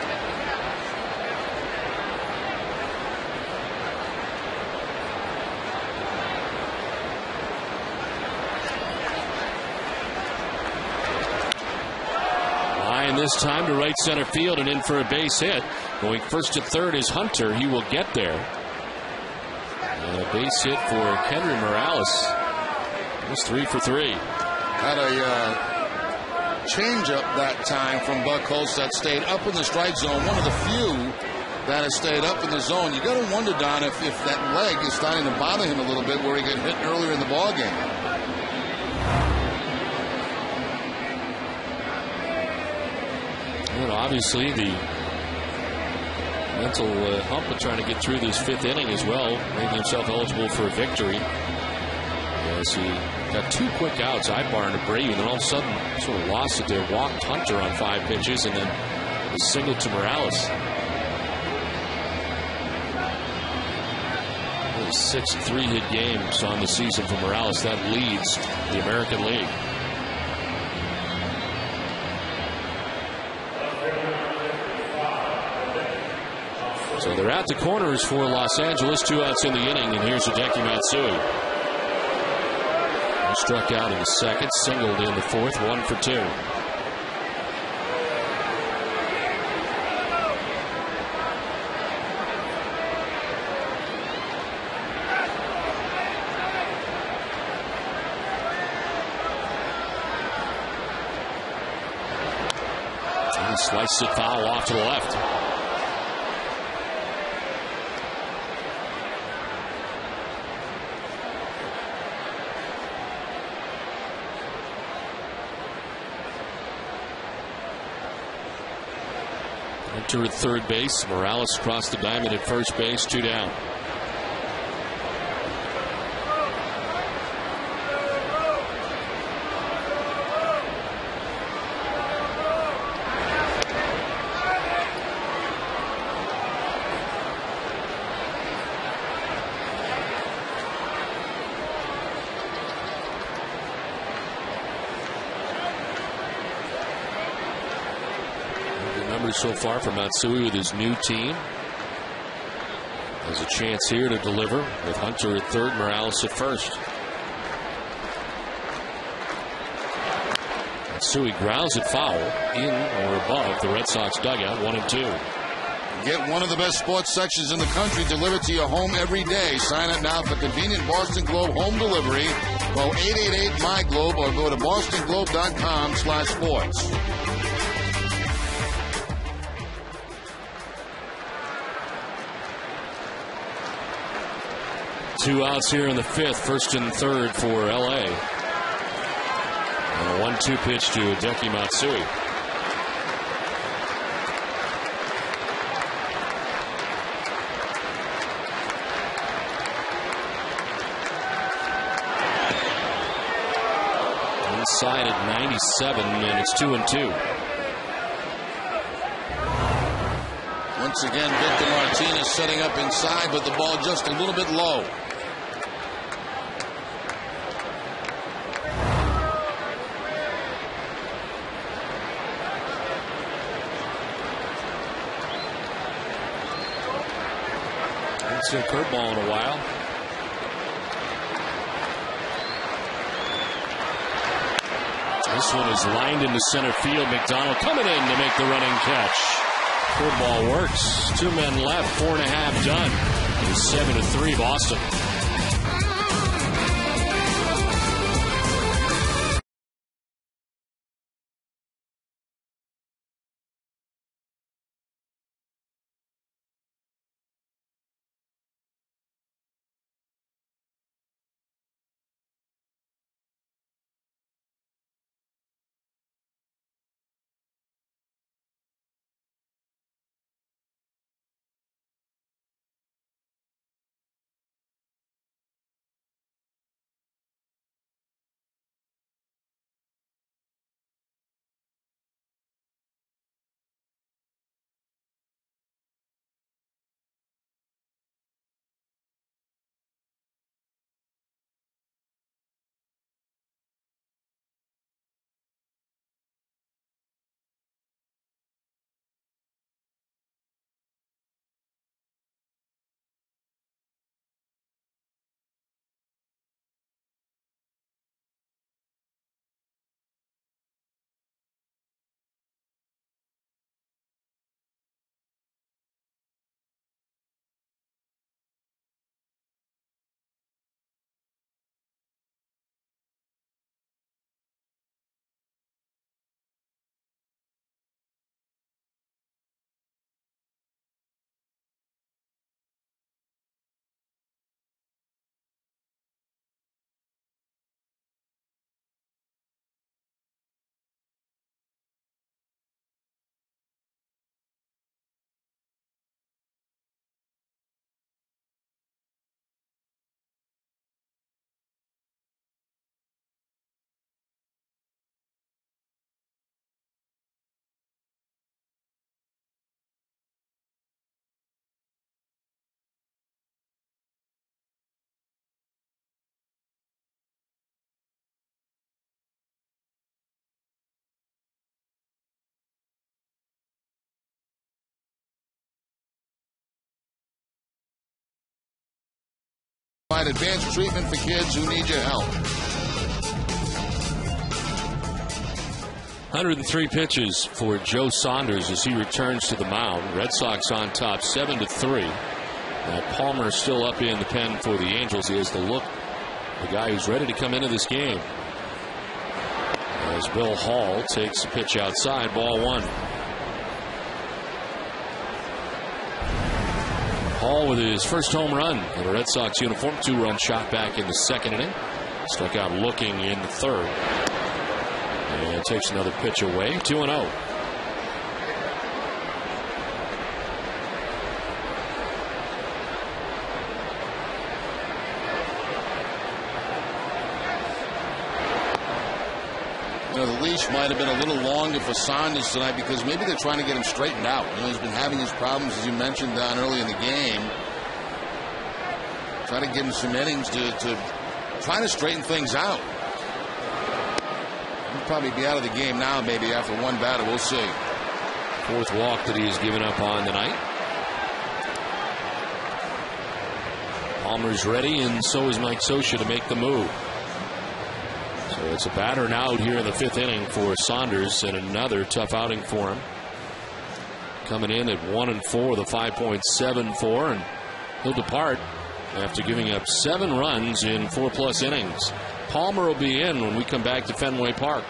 This time to right center field and in for a base hit. Going first to third is Hunter. He will get there. And a base hit for Kendry Morales. He's 3 for 3. Had a change-up that time from Buchholz that stayed up in the strike zone. One of the few that has stayed up in the zone. You got to wonder, Don, if that leg is starting to bother him a little bit where he got hit earlier in the ballgame. And obviously the mental hump of trying to get through this 5th inning as well, making himself eligible for a victory. As he got 2 quick outs, Ibar and Abreu, and then all of a sudden sort of lost it there. Walked Hunter on 5 pitches and then a single to Morales. Really 6 3-hit games on the season for Morales. That leads the American League. So they're at the corners for Los Angeles. 2 outs in the inning, and here's Hideki Matsui. He struck out in the 2nd, singled in the 4th, 1 for 2. And he sliced it foul off to the left. Hunter at third base. Morales across the diamond at first base. 2 down. So far from Matsui with his new team. There's a chance here to deliver with Hunter at third, Morales at first. Matsui grounds it foul in or above the Red Sox dugout. 1 and 2. Get one of the best sports sections in the country delivered to your home every day. Sign up now for convenient Boston Globe home delivery. Call 888-MY-GLOBE or go to bostonglobe.com/sports. Two outs here in the fifth, first and third for L.A. And a 1-2 pitch to Hideki Matsui. Inside at 97, and it's 2-2. Once again, Victor Martinez setting up inside, but the ball just a little bit low. Haven't seen a curveball in a while. This one is lined into center field. McDonald coming in to make the running catch. Curveball works. 2 men left. 4.5 done. It's 7-3 Boston. Provide advanced treatment for kids who need your help. 103 pitches for Joe Saunders as he returns to the mound. Red Sox on top 7-3. Palmer still up in the pen for the Angels. He has the look, the guy who's ready to come into this game. As Bill Hall takes a pitch outside, ball one. Hall with his first home run in a Red Sox uniform. 2-run shot back in the second inning. Struck out looking in the third. And takes another pitch away. 2-0. The leash might have been a little longer for Saunders tonight because maybe they're trying to get him straightened out. He's been having his problems, as you mentioned, down early in the game. Try to give him some innings to try to straighten things out. He'll probably be out of the game now, maybe after one batter. We'll see. Fourth walk that he has given up on tonight. Palmer's ready, and so is Mike Scioscia to make the move. So it's a batter and out here in the fifth inning for Saunders, and another tough outing for him. coming in at 1-4 with a 5.74, and he'll depart after giving up 7 runs in 4+ innings. Palmer will be in when we come back to Fenway Park.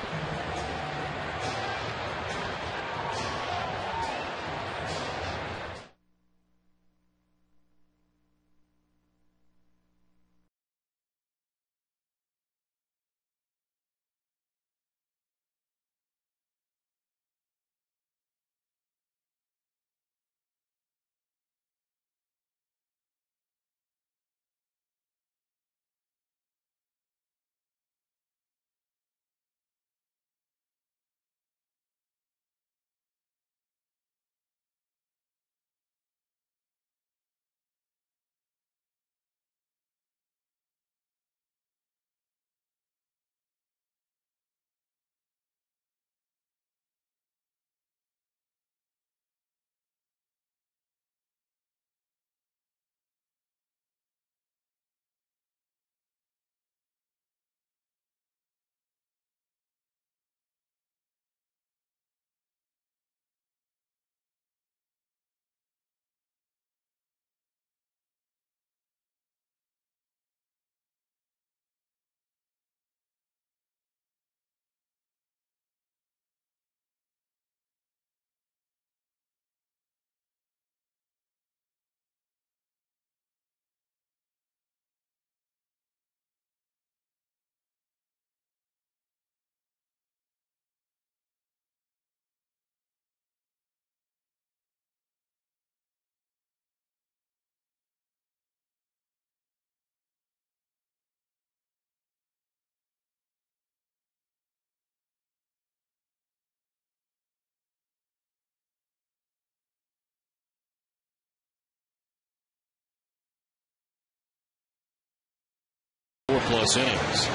Plus innings.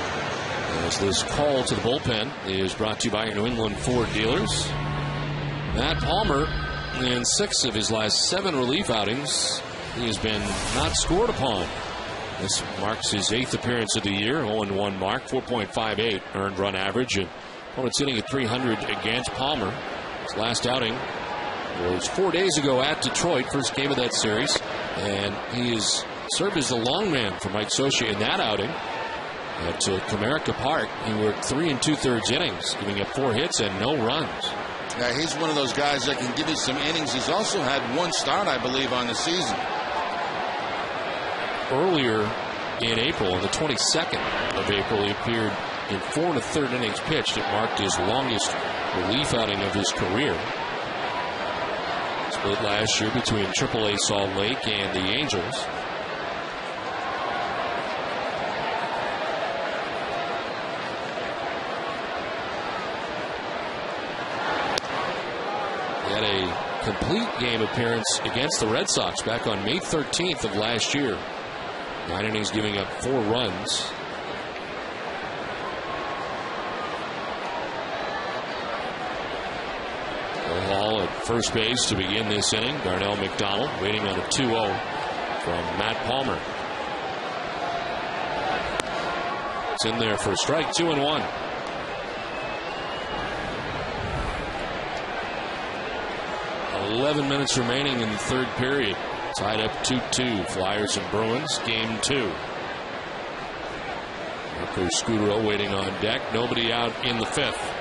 As this call to the bullpen is brought to you by your New England Ford dealers. Matt Palmer, in 6 of his last 7 relief outings, he has been not scored upon. This marks his 8th appearance of the year, 0-1 mark, 4.58 earned run average, and opponent's hitting at 300 against Palmer. His last outing was 4 days ago at Detroit, first game of that series, and he has served as the long man for Mike Scioscia in that outing. At Comerica Park, he worked 3 2/3 innings, giving up 4 hits and no runs. Yeah, he's one of those guys that can give you some innings. He's also had 1 start, I believe, on the season. Earlier in April, on the 22nd of April, he appeared in 4 1/3 innings pitched. It marked his longest relief outing of his career. Split last year between AAA Salt Lake and the Angels. Had a complete game appearance against the Red Sox back on May 13th of last year. 9 innings, giving up 4 runs. Hall at first base to begin this inning. Darnell McDonald waiting on a 2-0 from Matt Palmer. It's in there for a strike, 2-1. 11 minutes remaining in the 3rd period. Tied up 2-2. Flyers and Bruins, game 2. Marco Scudero waiting on deck. Nobody out in the 5th.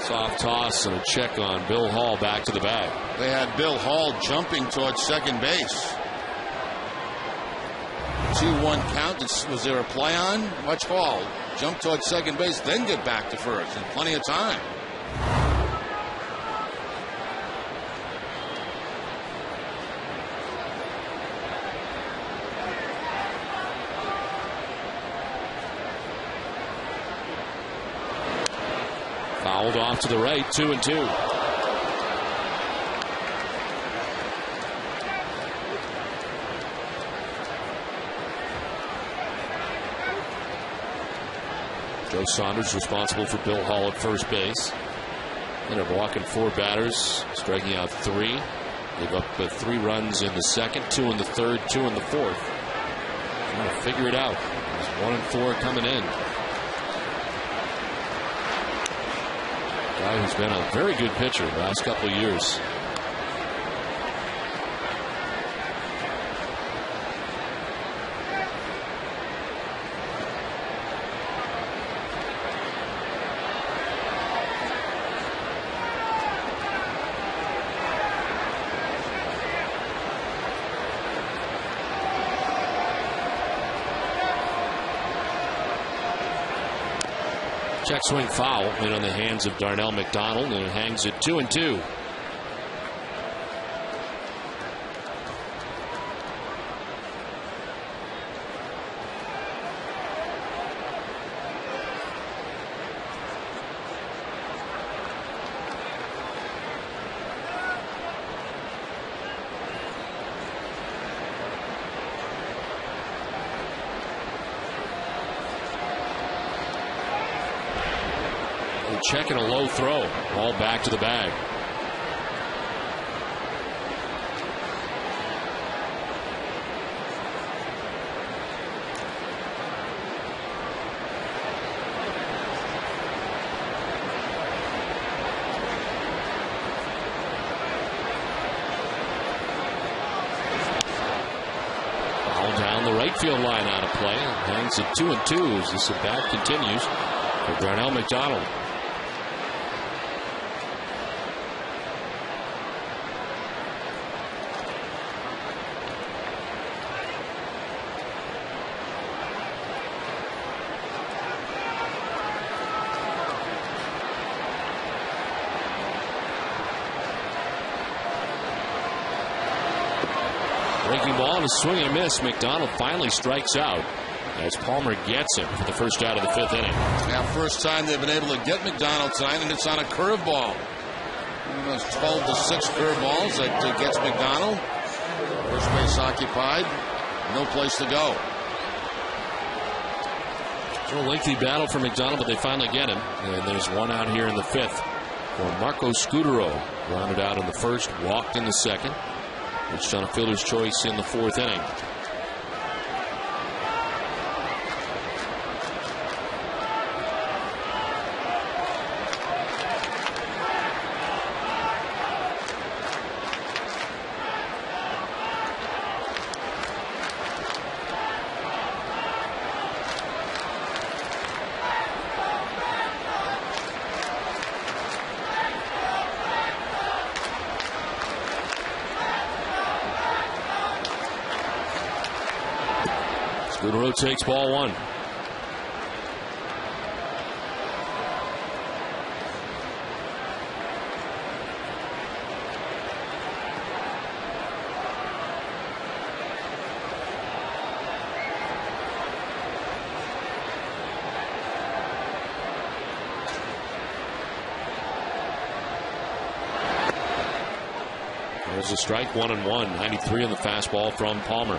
Soft toss and a check on Bill Hall back to the bag. They had Bill Hall jumping towards second base. 2-1 count. Was there a play on? Watch Hall jump towards second base, then get back to first, and plenty of time. Fouled off to the right, 2-2. Joe Saunders responsible for Bill Hall at first base. Ended up walking 4 batters, striking out 3. Gave up 3 runs in the second, 2 in the third, 2 in the fourth. Trying to figure it out. He's 1 and 4 coming in. Guy who's been a very good pitcher the last couple of years. Check swing foul in on the hands of Darnell McDonald, and it hangs at 2-2. Checking a low throw. Ball back to the bag. Ball down the right field line out of play. Hangs at 2-2 as this at bat continues for Darnell McDonald. Breaking ball and a swing and a miss. McDonald finally strikes out as Palmer gets him for the first out of the 5th inning. Now, first time they've been able to get McDonald tonight, and it's on a curveball. Those 12 to 6 curveballs that gets McDonald. First base occupied. No place to go. It's a lengthy battle for McDonald, but they finally get him. And there's one out here in the 5th for Marco Scudero. Grounded out in the first, walked in the second. Reached on a fielder's choice in the 4th inning. Scudero takes ball 1. There's a strike, 1-1. 93 on the fastball from Palmer.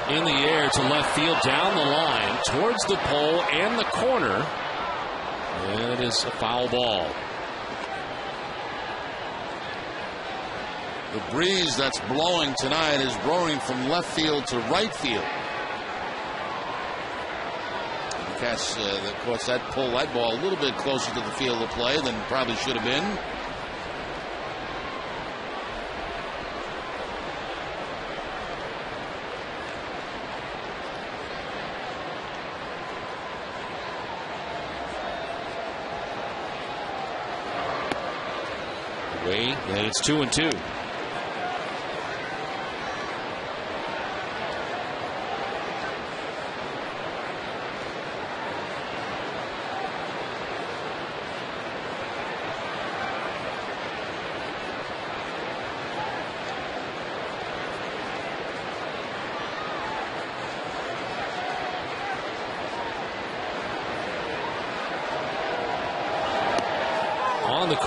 In the air to left field, down the line, towards the pole and the corner. And it is a foul ball. The breeze that's blowing tonight is blowing from left field to right field. The Cats, of course, that pull that ball a little bit closer to the field of play than probably should have been. And it's 2-2.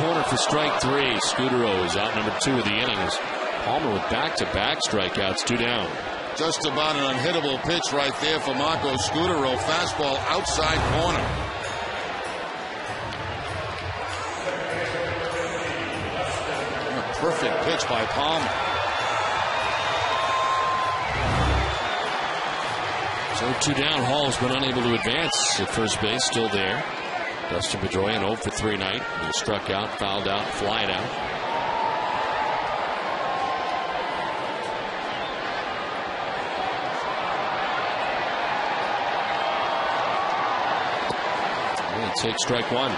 corner for strike 3. Scudero is out number 2 of the innings. Palmer with back-to-back strikeouts, 2 down. Just about an unhittable pitch right there for Marco Scudero. Fastball outside corner. A perfect pitch by Palmer. So 2 down. Hall's been unable to advance at first base. Still there. Dustin Pedroia 0 for 3 night. He struck out, fouled out, flied out. And take strike 1.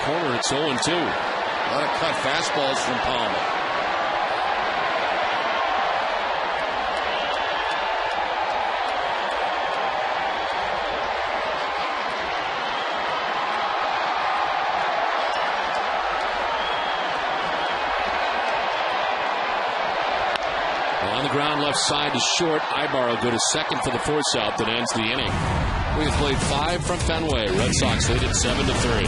Corner, it's 0-2. A lot of cut fastballs from Palmer. On the ground, left side is short. Ibarra go to second for the force out that ends the inning. We've played 5 from Fenway. Red Sox lead at 7-3.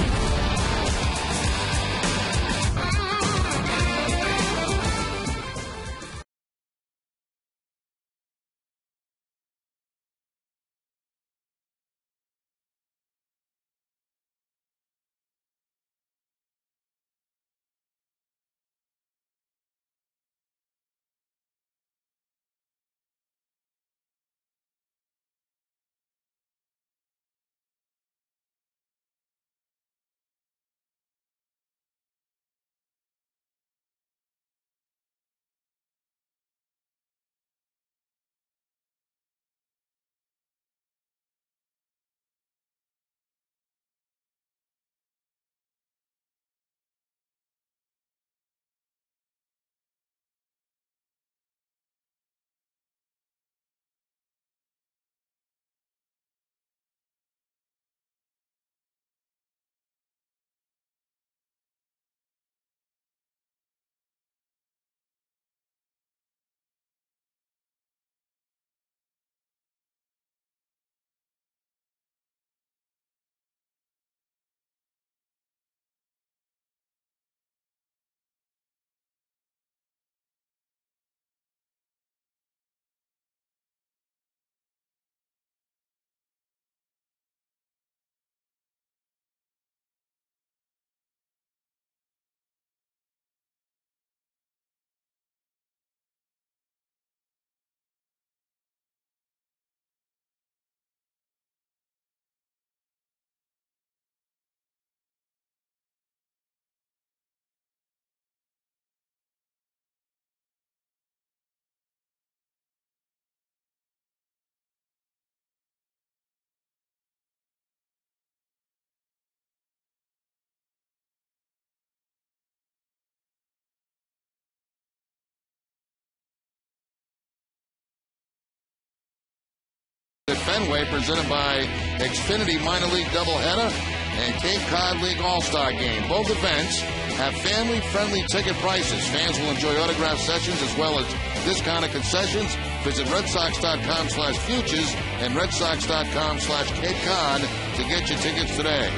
At Fenway, presented by Xfinity Minor League Doubleheader and Cape Cod League All-Star Game. Both events have family-friendly ticket prices. Fans will enjoy autograph sessions as well as discounted concessions. Visit redsox.com/futures and redsox.com/Cape Cod to get your tickets today.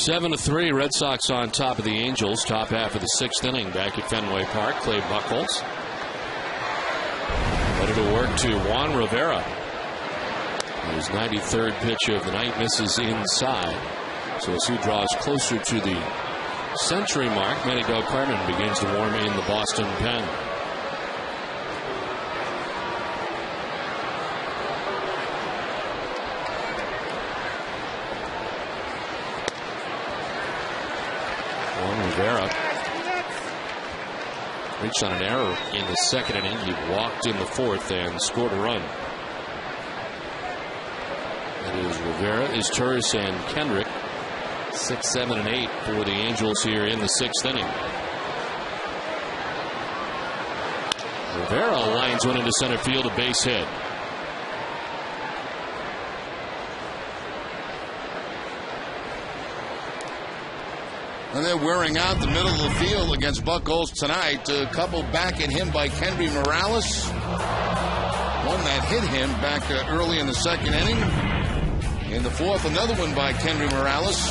7-3, Red Sox on top of the Angels. Top half of the 6th inning back at Fenway Park. Clay Buchholz ready to work to Juan Rivera. His 93rd pitch of the night misses inside. So as he draws closer to the century mark, Manny Del Carmen begins to warm in the Boston pen. Juan Rivera reached on an error in the 2nd inning. He walked in the 4th and scored a run. That is Rivera, is Turris, and Kendrick. 6, 7, and 8 for the Angels here in the 6th inning. Rivera lines one into center field, a base hit. And they're wearing out the middle of the field against Buchholz tonight. A couple back at him by Kendry Morales. One that hit him back early in the second inning. In the fourth, another one by Kendry Morales.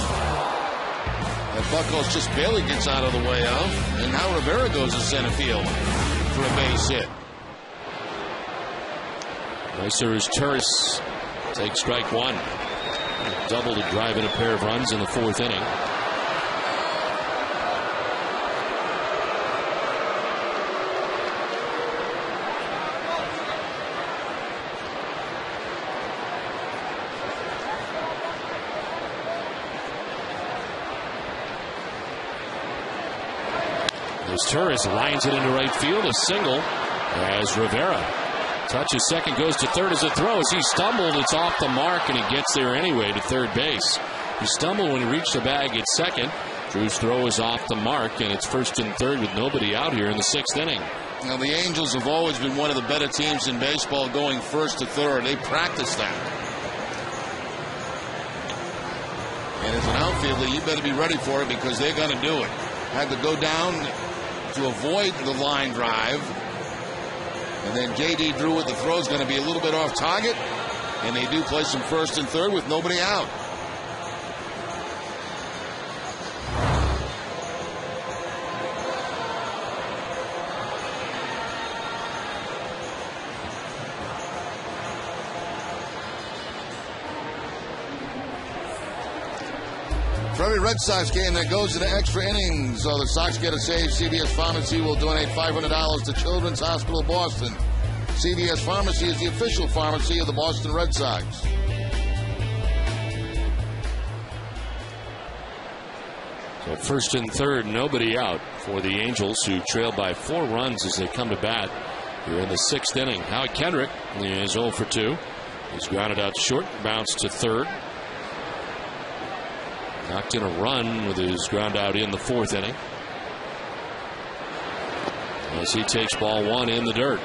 That Buchholz just barely gets out of the way of. And now Rivera goes to center field for a base hit. Nicer is Turris. Takes strike one. Double to drive in a pair of runs in the fourth inning. As Turris lines it into right field, a single as Rivera touches second, goes to third as it throws. He stumbled, it's off the mark, and he gets there anyway to third base. He stumbled when he reached the bag at second. Drew's throw is off the mark, and it's first and third with nobody out here in the sixth inning. Now, the Angels have always been one of the better teams in baseball going first to third. They practice that. And as an outfielder, you better be ready for it because they're going to do it. Had to go down to avoid the line drive. And then J.D. Drew with the throw is going to be a little bit off target. And they do play some first and third with nobody out. For every Red Sox game that goes into extra innings, so the Sox get a save, CVS Pharmacy will donate $500 to Children's Hospital Boston. CVS Pharmacy is the official pharmacy of the Boston Red Sox. So first and third, nobody out for the Angels, who trail by 4 runs as they come to bat here in the sixth inning. Howie Kendrick is 0 for 2. He's grounded out short, bounced to third. Knocked in a run with his ground out in the fourth inning. As he takes ball one in the dirt.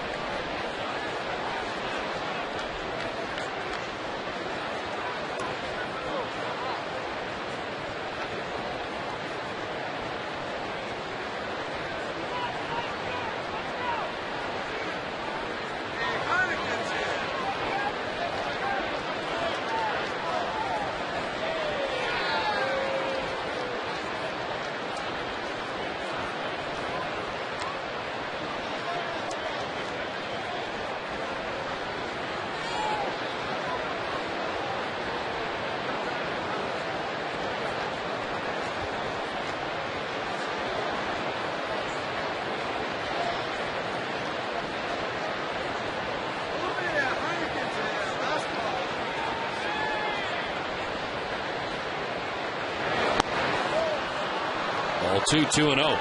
Ball 2-0.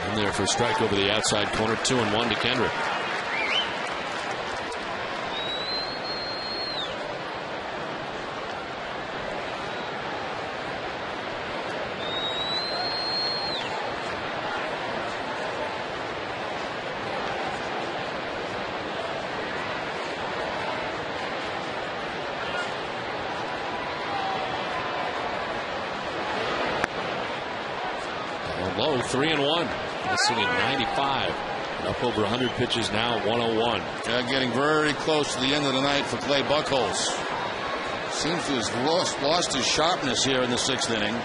In there for a strike over the outside corner. 2-1 to Kendrick. Low, 3-1. Sitting at 95. Up over 100 pitches now, 101. Getting very close to the end of the night for Clay Buchholz. Seems to have lost his sharpness here in the sixth inning.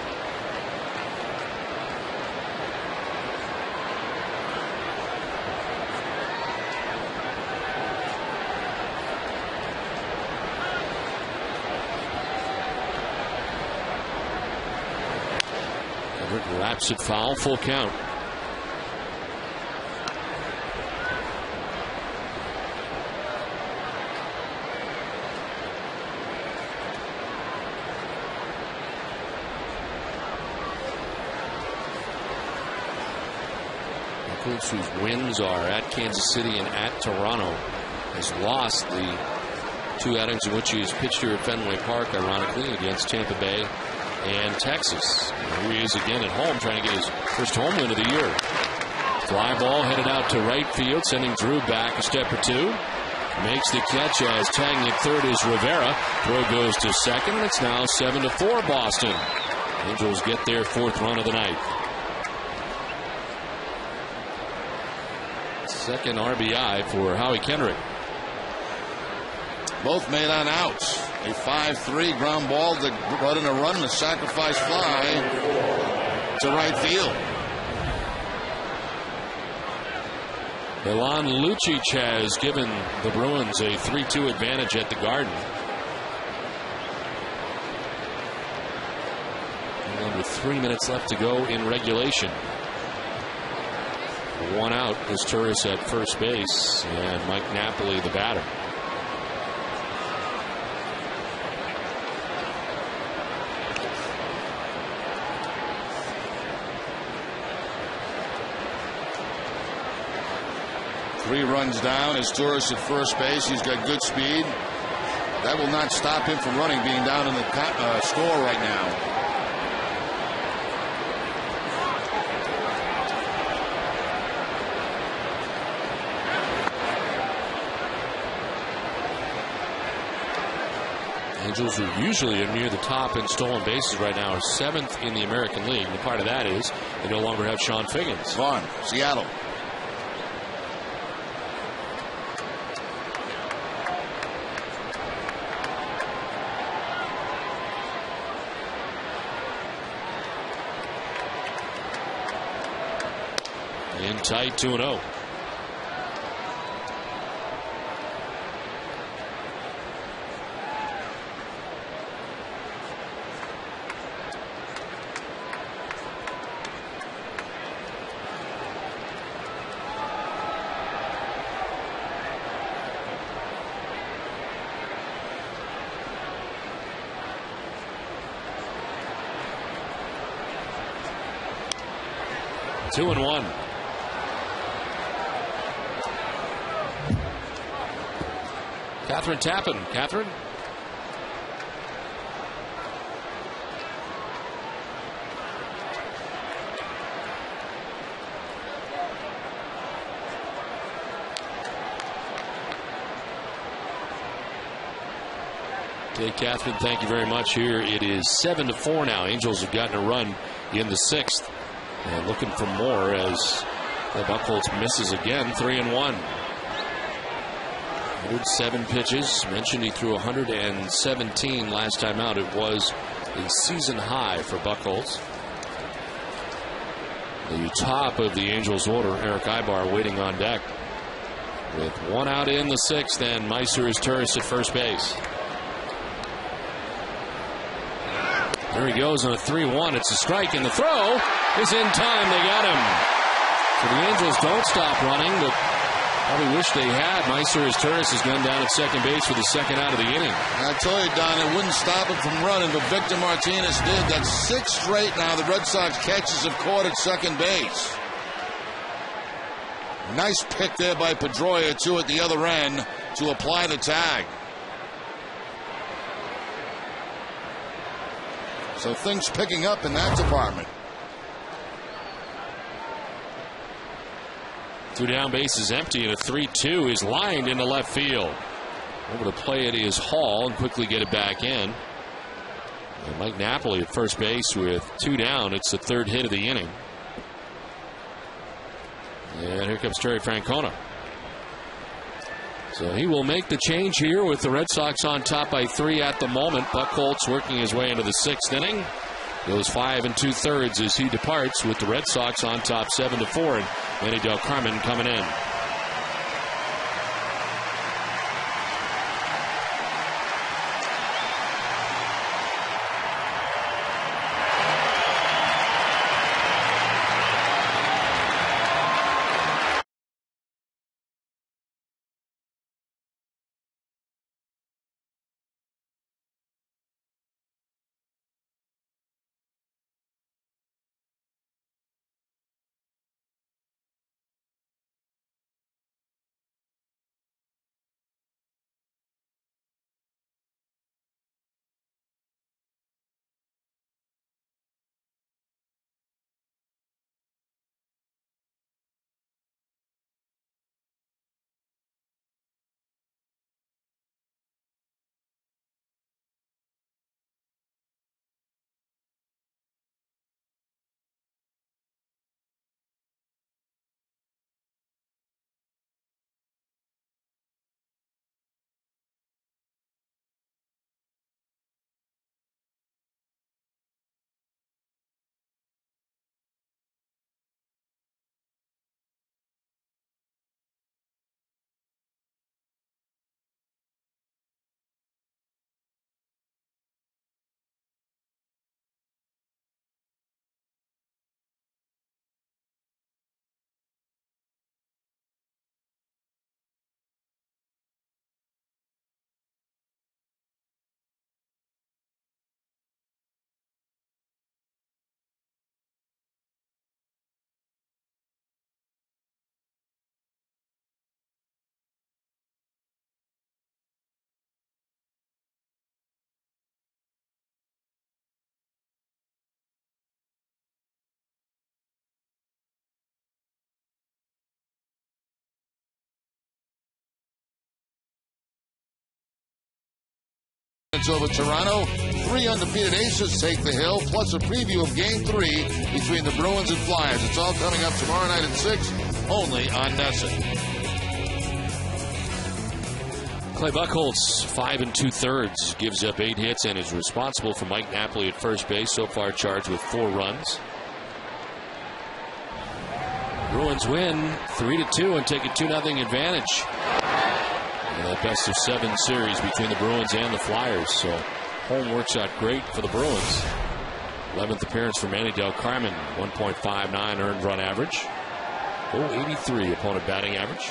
Laps it foul, full count. Buchholz, whose wins are at Kansas City and at Toronto, has lost the 2 outings in which he has pitched here at Fenway Park, ironically, against Tampa Bay and Texas. And here he is again at home, trying to get his first home win of the year. Fly ball headed out to right field, sending Drew back a step or two. Makes the catch as tagging at third is Rivera. Throw goes to second, and it's now 7-4 Boston. Angels get their 4th run of the night. Second RBI for Howie Kendrick. Both made on outs. A 5-3 ground ball that brought in a run and a sacrifice fly to right field. Milan Lucic has given the Bruins a 3-2 advantage at the Garden. And with 3 minutes left to go in regulation. 1 out is Turris at first base, and Mike Napoli the batter. Three runs down is Turris at first base. He's got good speed. That will not stop him from running, being down in the score right now. Angels, who usually are near the top in stolen bases right now, are 7th in the American League. And part of that is they no longer have Sean Figgins. Vaughn, Seattle. In tight, 2-0. Two and one. Catherine Tappan. Catherine? Okay, Catherine, thank you very much. Here it is 7-4 now. Angels have gotten a run in the 6th. And looking for more as Buchholz misses again. 3-1. 107 pitches. Mentioned he threw 117 last time out. It was a season high for Buchholz. The top of the Angels order, Eric Ibar, waiting on deck. With 1 out in the 6th, and Meiser is Turris at first base. There he goes on a 3-1. It's a strike, and the throw is in time. They got him. So the Angels don't stop running, but probably wish they had. Meiser as Turris has gone down at second base for the 2nd out of the inning. I told you, Don, it wouldn't stop him from running, but Victor Martinez did. That's 6 straight now. The Red Sox catches have caught at second base. Nice pick there by Pedroia, too, at the other end to apply the tag. So things picking up in that department. 2 down, base is empty, and a 3-2 is lined into left field. Able to play it is Hall and quickly get it back in. And Mike Napoli at first base with 2 down. It's the 3rd hit of the inning. And here comes Terry Francona. So he will make the change here with the Red Sox on top by 3 at the moment. Buchholz working his way into the 6th inning. Goes 5 2/3 as he departs with the Red Sox on top 7-4, and Manny Del Carmen coming in. Knights over Toronto. 3 undefeated Aces take the hill, plus a preview of Game 3 between the Bruins and Flyers. It's all coming up tomorrow night at 6, only on NESN. Clay Buchholz, 5 2/3, gives up 8 hits and is responsible for Mike Napoli at first base. So far charged with 4 runs. Bruins win 3-2 and take a 2-0 advantage. The best of 7 series between the Bruins and the Flyers. So home works out great for the Bruins. 11th appearance for Manny Del Carmen, 1.59 earned run average. 0.83 opponent batting average.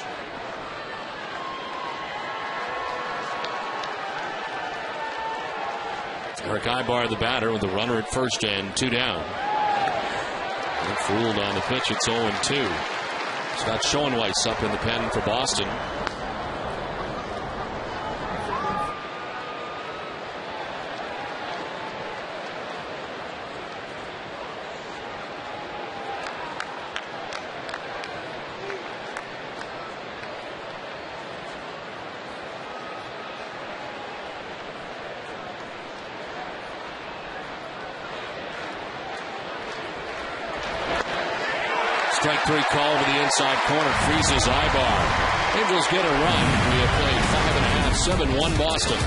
Eric Ibar, the batter, with a runner at first and 2 down. And fooled on the pitch. It's 0-2. Scott Schoenweiss up in the pen for Boston. Strike 3 call to the inside corner, freezes Ibar. Angels get a run. We have played 5.5, 7-1 Boston.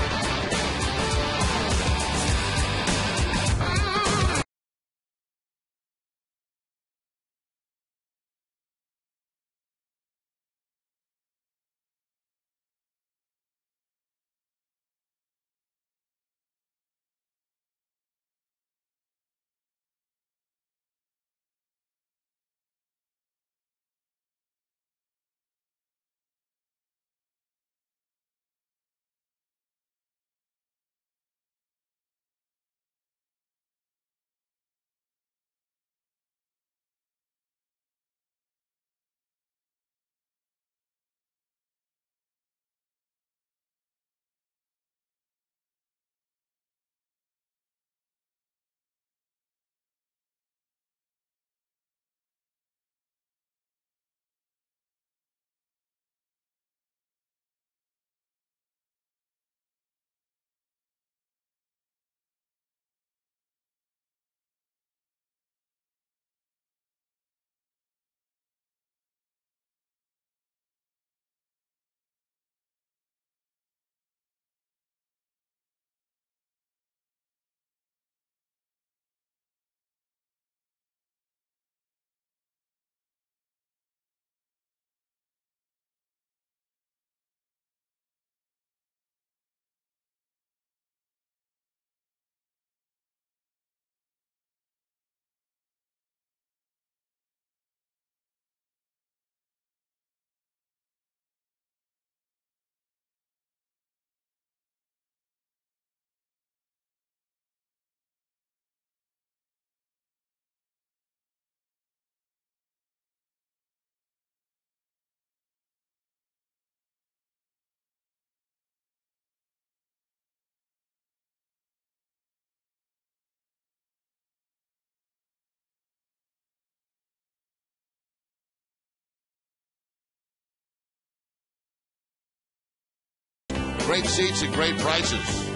Great seats and great prices.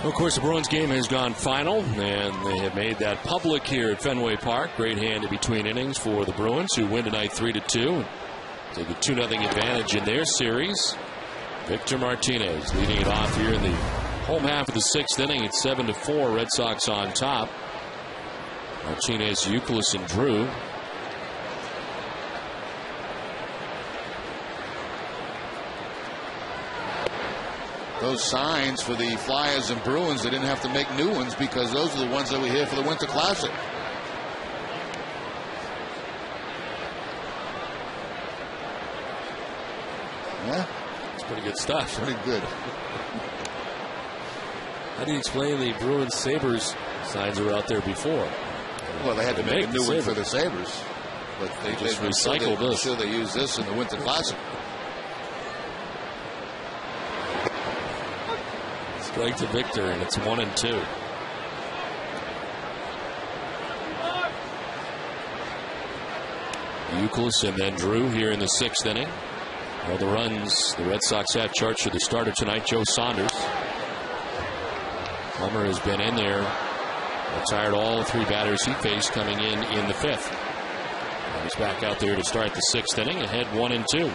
Of course, the Bruins game has gone final, and they have made that public here at Fenway Park. Great hand in between innings for the Bruins, who win tonight 3-2. Take a 2-0 advantage in their series. Victor Martinez leading it off here in the home half of the 6th inning. It's 7-4. Red Sox on top. Martinez, Youkilis, and Drew. Those signs for the Flyers and Bruins, they didn't have to make new ones because those are the ones that we hear for the Winter Classic. Yeah, it's pretty good stuff. Pretty good. How do you explain the Bruins Sabres signs were out there before? Well, they had to make a new one for the Sabres, but they just recycled this. I'm sure they use this in the Winter Classic. Strike to Victor, and it's 1-2. Youkilis and then Drew here in the 6th inning. Well, the runs the Red Sox have charged for the starter tonight, Joe Saunders. Plummer has been in there, retired all 3 batters he faced coming in the 5th. And he's back out there to start the 6th inning, ahead 1-2.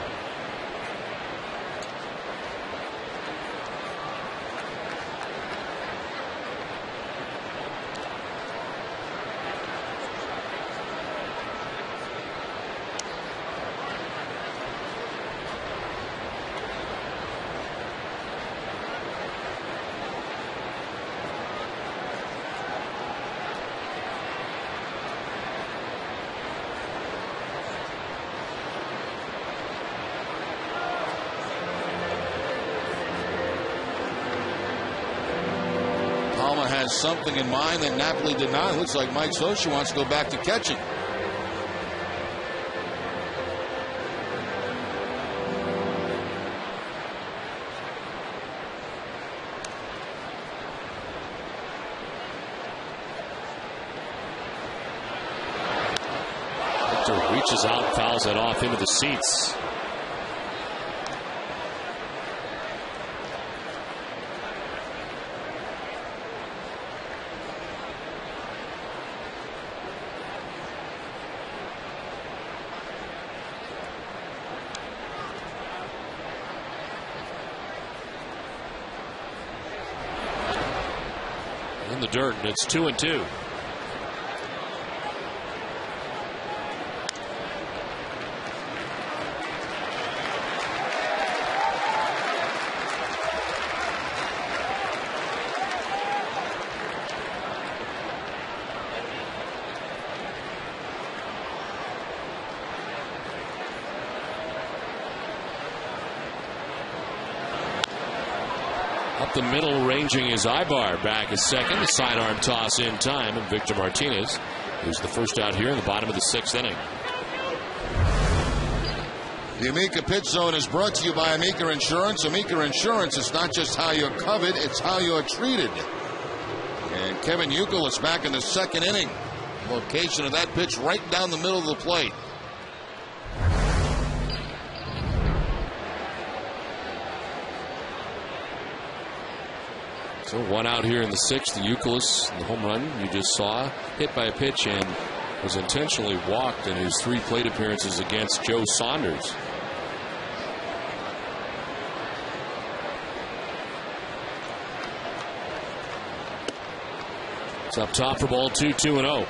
Something in mind that Napoli did not. It looks like Mike Scioscia wants to go back to catching. Victor reaches out, fouls it off into the seats. In the dirt, and it's 2-2. Up the middle, ranging is Ibar. Back is second. The sidearm toss in time. And Victor Martinez, who's the first out here in the bottom of the 6th inning. The Amica Pitch Zone is brought to you by Amica Insurance. Amica Insurance is not just how you're covered, it's how you're treated. And Kevin Youkilis back in the 2nd inning. Location of that pitch right down the middle of the plate. So 1 out here in the 6th. Youkilis, the home run you just saw, hit by a pitch and was intentionally walked in his 3 plate appearances against Joe Saunders. It's up top for ball 2, 2-0.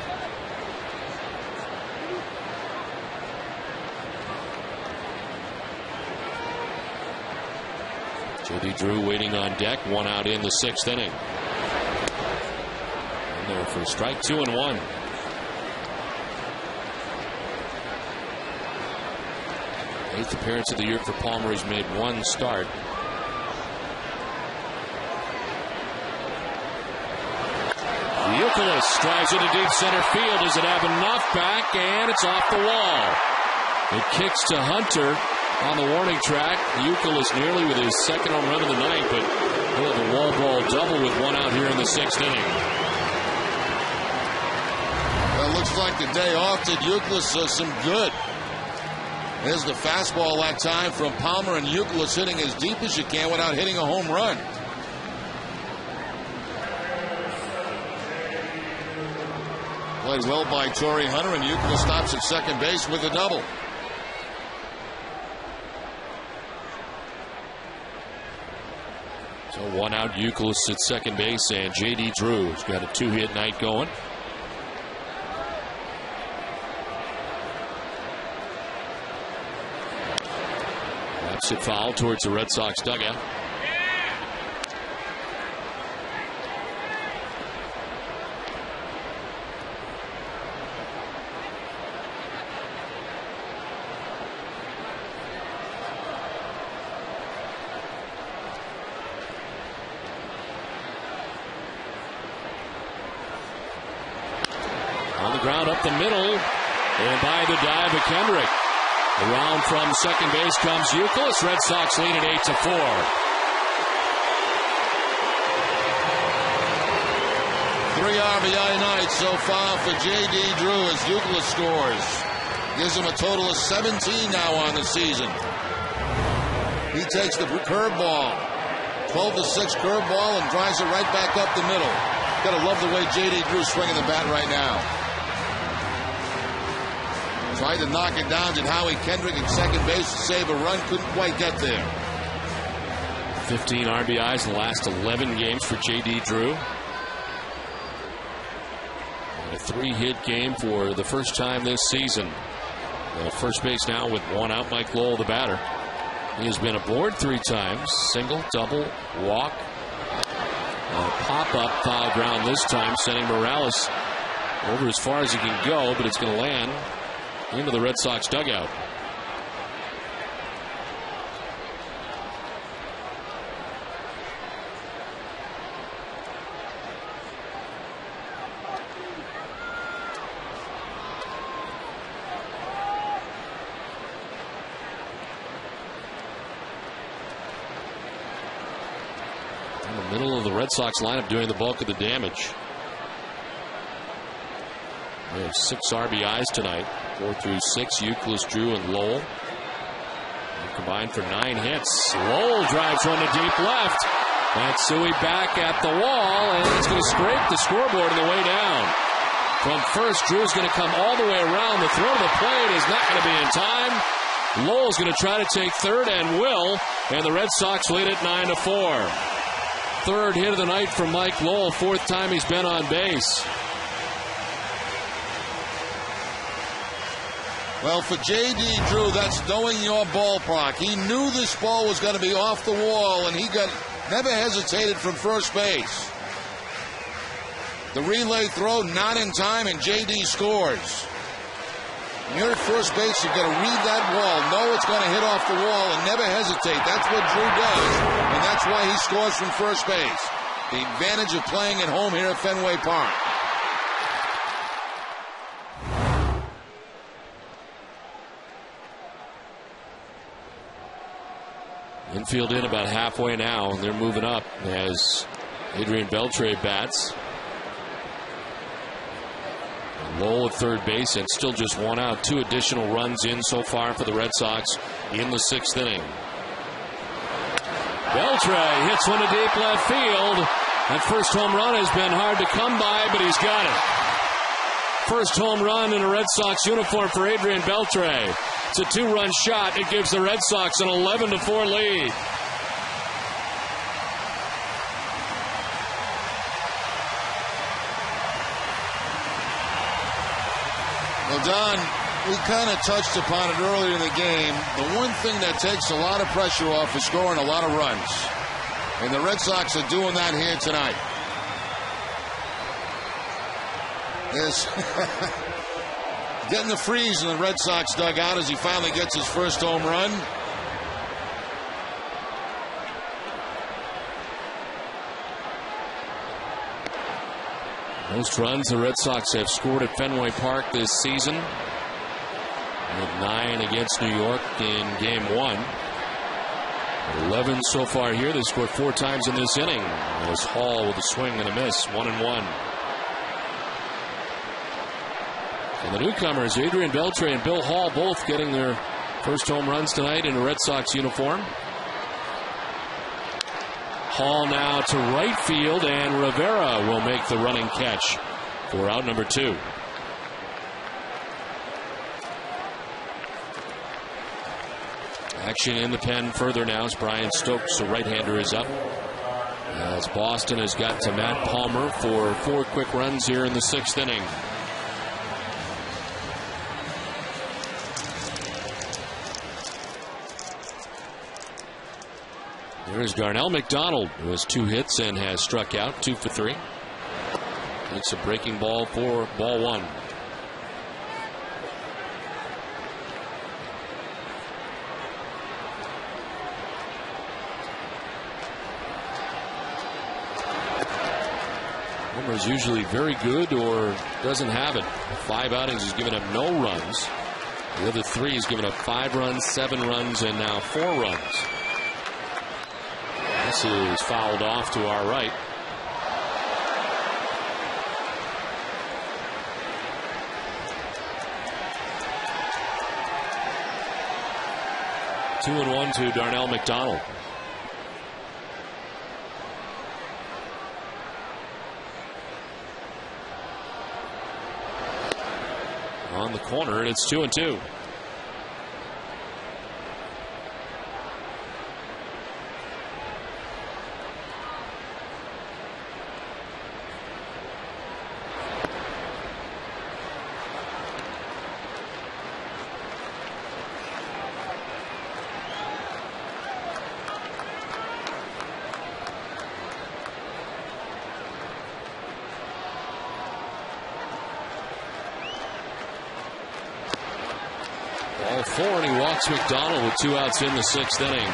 J.D. Drew waiting on deck. 1 out in the 6th inning. In there for strike 2 and 1. Eighth appearance of the year for Palmer. He's made 1 start. Youkilis drives into deep center field. Does it have enough back? And it's off the wall. It kicks to Hunter on the warning track. Youkilis nearly with his 2nd home run of the night, but the wall ball double with 1 out here in the 6th inning. Well, looks like the day off did Youkilis some good. There's the fastball that time from Palmer, and Youkilis hitting as deep as you can without hitting a home run. Played well by Torrey Hunter, and Youkilis stops at second base with a double. So 1 out, Youkilis at second base, and J.D. Drew has got a 2-hit night going. That's it foul towards the Red Sox dugout. Ground up the middle, and by the dive of Kendrick. Around from second base comes Youkilis. Red Sox lead at 8-4. Three RBI night so far for J.D. Drew as Youkilis scores. Gives him a total of 17 now on the season. He takes the curveball. 12-6 curveball and drives it right back up the middle. Gotta love the way J.D. Drew's swinging the bat right now. Tried to knock it down, did Howie Kendrick at second base to save a run. Couldn't quite get there. 15 RBIs in the last 11 games for J.D. Drew. And a 3-hit game for the first time this season. First base now with 1 out. Mike Lowell, the batter. He has been aboard 3 times. Single, double, walk. Pop-up foul ground this time, sending Morales over as far as he can go, but it's going to land into the Red Sox dugout. Middle of the Red Sox lineup doing the bulk of the damage. They have 6 RBIs tonight. 4 through 6, Youkilis, Drew, and Lowell. They combined for 9 hits. Lowell drives one to deep left. Matsui back at the wall, and he's going to scrape the scoreboard on the way down. From first, Drew's going to come all the way around. The throw to the plate is not going to be in time. Lowell's going to try to take third and will, and the Red Sox lead it 9-4. Third hit of the night from Mike Lowell. 4th time he's been on base. Well, for J.D. Drew, that's knowing your ballpark. He knew this ball was going to be off the wall, and he never hesitated from first base. The relay throw not in time, and J.D. scores. When you're at first base, you've got to read that wall, know it's going to hit off the wall, and never hesitate. That's what Drew does, and that's why he scores from first base. The advantage of playing at home here at Fenway Park. Infield in about halfway now, and they're moving up as Adrian Beltre bats. Lowell at third base, and still just 1 out. 2 additional runs in so far for the Red Sox in the 6th inning. Beltre hits one to deep left field. That first home run has been hard to come by, but he's got it. First home run in a Red Sox uniform for Adrian Beltre. It's a 2-run shot. It gives the Red Sox an 11-4 lead. Well, Don, we kind of touched upon it earlier in the game. The one thing that takes a lot of pressure off is scoring a lot of runs. And the Red Sox are doing that here tonight. There's getting the freeze in the Red Sox dugout as he finally gets his first home run. Most runs the Red Sox have scored at Fenway Park this season. With 9 against New York in Game 1. 11 so far here. They scored 4 times in this inning. As Hall with a swing and a miss. 1-1. And the newcomers, Adrian Beltre and Bill Hall, both getting their first home runs tonight in a Red Sox uniform. Hall now to right field, and Rivera will make the running catch for out number 2. Action in the pen further now as Brian Stokes, the right-hander, is up. As Boston has got to Matt Palmer for 4 quick runs here in the 6th inning. There's Darnell McDonald, who has 2 hits and has struck out, 2 for 3. It's a breaking ball for ball 1. Homer is usually very good or doesn't have it. 5 outings, he's given up no runs. The other 3, he's given up 5 runs, 7 runs, and now 4 runs. This is fouled off to our right. 2-1 to Darnell McDonald. On the corner, and it's 2-2. Ball 4, and he walks McDonald with 2 outs in the 6th inning.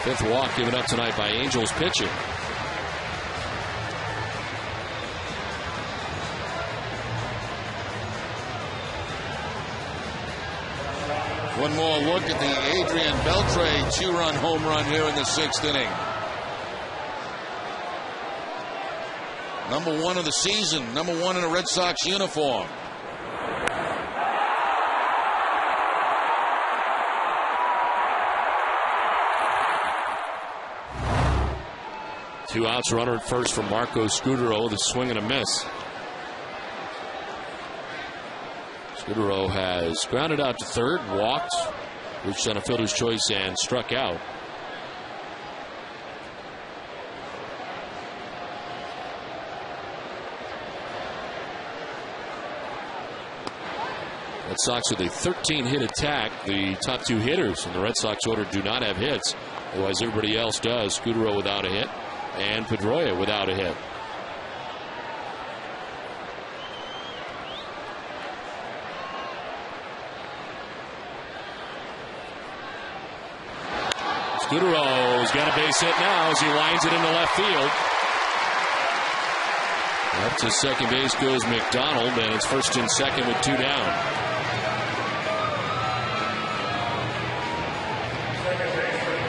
5th walk given up tonight by Angels pitching. One more look at the Adrian Beltre 2-run home run here in the 6th inning. Number 1 of the season, number 1 in a Red Sox uniform. Two outs, runner at first from Marco Scudero. The swing and a miss. Scudero has grounded out to third, walked, reached on a fielder's choice, and struck out. Red Sox with a 13-hit attack. The top 2 hitters in the Red Sox order do not have hits. Otherwise, everybody else does. Scudero without a hit, and Pedroia without a hit. Scudero's got a base hit now as he lines it into left field. Up to second base goes McDonald, and it's first and second with 2 down.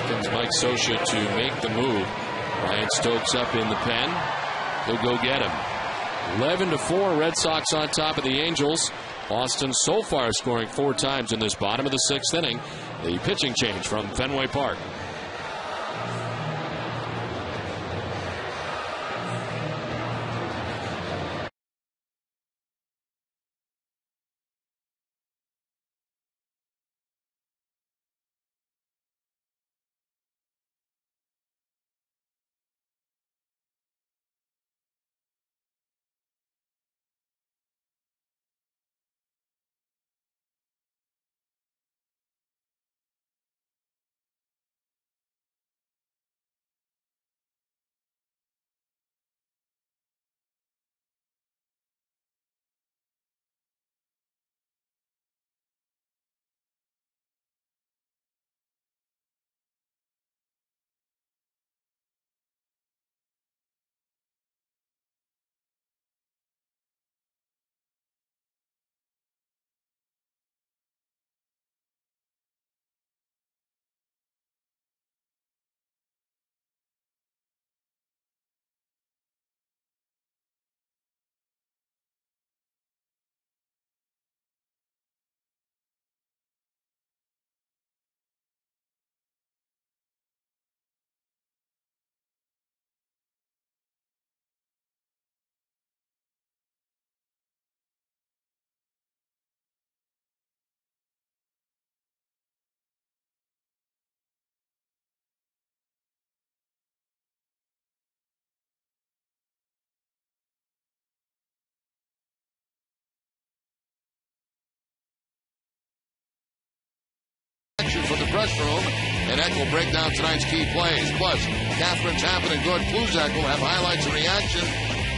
Comes Mike Scioscia to make the move. Ryan Stokes up in the pen. He'll go get him. 11-4, Red Sox on top of the Angels. Boston so far scoring 4 times in this bottom of the 6th inning. The pitching change from Fenway Park. From the press room, and Eck will break down tonight's key plays. Plus, Catherine Tappan and Gord Pluzak will have highlights and reaction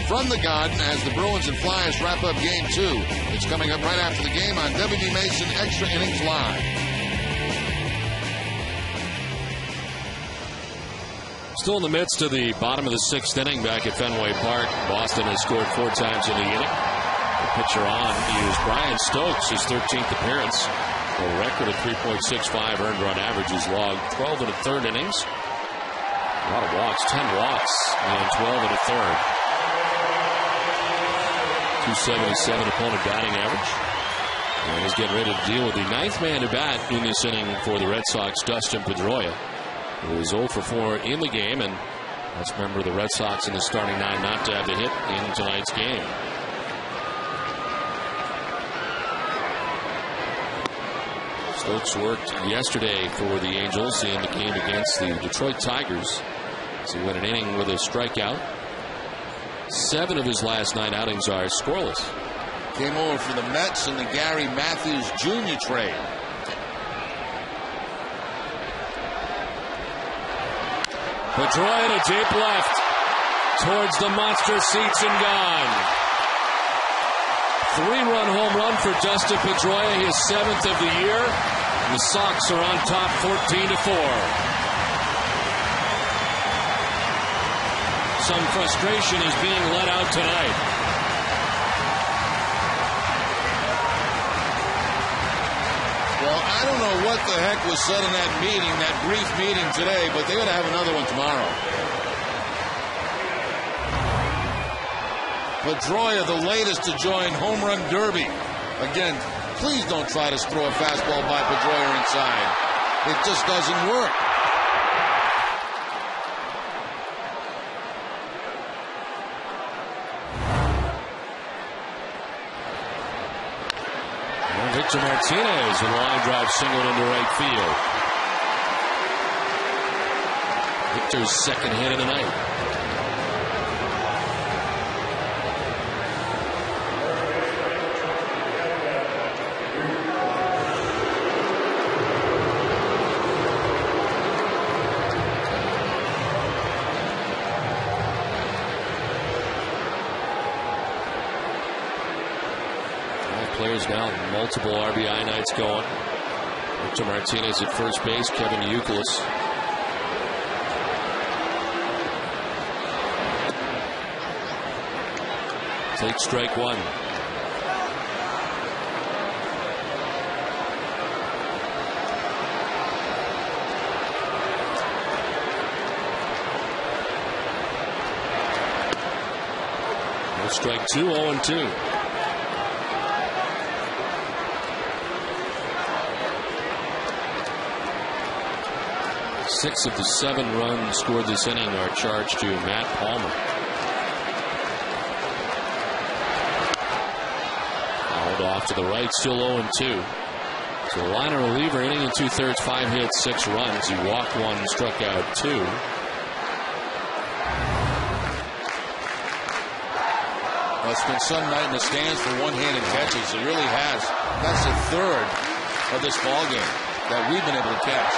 from the Garden as the Bruins and Flyers wrap up Game 2. It's coming up right after the game on WB Mason Extra Innings Live. Still in the midst of the bottom of the 6th inning back at Fenway Park. Boston has scored 4 times in the inning. The pitcher on is Brian Stokes, his 13th appearance. A record of 3.65 earned run average. He's logged 12 1/3 innings. A lot of walks, 10 walks, and 12 1/3. 277 opponent batting average. And he's getting ready to deal with the ninth man at bat in this inning for the Red Sox, Dustin Pedroia, who is 0 for 4 in the game, and let's remember the Red Sox in the starting nine not to have the hit in tonight's game. Stokes worked yesterday for the Angels in the game against the Detroit Tigers. So he went an inning with a strikeout. 7 of his last 9 outings are scoreless. Came over for the Mets in the Gary Matthews Jr. trade. Pedroia to deep left towards the monster seats and gone. 3-run home run for Dustin Pedroia, his 7th of the year. The Sox are on top 14-4. Some frustration is being let out tonight. Well, I don't know what the heck was said in that meeting, that brief meeting today, but they're going to have another one tomorrow. Pedroia, the latest to join Home Run Derby. Again, please don't try to throw a fastball by Pedroia inside. It just doesn't work. Victor Martinez, and a line drive singled into right field. Victor's second hit of the night. Players now, multiple RBI nights going. Victor Martinez at first base, Kevin Youkilis. Take strike one. No strike two, 0-2. 6 of the 7 runs scored this inning are charged to Matt Palmer. Fouled off to the right, still 0-2. So a liner reliever, inning and 2/3, 5 hits, 6 runs. He walked 1, struck out 2. Well, it's been some night in the stands for one-handed catches. It really has. That's the 3rd of this ball game that we've been able to catch.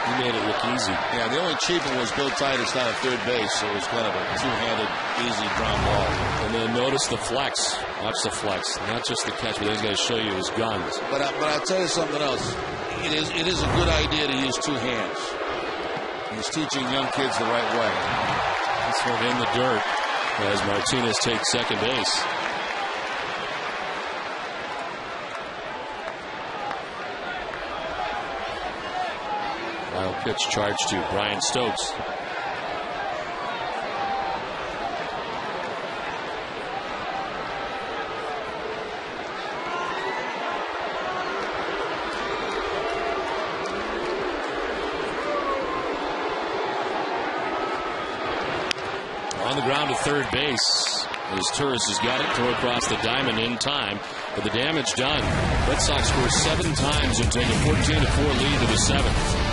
He made it look easy. Yeah, the only cheap one was Bill Titus down at third base, so it was kind of a two-handed, easy ground ball. And then notice the flex. Watch the flex. Not just the catch, but then he's going to show you his guns. But I'll tell you something else. It is a good idea to use 2 hands. He's teaching young kids the right way. This one in the dirt as Martinez takes second base. Wild pitch charge to Brian Stokes. On the ground to third base as Turris has got it, throw across the diamond in time, but the damage done. Red Sox score 7 times and take a 14-4 lead to the 7th.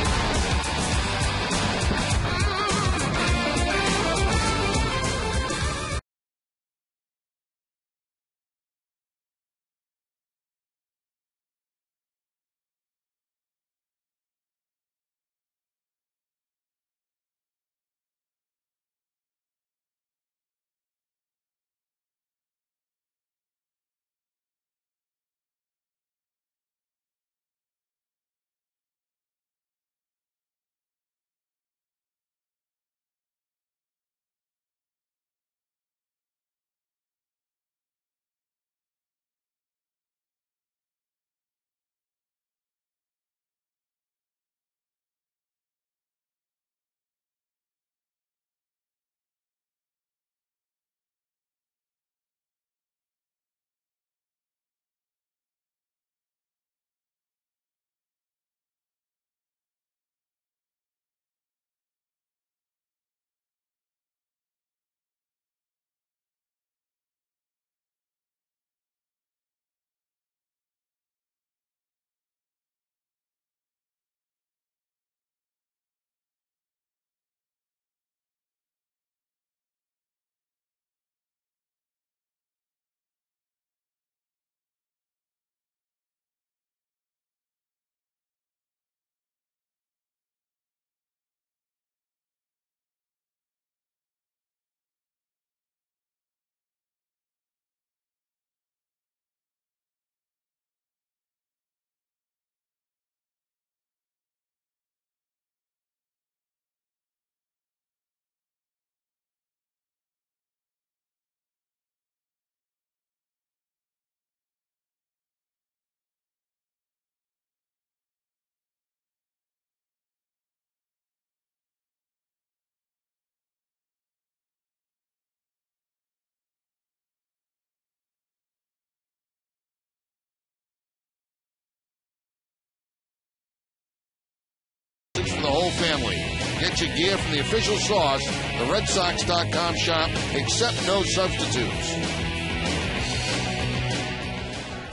Get your gear from the official source, the RedSox.com shop. Accept no substitutes.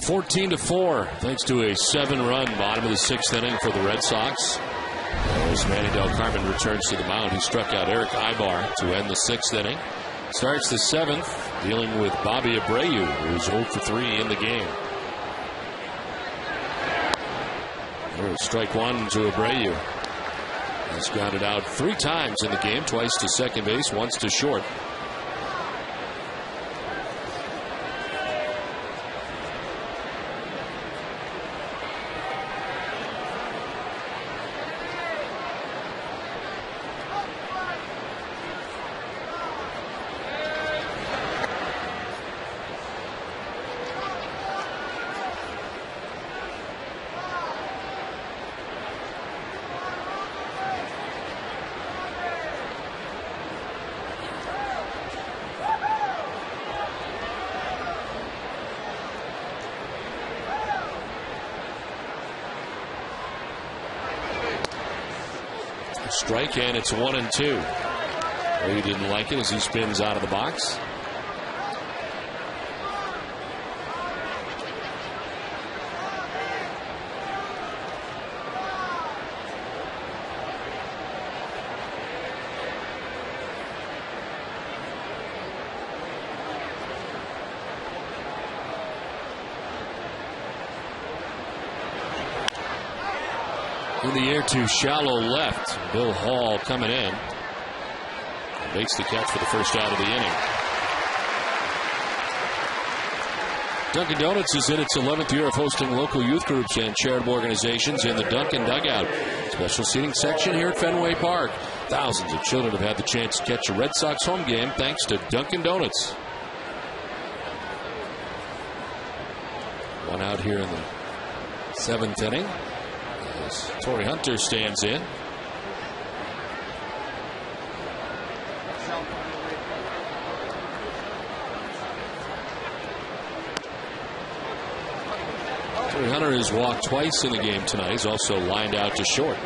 14-4, thanks to a 7-run bottom of the 6th inning for the Red Sox. As Manny Del Carmen returns to the mound, he struck out Eric Ibar to end the 6th inning. Starts the 7th, dealing with Bobby Abreu, who's 0 for 3 in the game. Strike one to Abreu. He's grounded out 3 times in the game, twice to second base, once to short. Strike, and it's 1-2. Well, he didn't like it as he spins out of the box. In the air to shallow left. Bill Hall coming in. Makes the catch for the first out of the inning. Dunkin' Donuts is in its 11th year of hosting local youth groups and charitable organizations in the Dunkin' Dugout. Special seating section here at Fenway Park. Thousands of children have had the chance to catch a Red Sox home game thanks to Dunkin' Donuts. One out here in the 7th inning. As Torrey Hunter stands in. Torrey Hunter has walked twice in the game tonight. He's also lined out to short.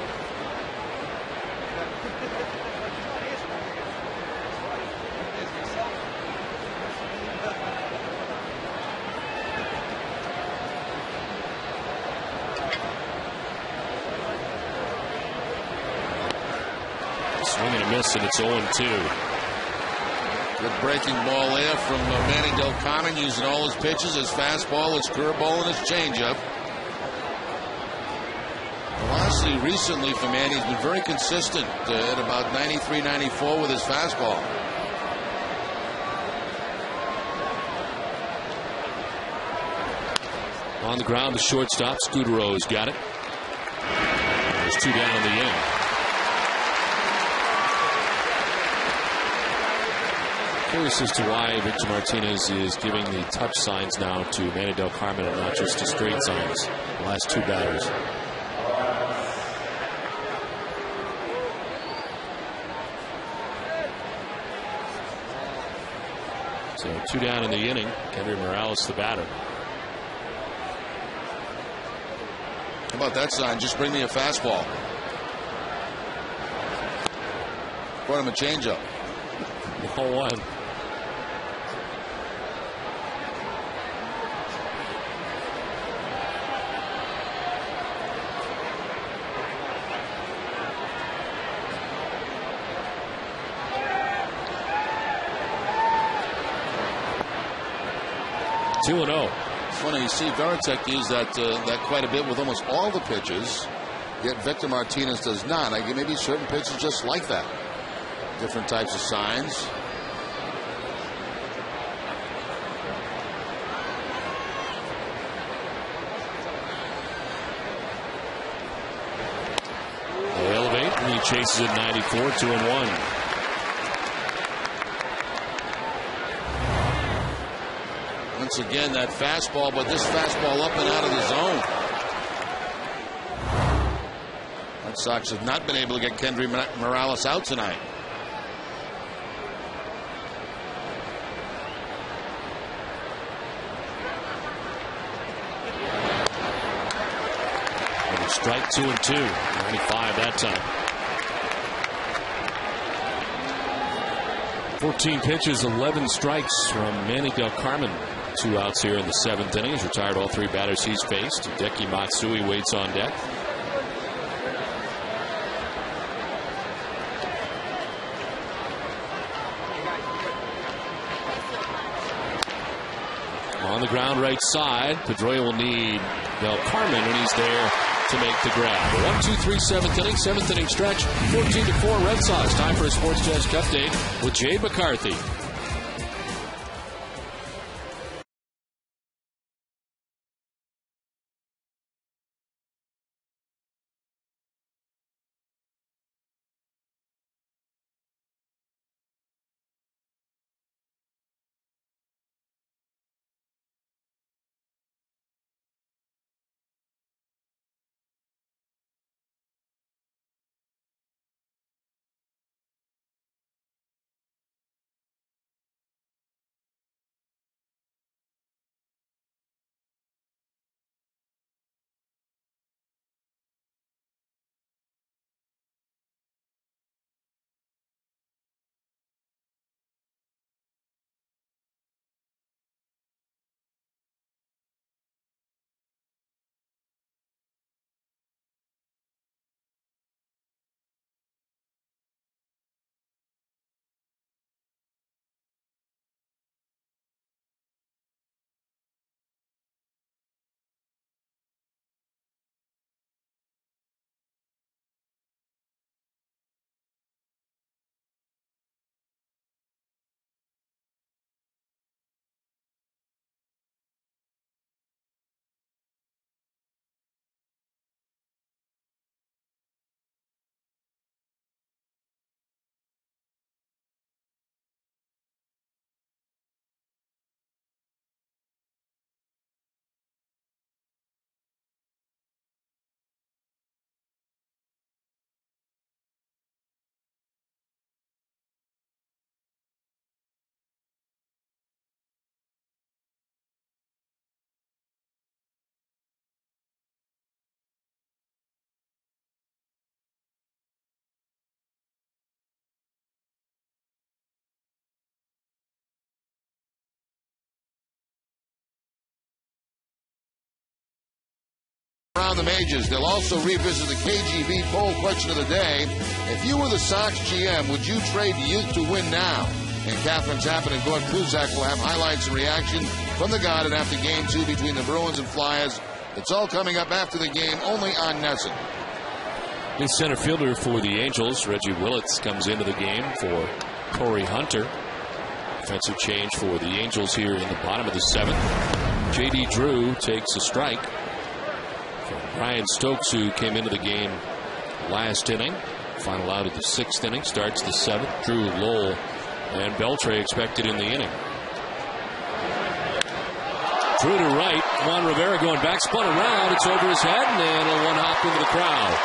Swing and a miss, and it's 0-2. Good breaking ball there from Manny Del Carmen, using all his pitches, his fastball, his curveball, and his changeup. Velocity recently for Manny has been very consistent at about 93, 94 with his fastball. On the ground, the shortstop, Scudero's got it. There's 2 down in the inning. Curious as to why Victor Martinez is giving the touch signs now to Manny Del Carmen and not just to straight signs. The last 2 batters. So 2 down in the inning. Kendry Morales, the batter. How about that sign? Just bring me a fastball. Brought him a changeup. 0-1. Two and 0. It's funny, you see Veritek use that quite a bit with almost all the pitches, yet Victor Martinez does not. I maybe certain pitches just like that. Different types of signs. They elevate, and he chases it 94, 2-1. Once again, that fastball, but this fastball up and out of the zone. Red Sox have not been able to get Kendry Morales out tonight. Strike 2-2. 95 that time. 14 pitches, 11 strikes from Manny Del Carmen. 2 outs here in the 7th inning. He's retired all 3 batters he's faced. Hideki Matsui waits on deck. On the ground right side, Pedroia will need Del Carmen, and he's there to make the grab. 1, 2, 3, 7th inning, 7th inning stretch, 14-4 Red Sox. Time for a Sports Desk update with Jade McCarthy. Around the majors, they'll also revisit the KGB poll question of the day. If you were the Sox GM, would you trade youth to win now? And Catherine Tappan and Gord Kluzak will have highlights and reaction from the Garden after Game 2 between the Bruins and Flyers. It's all coming up after the game, only on NESN. The center fielder for the Angels, Reggie Willits, comes into the game for Torrey Hunter. Offensive change for the Angels here in the bottom of the 7th. J.D. Drew takes a strike. Ryan Stokes, who came into the game last inning. Final out of the 6th inning, starts the 7th. Drew, Lowell, and Beltre expected in the inning. Drew to right. Juan Rivera going back, spun around. It's over his head, and a one-hop into the crowd.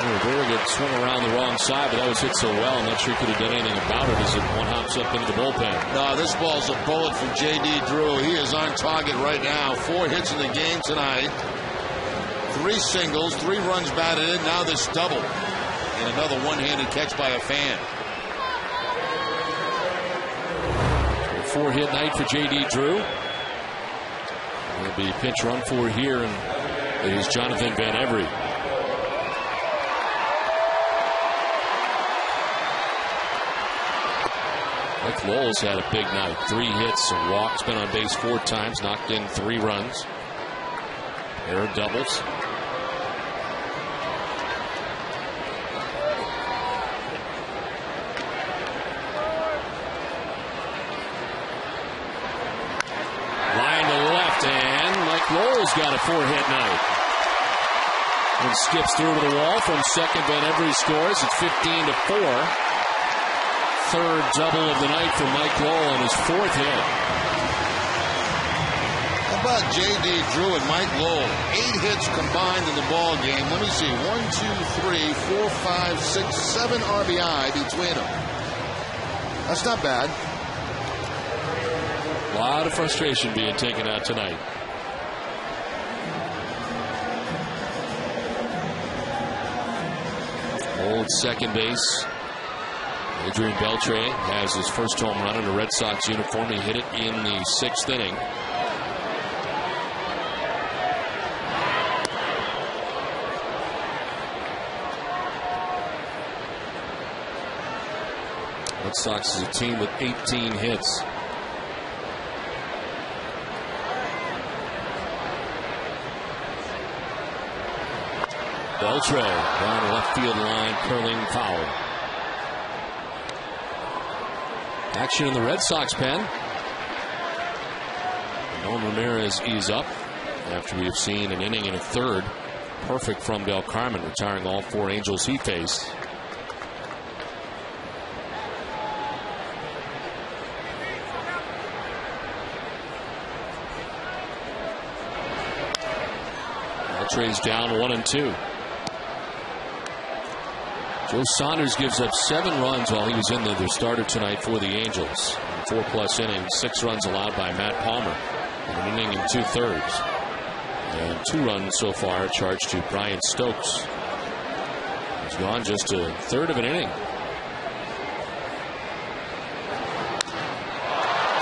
Rivera gets swung around the wrong side, but that was hit so well, I'm not sure he could have done anything about it as it one-hops up into the bullpen. No, this ball's a bullet from J.D. Drew. He is on target right now. 4 hits in the game tonight. 3 singles, 3 runs batted in. Now this double. And another one-handed catch by a fan. A 4-hit night for J.D. Drew. There'll be a pinch run for here, and it is Jonathan Van Every. Mike Lowell's had a big night. 3 hits, a walk, been on base 4 times, knocked in 3 runs. Pair of doubles. Line to left, and Mike Lowell's got a 4-hit night. And skips through to the wall from second. Van Every scores. It's 15-4. 3rd double of the night for Mike Lowell and his 4th hit. How about J.D. Drew and Mike Lowell? 8 hits combined in the ball game. Let me see. 1, 2, 3, 4, 5, 6, 7 RBI between them. That's not bad. A lot of frustration being taken out tonight. Hole at second base. Adrian Beltre has his first home run in a Red Sox uniform. He hit it in the 6th inning. Red Sox is a team with 18 hits. Beltre down the left field line, curling foul. Action in the Red Sox pen. Nolan Ramirez is up after we have seen an inning and a third. Perfect from Del Carmen, retiring all 4 Angels he faced. Beltre's down 1-2. Joe Saunders gives up 7 runs while he was in the starter tonight for the Angels. 4+ innings, 6 runs allowed by Matt Palmer, and an inning and 2/3. And 2 runs so far charged to Brian Stokes. He's gone just a third of an inning.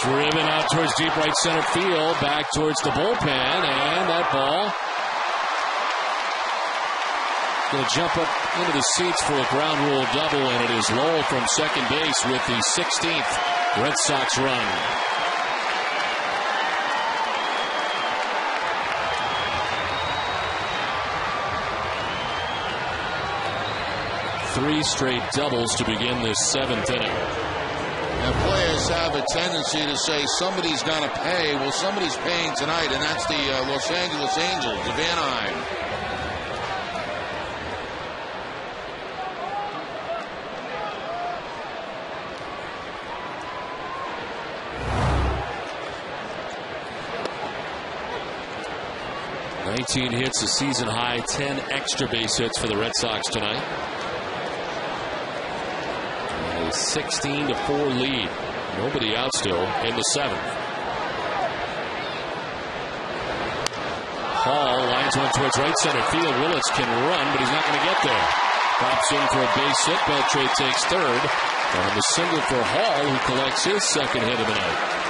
Driven out towards deep right center field, back towards the bullpen, and that ball going to jump up into the seats for a ground rule double, and it is Lowell from second base with the 16th Red Sox run. Three straight doubles to begin this 7th inning. And players have a tendency to say somebody's going to pay. Well, somebody's paying tonight, and that's the Los Angeles Angels of Anaheim. Hits, a season high, 10 extra base hits for the Red Sox tonight. A 16-4 lead. Nobody out still in the 7th. Hall lines one towards right center field. Willits can run, but he's not going to get there. Pops in for a base hit. Beltre takes third. On the single for Hall, who collects his 2nd hit of the night.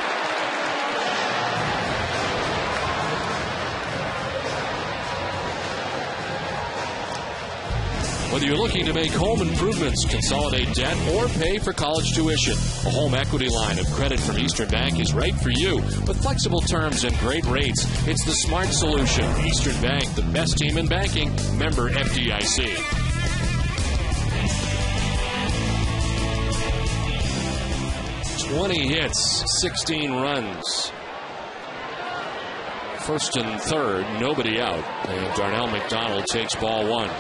Whether you're looking to make home improvements, consolidate debt, or pay for college tuition, a home equity line of credit from Eastern Bank is right for you. With flexible terms and great rates, it's the smart solution. Eastern Bank, the best team in banking. Member FDIC. "20 hits, 16 runs. 1st and 3rd, nobody out. And Darnell McDonald takes ball 1.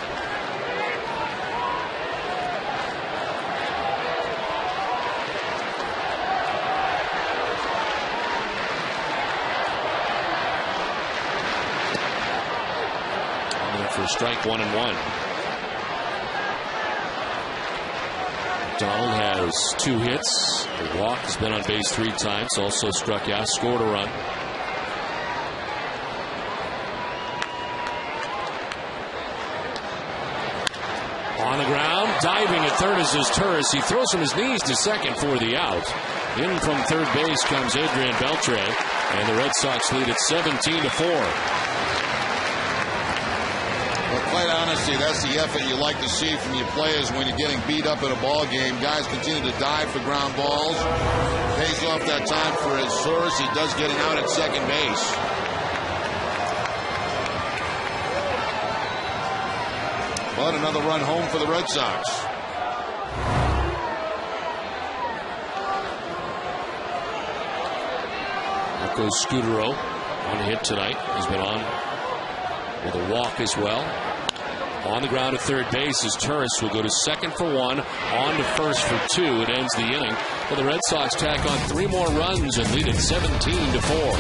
Strike 1-1. Donald has 2 hits. The walk, has been on base 3 times. Also struck out, scored a run. On the ground, diving at third is his Turris. He throws from his knees to second for the out. In from third base comes Adrian Beltre, and the Red Sox lead at 17-4. Well, quite honestly, that's the effort you like to see from your players when you're getting beat up in a ball game. Guys continue to dive for ground balls. Pays off that time for his source. He does get an out at second base. But another run home for the Red Sox. Marco Scudero on hit tonight. He's been on with a walk as well. On the ground at third base is Turris, will go to second for 1, on to first for 2. It ends the inning. But the Red Sox tack on 3 more runs and lead it 17-4.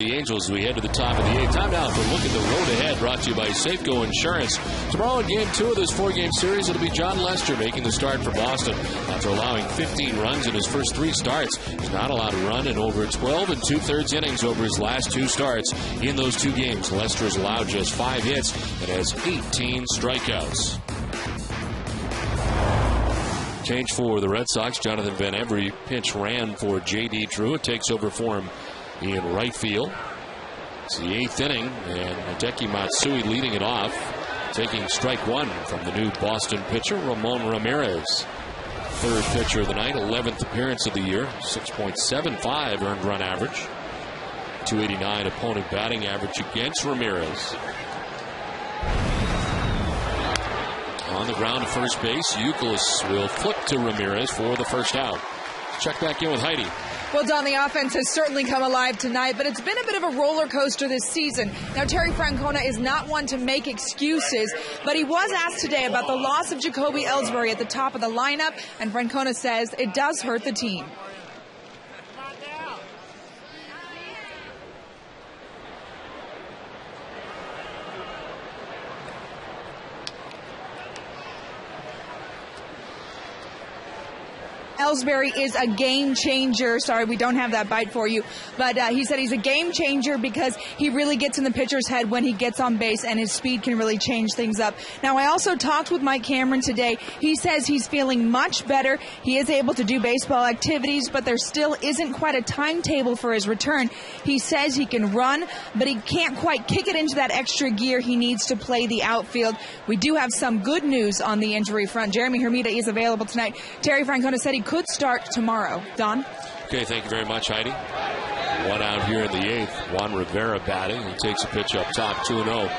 The Angels, we head to the top of the 8th. Time now for a look at the road ahead, brought to you by Safeco Insurance. Tomorrow in Game 2 of this 4-game series, it'll be John Lester making the start for Boston. After allowing 15 runs in his first 3 starts, he's not allowed to run in over 12 2/3 innings over his last 2 starts. In those 2 games, Lester has allowed just 5 hits and has 18 strikeouts. Change for the Red Sox. Jonathan Van Every pinch ran for J.D. Drew. It takes over for him in right field. It's the 8th inning, and Hideki Matsui leading it off, taking strike 1 from the new Boston pitcher, Ramon Ramirez. 3rd pitcher of the night, 11th appearance of the year, 6.75 earned run average, 289 opponent batting average against Ramirez. On the ground to first base, Youkilis will flip to Ramirez for the first out. Check back in with Heidi. Well, Don, the offense has certainly come alive tonight, but it's been a bit of a roller coaster this season. Now, Terry Francona is not one to make excuses, but he was asked today about the loss of Jacoby Ellsbury at the top of the lineup, and Francona says it does hurt the team. Ellsbury is a game changer. Sorry, we don't have that bite for you. But he said he's a game changer because he really gets in the pitcher's head when he gets on base, and his speed can really change things up. Now, I also talked with Mike Cameron today. He says he's feeling much better. He is able to do baseball activities, but there still isn't quite a timetable for his return. He says he can run, but he can't quite kick it into that extra gear he needs to play the outfield. We do have some good news on the injury front. Jeremy Hermida is available tonight. Terry Francona said he could start tomorrow. Don? Okay, thank you very much, Heidi. 1 out here in the 8th. Juan Rivera batting. He takes a pitch up top, 2-0.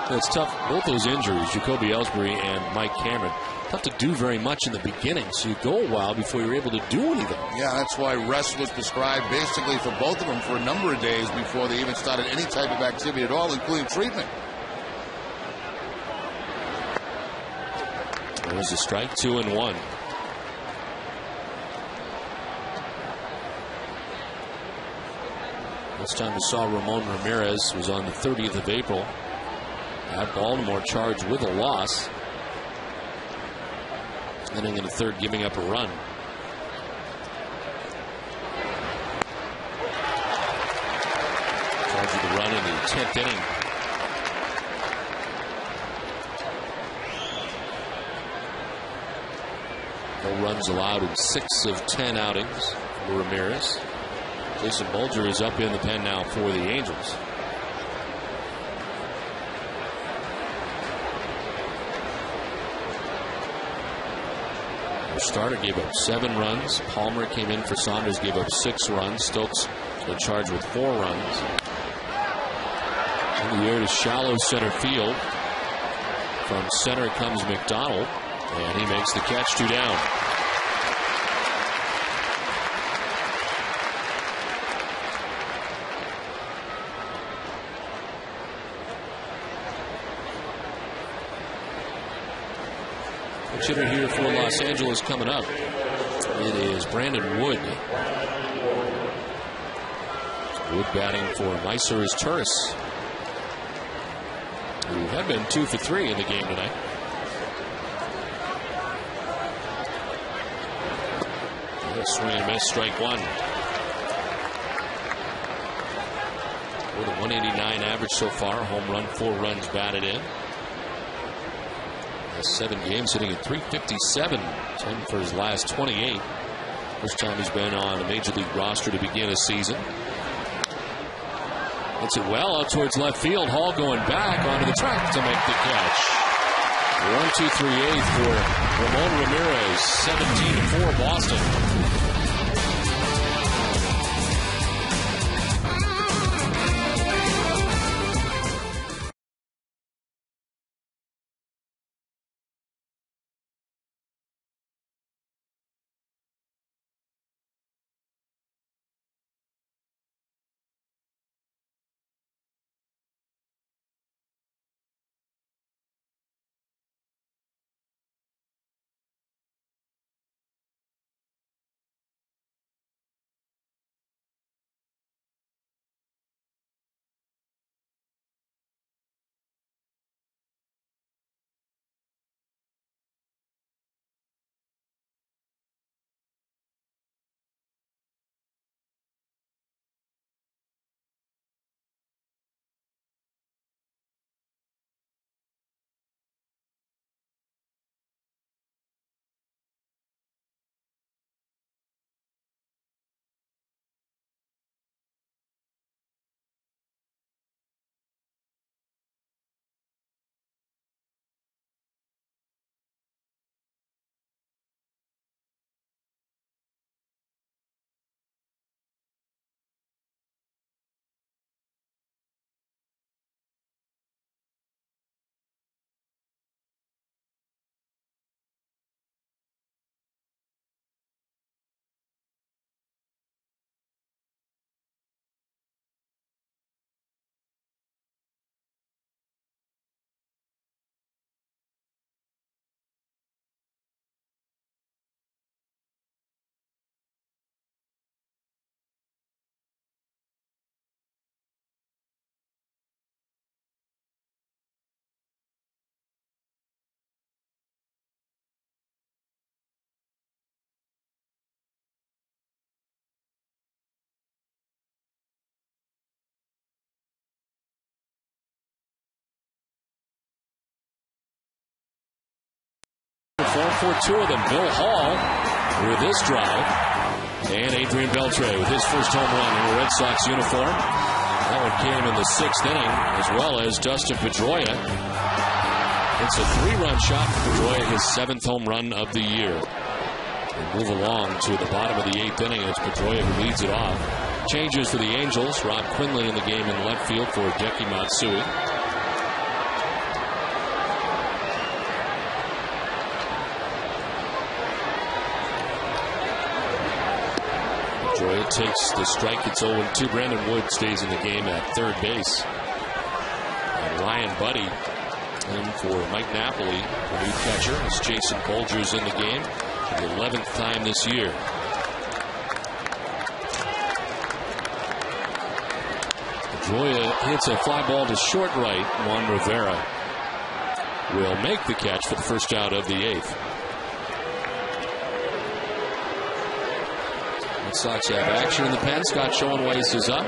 It's tough. Both those injuries, Jacoby Ellsbury and Mike Cameron, tough to do very much in the beginning, so you go a while before you're able to do anything. Yeah, that's why rest was prescribed basically for both of them for a number of days before they even started any type of activity at all, including treatment. There's a strike, 2-1. Last time we saw Ramon Ramirez was on the 30th of April at Baltimore, charged with a loss. Inning in the 3rd, giving up a run. Charged with a run in the 10th inning. No runs allowed in 6 of 10 outings for Ramirez. Jason Bulger is up in the pen now for the Angels. The starter gave up 7 runs. Palmer came in for Saunders, gave up 6 runs. Stokes in charge with 4 runs. In the air to shallow center field. From center comes McDonald, and he makes the catch, 2 down. Hitter here for Los Angeles coming up. It is Brandon Wood. Wood batting for Mysores Turris, who had been 2 for 3 in the game tonight. Swing and miss, strike 1. With a 189 average so far, home run, 4 runs batted in. 7 games, hitting at .357, 10 for his last 28. First time he's been on a major league roster to begin a season. Hits it well out towards left field. Hall going back onto the track to make the catch. 1-2-3-8 for Ramon Ramirez, 17-4 Boston. for two of them. Bill Hall with this drive. And Adrian Beltre with his first home run in a Red Sox uniform. That one came in the 6th inning, as well as Dustin Pedroia. It's a 3-run shot for Pedroia, his 7th home run of the year. We move along to the bottom of the 8th inning. It's Pedroia who leads it off. Changes for the Angels. Rob Quinlan in the game in left field for Hideki Matsui. Pedroia takes the strike. It's 0-2. Brandon Wood stays in the game at third base. And Ryan Buddy in for Mike Napoli, the new catcher, as Jason Bolger's in the game for the 11th time this year. Pedroia hits a fly ball to short right. Juan Rivera will make the catch for the first out of the 8th. Red Sox have action in the pen. Scott Schoenweis is up.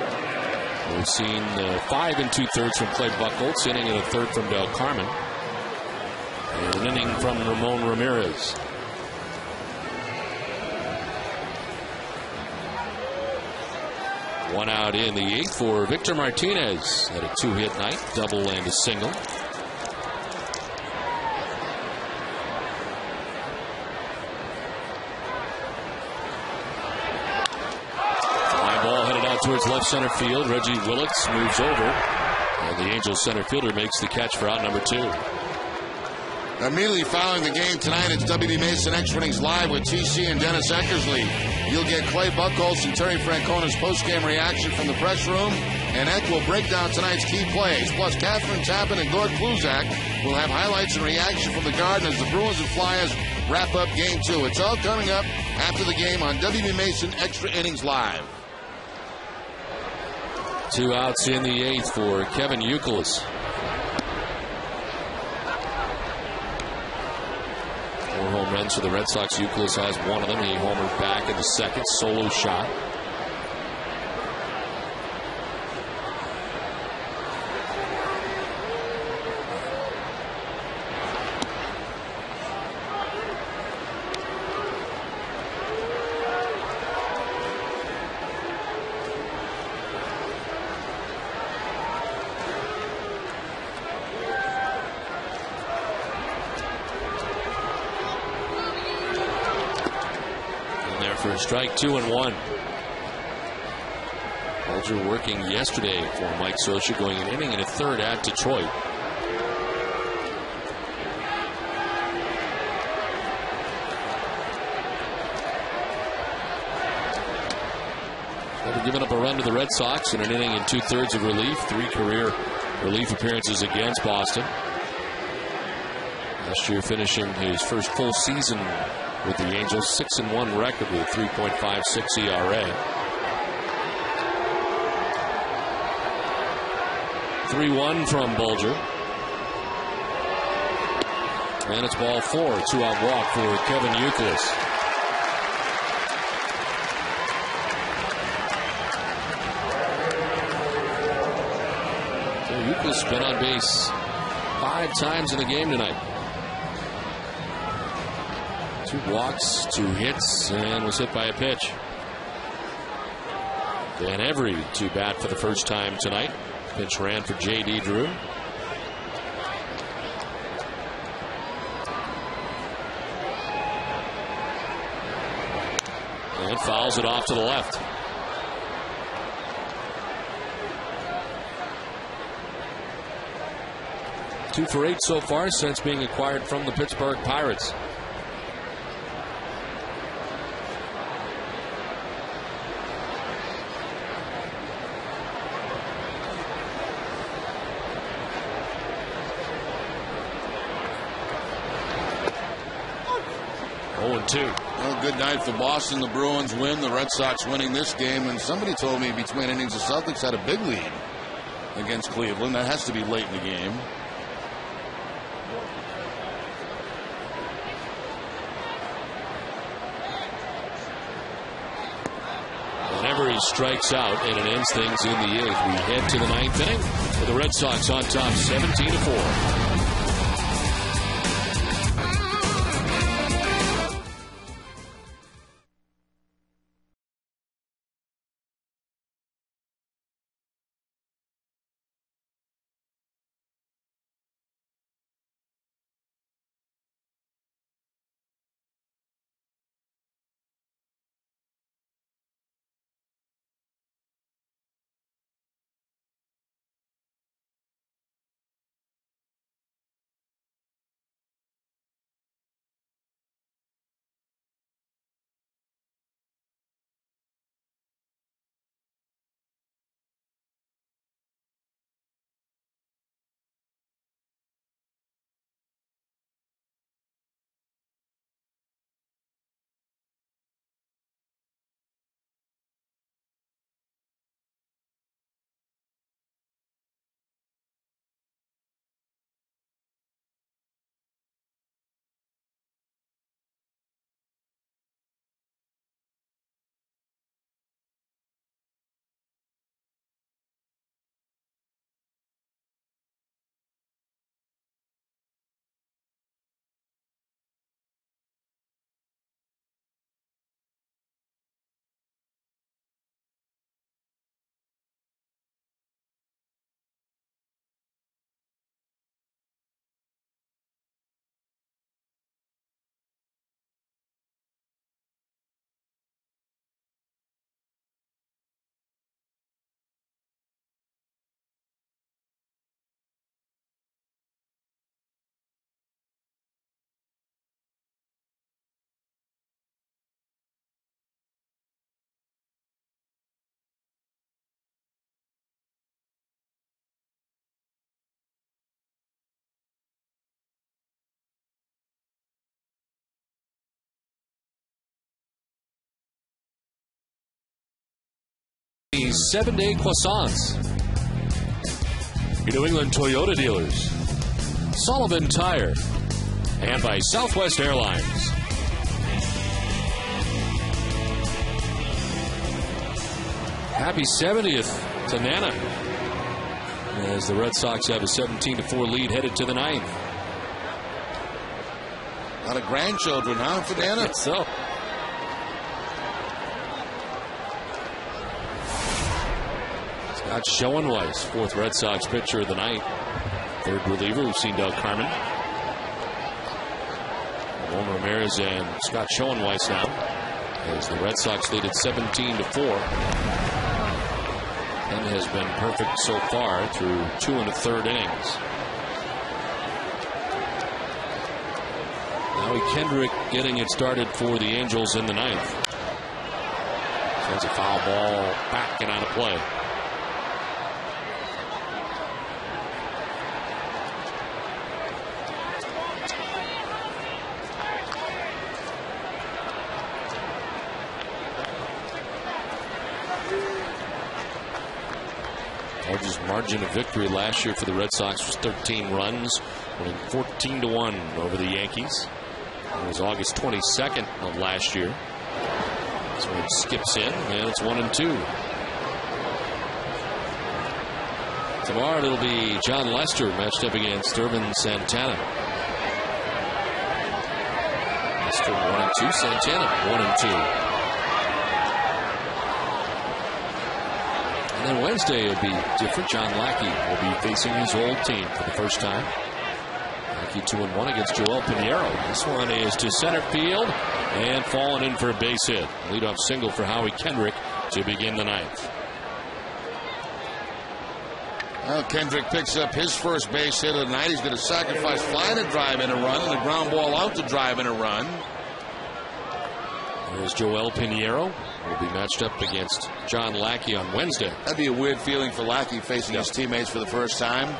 We've seen 5 2/3 from Clay Buchholz, inning and a third from Del Carmen, and an inning from Ramon Ramirez. One out in the 8th for Victor Martinez. Had a 2-hit night, double and a single. Towards left center field. Reggie Willits moves over, and the Angels center fielder makes the catch for out number 2. Immediately following the game tonight, it's WB Mason Extra Innings Live with TC and Dennis Eckersley. You'll get Clay Buchholz and Terry Francona's post-game reaction from the press room, and Eck will break down tonight's key plays. Plus, Catherine Tappan and Gord Kluzak will have highlights and reaction from the Garden as the Bruins and Flyers wrap up Game 2. It's all coming up after the game on WB Mason Extra Innings Live. 2 outs in the 8th for Kevin Youkilis. 4 home runs for the Red Sox. Youkilis has one of them. He homered back in the 2nd. Solo shot. For a strike, 2-1. Bolger working yesterday for Mike Scioscia, going an inning and a third at Detroit. Never given up a run to the Red Sox in an inning and 2/3 of relief. 3 career relief appearances against Boston. Last year finishing his first full season with the Angels, 6-1 record with a 3.56 ERA. 3-1 from Bolger. And it's ball 4. 2-out walk for Kevin Youkilis. So Youkilis been on base 5 times in the game tonight. 2 walks, 2 hits, and was hit by a pitch. Dan Every to bat for the first time tonight. Pitch ran for J.D. Drew. And fouls it off to the left. Two for 8 so far since being acquired from the Pittsburgh Pirates. Well, good night for Boston. The Bruins win. The Red Sox winning this game. And somebody told me between innings the Celtics had a big lead against Cleveland. That has to be late in the game. Whenever he strikes out, and it ends things in the 8th. We head to the 9th inning with the Red Sox on top 17-4. The 7-day croissants. Your New England Toyota dealers. Sullivan Tire. And by Southwest Airlines. Happy 70th to Nana, as the Red Sox have a 17-4 lead headed to the 9th. A lot of grandchildren, huh, for Nana? So. Scott Schoenweiss, fourth Red Sox pitcher of the night. Third reliever, we've seen Doug Carmen. Juan Ramirez and Scott Schoenweiss now, as the Red Sox lead at 17-4. And has been perfect so far through 2 1/3 innings. Howie Kendrick getting it started for the Angels in the 9th. Sends a foul ball back and out of play. Largest margin of victory last year for the Red Sox was 13 runs, winning 14-1 over the Yankees. It was August 22nd of last year. So it skips in, and it's 1-2. Tomorrow it'll be John Lester matched up against Irvin Santana. Lester 1-2, Santana 1-2. And then Wednesday will be different. John Lackey will be facing his old team for the first time. Lackey 2-1 against Joel Pinheiro. This one is to center field and falling in for a base hit. Leadoff single for Howie Kendrick to begin the 9th. Well, Kendrick picks up his first base hit of the night. He's going to sacrifice fly to drive in a run and a ground ball out to drive in a run. There's Joel Pinheiro. Will be matched up against John Lackey on Wednesday. That'd be a weird feeling for Lackey facing his teammates for the first time.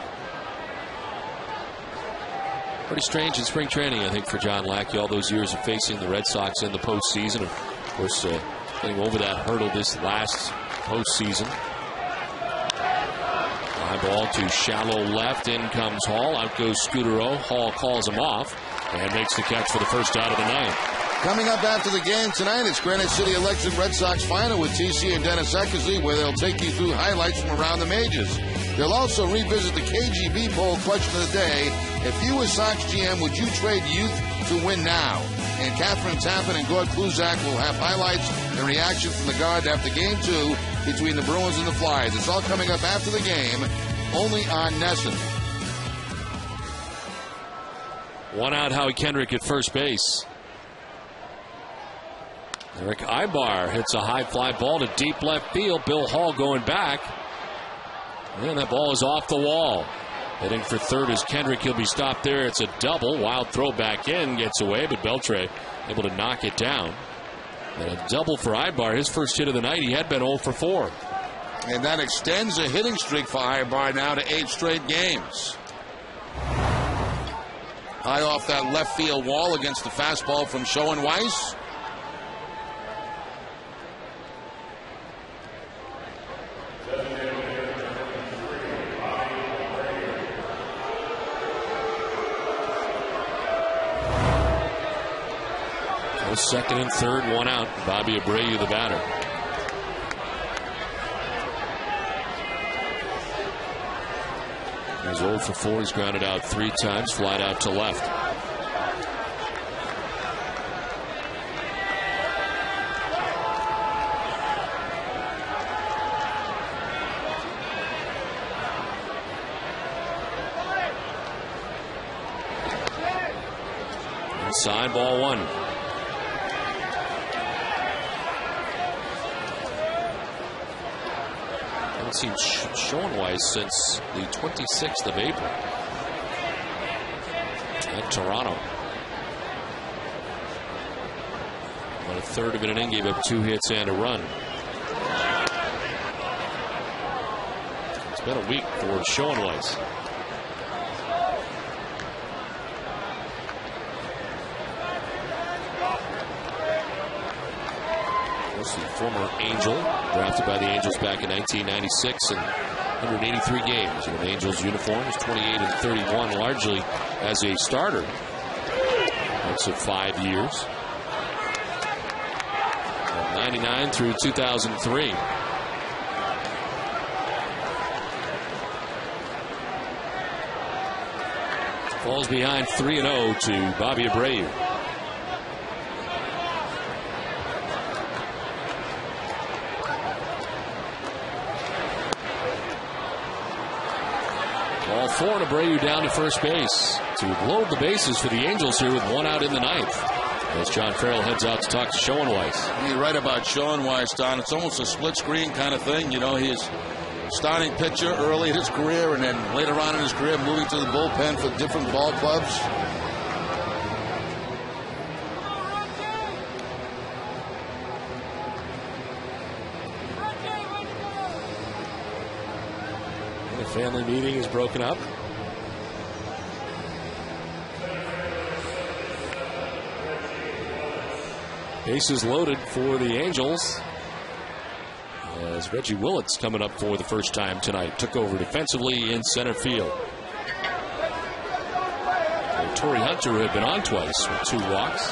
Pretty strange in spring training, I think, for John Lackey. All those years of facing the Red Sox in the postseason. Of course, getting over that hurdle this last postseason. High ball to shallow left. In comes Hall. Out goes Scudero. Hall calls him off and makes the catch for the first out of the 9th. Coming up after the game tonight, it's Granite City Electric Red Sox final with TC and Dennis Eckersley, where they'll take you through highlights from around the majors. They'll also revisit the KGB poll question of the day. If you were Sox GM, would you trade youth to win now? And Catherine Tappan and Gord Kluzak will have highlights and reaction from the Guard after Game 2 between the Bruins and the Flyers. It's all coming up after the game, only on NESN. One out, Howie Kendrick at first base. Eric Ibar hits a high fly ball to deep left field. Bill Hall going back. And that ball is off the wall. Heading for third is Kendrick. He'll be stopped there. It's a double. Wild throw back in. Gets away, but Beltre able to knock it down. And a double for Ibar. His first hit of the night. He had been 0 for 4. And that extends a hitting streak for Ibar now to 8 straight games. High off that left field wall against the fastball from Schoenweiss. Second and third, one out. Bobby Abreu, the batter. He's 0 for 4. He's grounded out 3 times, flied out to left. Inside, ball 1. Seen Schoenweiss since the 26th of April at Toronto. About a third of an inning, gave up 2 hits and a run. It's been a week for Schoenweiss. course, the former Angel, drafted by the Angels back in 1996 and 183 games in an Angels uniform. He's 28 and 31, largely as a starter. That's of 5 years. From 99 through 2003. Falls behind 3-0 to Bobby Abreu. Ball 4 and Abreu down to first base to load the bases for the Angels here with 1 out in the 9th. As John Farrell heads out to talk to Schoenweiss. You're right about Schoenweiss, Don. It's almost a split screen kind of thing. You know, he's starting pitcher early in his career, and then later on in his career moving to the bullpen for different ball clubs. The family meeting is broken up. Bases loaded for the Angels. As Reggie Willits coming up for the first time tonight. Took over defensively in center field. And Torrey Hunter had been on twice with 2 walks.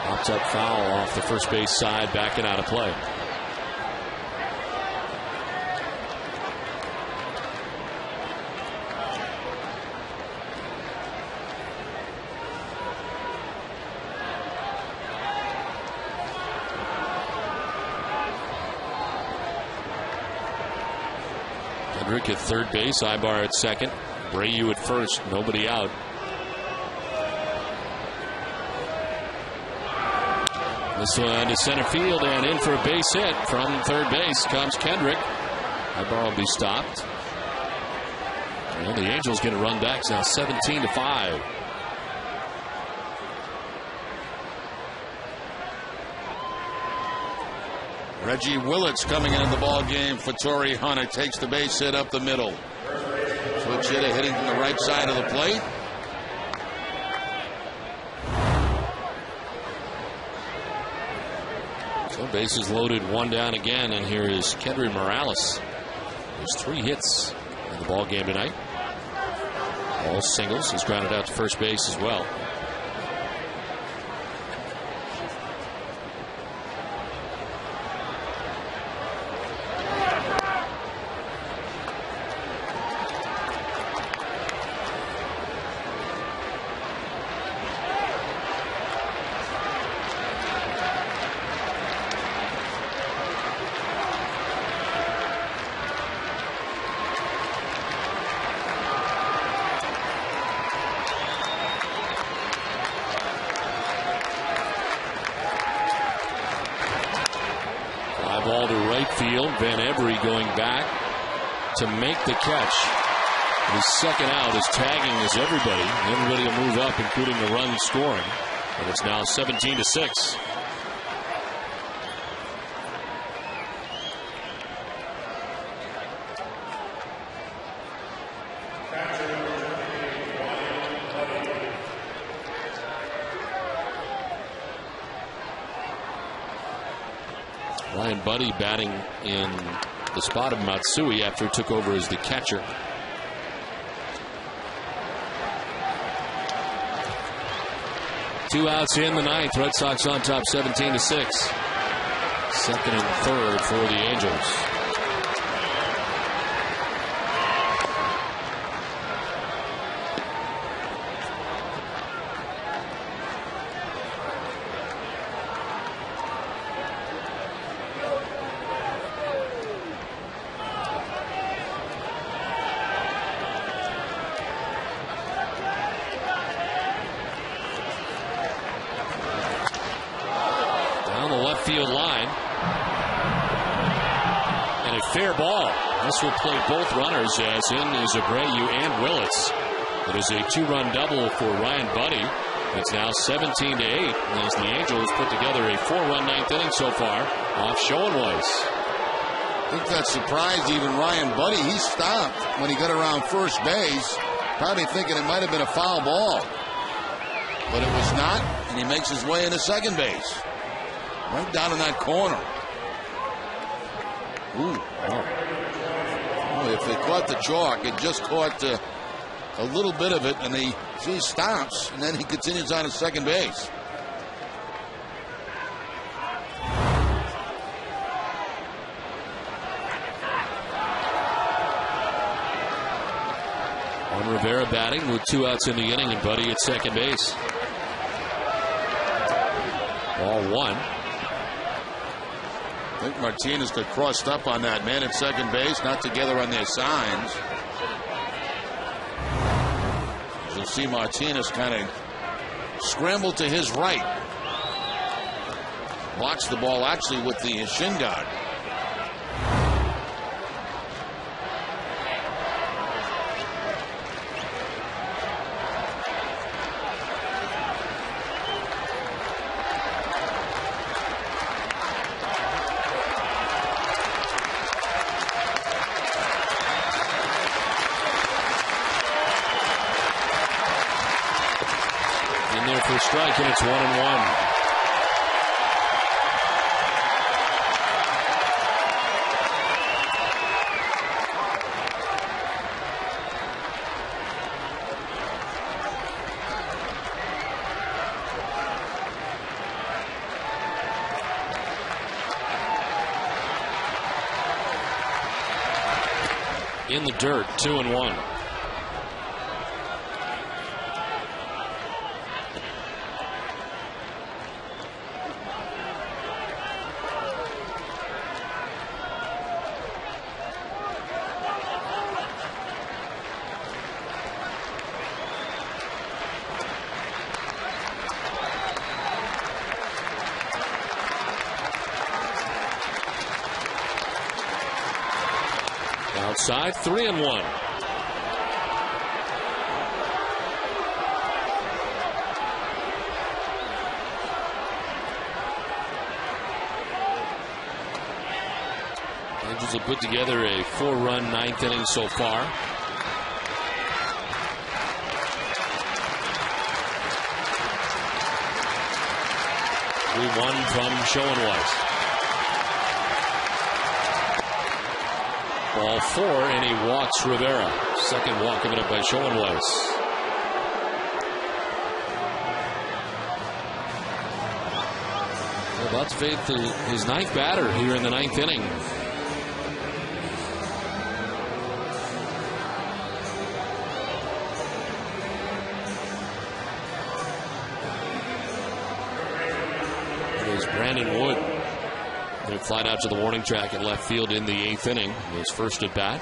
Pops up foul off the first base side, backing out of play. Kendrick at third base, Ibar at second, Abreu at first, nobody out. This one to center field and in for a base hit from third base comes Kendrick. Ibar will be stopped. And the Angels get a run back. It's now 17-5. Reggie Willits coming into the ball game for Torrey Hunter. Takes the base hit up the middle. Switch hitter hitting from the right side of the plate. So bases loaded, 1 down again, and here is Kendry Morales. There's 3 hits in the ball game tonight. All singles. He's grounded out to first base as well. Ball to right field. Van Every going back to make the catch. His second out is tagging as everybody. Everybody will move up, including the run scoring. And it's now 17-6. Ryan Buddy batting in the spot of Matsui after he took over as the catcher. Two outs in the 9th. Red Sox on top 17-6. Second and third for the Angels. Field line. And a fair ball. This will play both runners, as in is Abreu and Willits. It is a 2-run double for Ryan Buddy. It's now 17-8 as the Angels put together a 4-run 9th inning so far off Schoenweiss. I think that surprised even Ryan Buddy. He stopped when he got around first base, probably thinking it might have been a foul ball. But it was not, and he makes his way into second base. Right down in that corner. Ooh. Oh, if they caught the chalk, it just caught a little bit of it, and he stops, and then he continues on to second base. On Rivera batting with 2 outs in the inning, and Buddy at second base. Ball 1. I think Martinez got crossed up on that man at second base, not together on their signs. You'll see Martinez kind of scramble to his right. Blocks the ball actually with the shin guard. Strike, and it's 1-1. In the dirt, 2-1. Outside, 3-1. Angels have put together a 4-run 9th inning so far. We won from Schoenweiss. Ball 4, and he walks Rivera. Second walk given up by Schoenweiss. About to fade his 9th batter here in the 9th inning. There's Brandon Wood. They flied out to the warning track at left field in the 8th inning. His first at bat.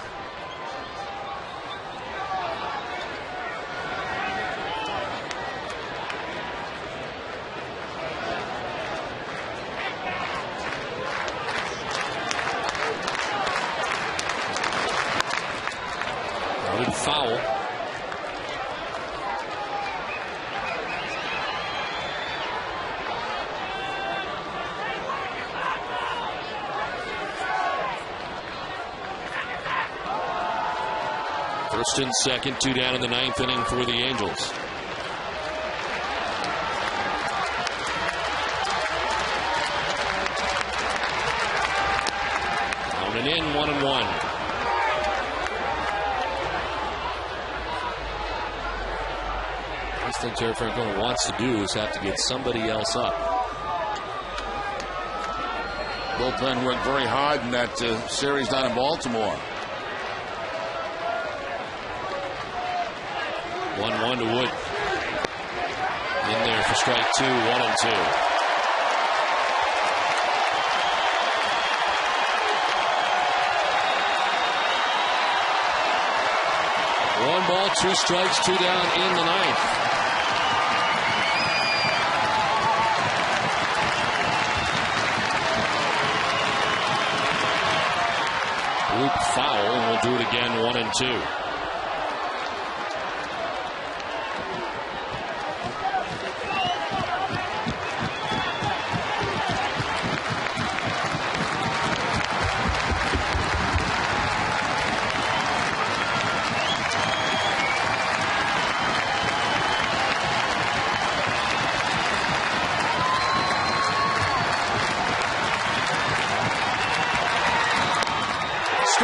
Good foul. First and second, 2 down in the 9th inning for the Angels. Down and in, 1-1. First thing Terry Francona wants to do is have to get somebody else up. Bullpen worked very hard in that series down in Baltimore. 1-1 to Wood. In there for strike 2, 1-2. One ball, 2 strikes, 2 down in the 9th. Loop foul, and we'll do it again, 1-2.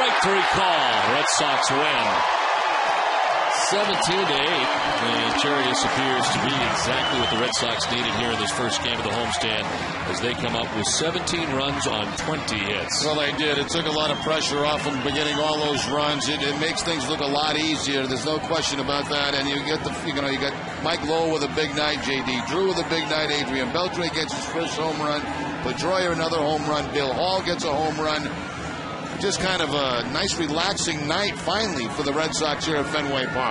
strike three call. Red Sox win 17-8. And Charius appears to be exactly what the Red Sox needed here in this first game of the homestand as they come up with 17 runs on 20 hits. Well, they did. It took a lot of pressure off them beginning all those runs. It makes things look a lot easier. There's no question about that. And you get you got Mike Lowell with a big night, J.D. Drew with a big night, Adrian Beltre gets his first home run, Pedroia another home run, Bill Hall gets a home run. Just kind of a nice, relaxing night finally for the Red Sox here at Fenway Park.